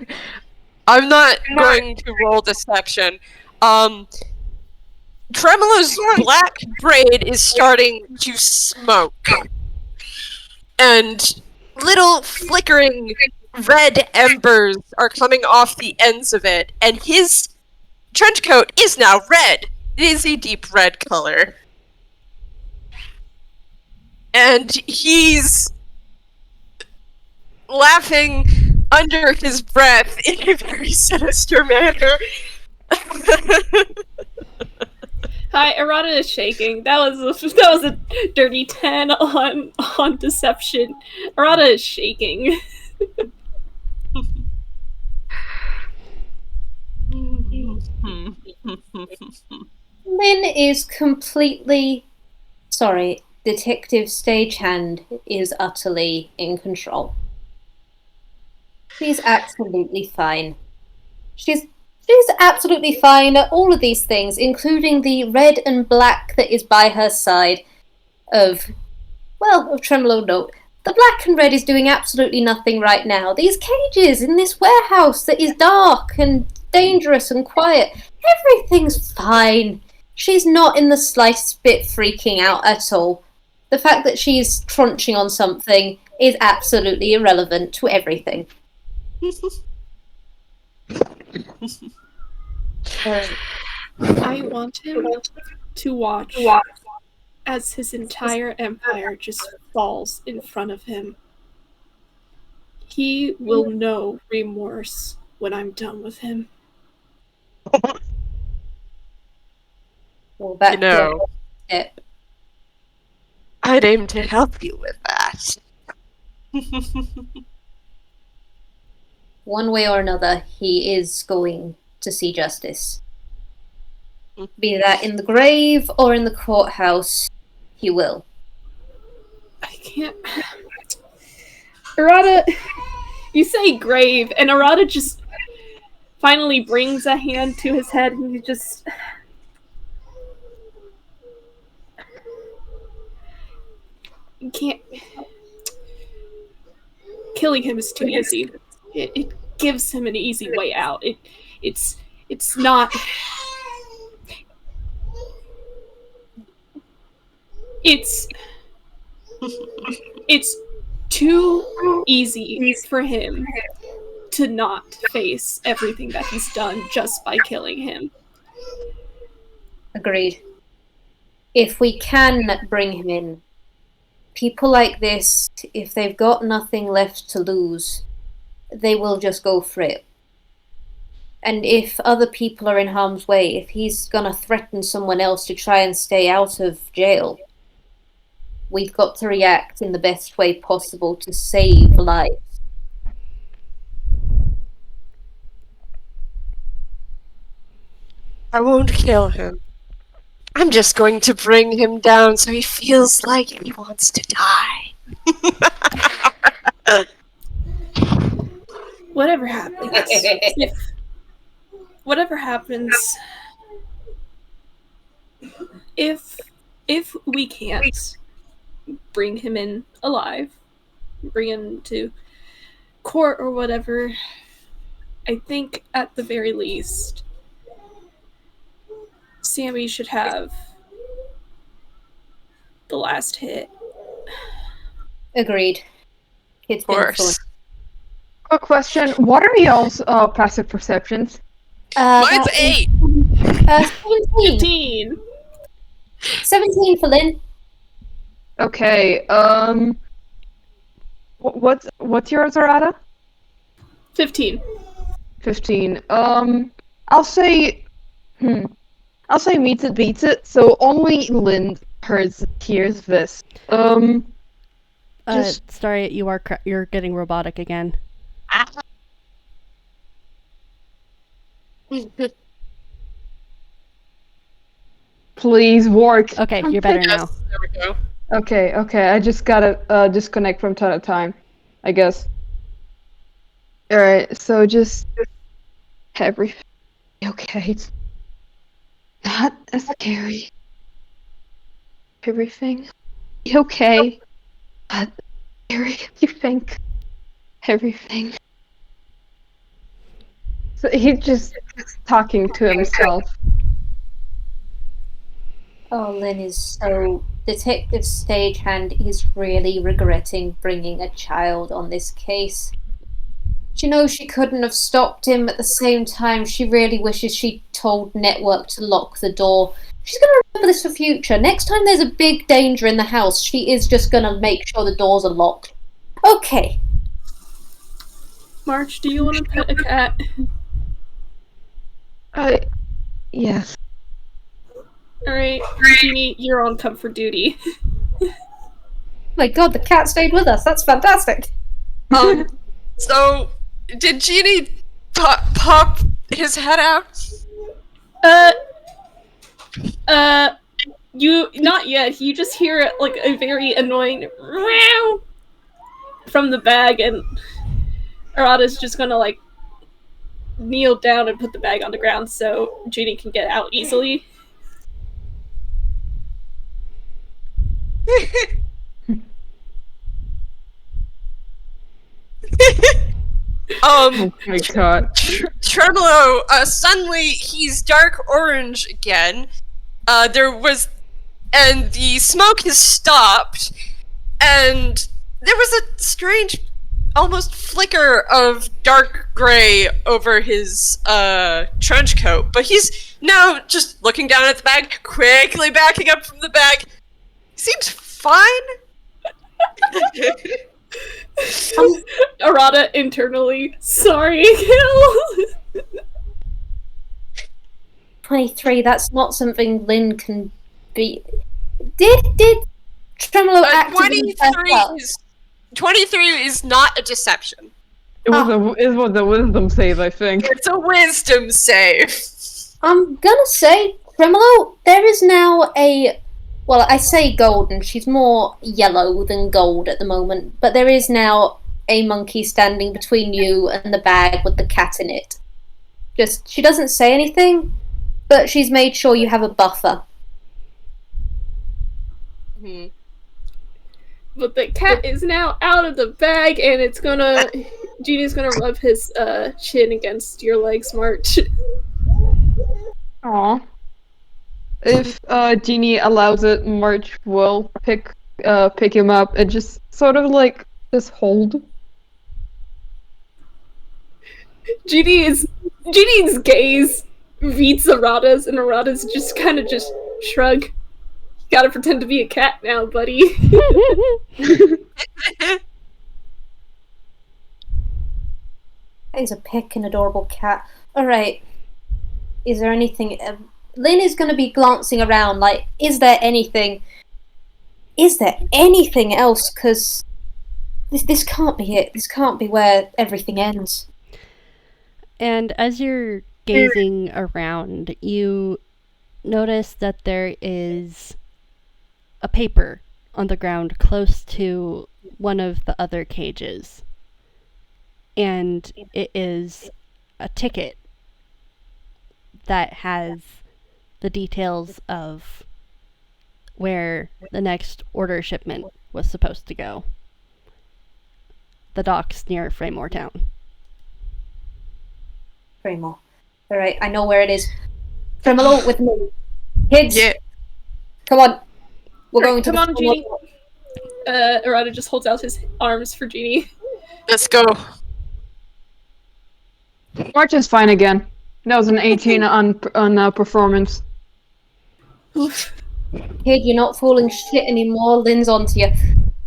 B: not going to roll deception. Tremelo's black braid is starting to smoke. And little flickering red embers are coming off the ends of it. And his trench coat is now red. It is a deep red color. And he's laughing under his breath in a very sinister manner.
C: Hi, Arata is shaking. That was a dirty 10 on deception. Arata is shaking.
E: Lynn is completely sorry. Detective Stagehand is utterly in control. She's absolutely fine. She's absolutely fine at all of these things, including the red and black that is by her side of Tremelo. No, the black and red is doing absolutely nothing right now. These cages in this warehouse that is dark and dangerous and quiet, everything's fine. She's not in the slightest bit freaking out at all. The fact that she's crunching on something is absolutely irrelevant to everything.
C: I want him to watch as his entire empire just falls in front of him. He will know remorse when I'm done with him.
E: Well, back to it.
B: I'd aim to help you with that.
E: One way or another, he is going to see justice. Be that in the grave or in the courthouse, he will.
C: I can't... Arata... You say grave, and Arata just finally brings a hand to his head, and he just... You can't... Killing him is too easy. It gives him an easy way out. It's not... It's too easy for him to not face everything that he's done just by killing him.
E: Agreed. If we can bring him in, people like this, if they've got nothing left to lose, they will just go for it. And if other people are in harm's way, if he's gonna threaten someone else to try and stay out of jail, we've got to react in the best way possible to save lives.
B: I won't kill him. I'm just going to bring him down so he feels like he wants to die.
C: Whatever happens, whatever happens, if we can't bring him in alive, bring him to court or whatever, I think at the very least, Sammy should have the last hit.
E: Agreed. Kid's
B: Of
E: been
B: course.
E: fun.
D: Quick question: what are y'all's passive perceptions?
B: Mine's
E: That is,
B: 8.
E: 17.
C: 15!
E: 17 for Lynn.
D: Okay. What's yours, Arata?
C: 15.
D: 15. I'll say meets it beats it. So only Lynn hears this.
A: Staria, you're getting robotic again.
D: Please work.
A: Okay, you're better now.
B: Yes, there we go.
D: Okay. I just gotta disconnect from time to time, I guess. Alright, so just everything okay. It's not as scary. Everything okay. Not scary, you think. Everything. So he's just talking to himself.
E: Oh, Lynn is so... Detective Stagehand is really regretting bringing a child on this case. She knows she couldn't have stopped him. At the same time, she really wishes she'd told Network to lock the door. She's going to remember this for future. Next time there's a big danger in the house, she is just going to make sure the doors are locked. Okay.
C: March, do you want to pet a cat?
D: Yes.
C: Alright, Jeannie, you're on comfort duty.
E: Oh my god, the cat stayed with us. That's fantastic.
B: So, did Genie pop his head out?
C: Not yet. You just hear like a very annoying meow from the bag, and Arata's just gonna like kneel down and put the bag on the ground so Genie can get out easily.
D: Oh my god.
B: Tremelo, suddenly he's dark orange again. And the smoke has stopped, and there was a strange, almost flicker of dark gray over his, trench coat, but he's now just looking down at the bag, quickly backing up from the bag. Seems fine.
C: Arata internally, sorry, Gille.
E: 23, that's not something Lynn can be... Did Tremelo actively...
B: 23 is not a deception.
D: It was a wisdom save, I think.
B: It's a wisdom save.
E: I'm gonna say, Tremelo, there is now a... Well, I say golden. She's more yellow than gold at the moment. But there is now a monkey standing between you and the bag with the cat in it. Just, she doesn't say anything, but she's made sure you have a buffer.
B: Hmm.
C: But the cat is now out of the bag, and it's gonna... Genie's gonna rub his chin against your legs, March.
D: Aw. If Genie allows it, March will pick him up and just sort of like just hold.
C: Genie's gaze meets Arata's, and Arata's just kind of just shrug. You gotta pretend to be a cat now, buddy.
E: He's a picking adorable cat. Alright. Is there anything... Lynn is going to be glancing around, like, is there anything else? Because this can't be it. This can't be where everything ends.
A: And as you're gazing around, you notice that there is a paper on the ground close to one of the other cages. And it is a ticket that has the details of where the next order shipment was supposed to go. The docks near Fraymore Town.
E: Fraymore. Alright, I know where it is. Tremelo with me. Kids!
B: Yeah.
E: Come on. We're going to
C: Come on, Genie. Arata just holds out his arms for Genie.
B: Let's go.
D: March is fine again. That was an 18 on performance.
E: Kid, you're not fooling shit anymore. Lynn's onto you.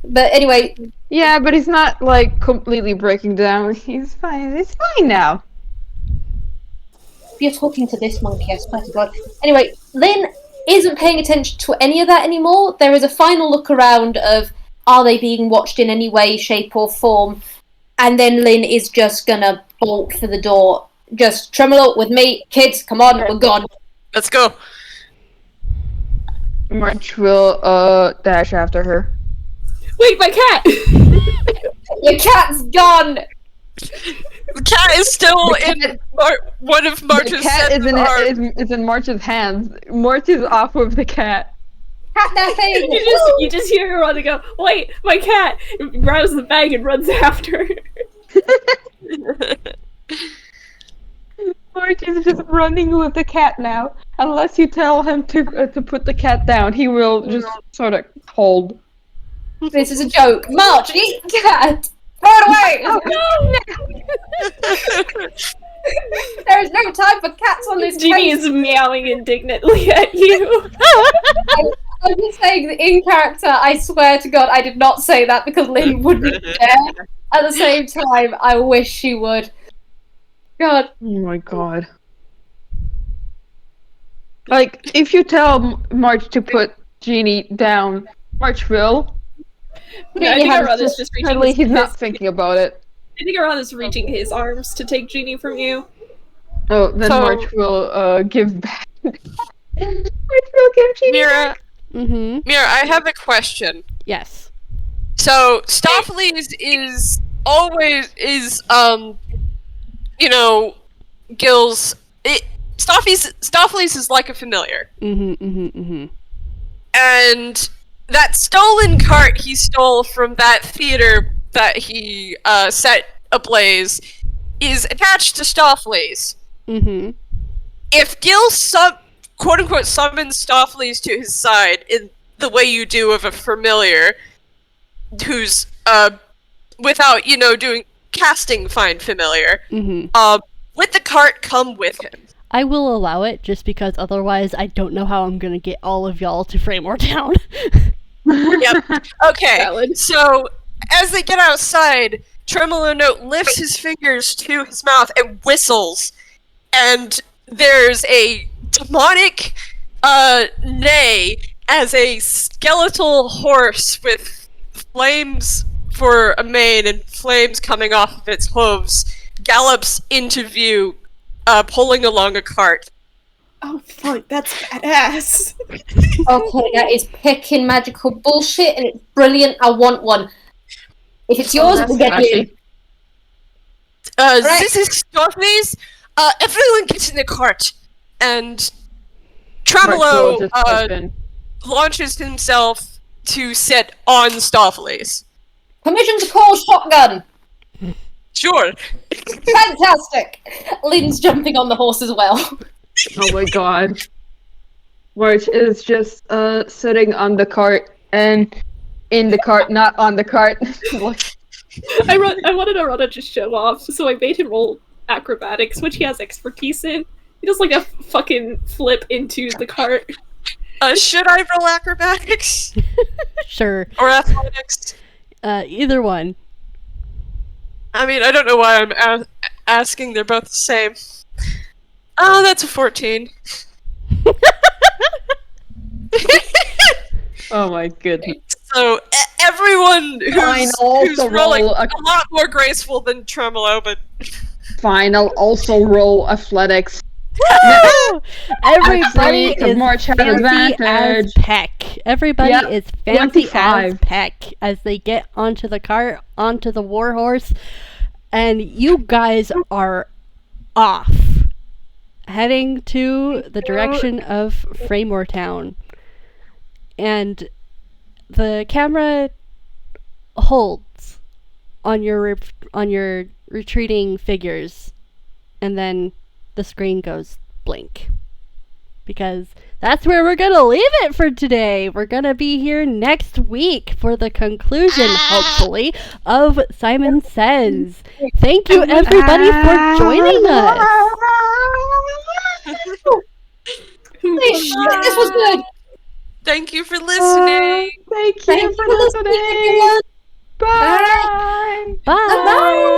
E: But anyway...
D: Yeah, but he's not, like, completely breaking down. He's fine. He's fine now.
E: You're talking to this monkey, I swear to God. Anyway, Lynn isn't paying attention to any of that anymore. There is a final look around of, are they being watched in any way, shape, or form? And then Lynn is just gonna bolt for the door. Just Tremelo with me. Kids, come on, we're gone.
B: Let's go.
D: March will dash after her.
C: Wait, my cat!
E: Your cat's gone!
B: The cat is still in one of March's
D: The cat
B: sets
D: is
B: of arms.
D: is in March's hands. March is off with the cat.
E: Cat napping!
C: You just hear Arata go, wait, my cat! Grabs the bag and runs after her.
D: March is just running with the cat now. Unless you tell him to put the cat down, he will just sort of hold.
E: This is a joke. March, eat the cat! Throw it away! There is no time for cats on this
C: Genie
E: case.
C: is meowing indignantly at you.
E: I'm just saying that in character, I swear to God, I did not say that because Lynn wouldn't dare. At the same time, I wish she would. God.
D: Oh my god. Like, if you tell March to put Genie down, March will.
C: No, I think Arata's just reaching
D: Apparently he's not
C: his-
D: thinking about it.
C: I think Arata's reaching his arms to take Genie from you.
D: Oh, then
B: So-
D: March will give back. March will give Genie
B: Mira,
A: Mm-hmm.
B: Mira, I have a question.
A: Yes.
B: So Stoffley's is always Gille's. Stoffley's is like a familiar,
A: Mm-hmm. Mm-hmm. Mm-hmm.
B: and that stolen cart he stole from that theater that he set ablaze is attached to Stoffley's.
A: Mm-hmm.
B: If Gille quote unquote summons Stoffley's to his side in the way you do of a familiar who's without doing casting find familiar,
A: Mm-hmm.
B: would the cart come with him?
A: I will allow it just because otherwise I don't know how I'm gonna get all of y'all to Framework Town.
B: Yep. Okay.
C: Valid.
B: So as they get outside, Tremelo Note lifts his fingers to his mouth and whistles, and there's a demonic neigh as a skeletal horse with flames for a mane and flames coming off of its hooves gallops into view, pulling along a cart.
C: Oh fuck, that's badass.
E: Okay, that is picking magical bullshit and it's brilliant. I want one. If it's yours,
D: that's
E: we'll get you.
D: flashy.
E: Right.
B: This is Stoffley's. Everyone gets in the cart, and Tremelo
D: March will just type in.
B: launches himself to sit on Stoffley's.
E: Permission to call shotgun.
B: Sure.
E: Fantastic. Lynn's jumping on the horse as well.
D: Oh my god. March is just sitting on the cart and in the cart, not on the cart. Like,
C: I wanted Arata to show off, so I made him roll acrobatics, which he has expertise in. He does like a fucking flip into the cart.
B: Should I roll acrobatics
A: Sure.
B: or athletics?
A: Either one.
B: I mean, I don't know why I'm asking. They're both the same. Oh, that's a 14.
D: oh my goodness.
B: So everyone
D: Fine,
B: who's
D: also
B: rolling
D: roll
B: a lot more graceful than Tremelo, but
D: Fine, I'll also roll athletics.
A: Woo! Everybody
D: Actually,
A: is
D: March has
A: fancy as
D: advantage.
A: Peck. Everybody
D: Yep,
A: is fancy as
D: 25.
A: Peck as they get onto the cart, onto the warhorse, and you guys are off, heading to the direction of Framework Town. And the camera holds on your retreating figures, and then the screen goes blink. Because that's where we're gonna leave it for today. We're gonna be here next week for the conclusion, hopefully, of Simon Says. Thank you, everybody, for joining us.
E: Holy shit, this was good.
B: thank you for listening.
D: Thank you
E: Thank
D: for
E: you for
D: listening.
E: listening.
D: Bye.
A: Bye.
E: Bye.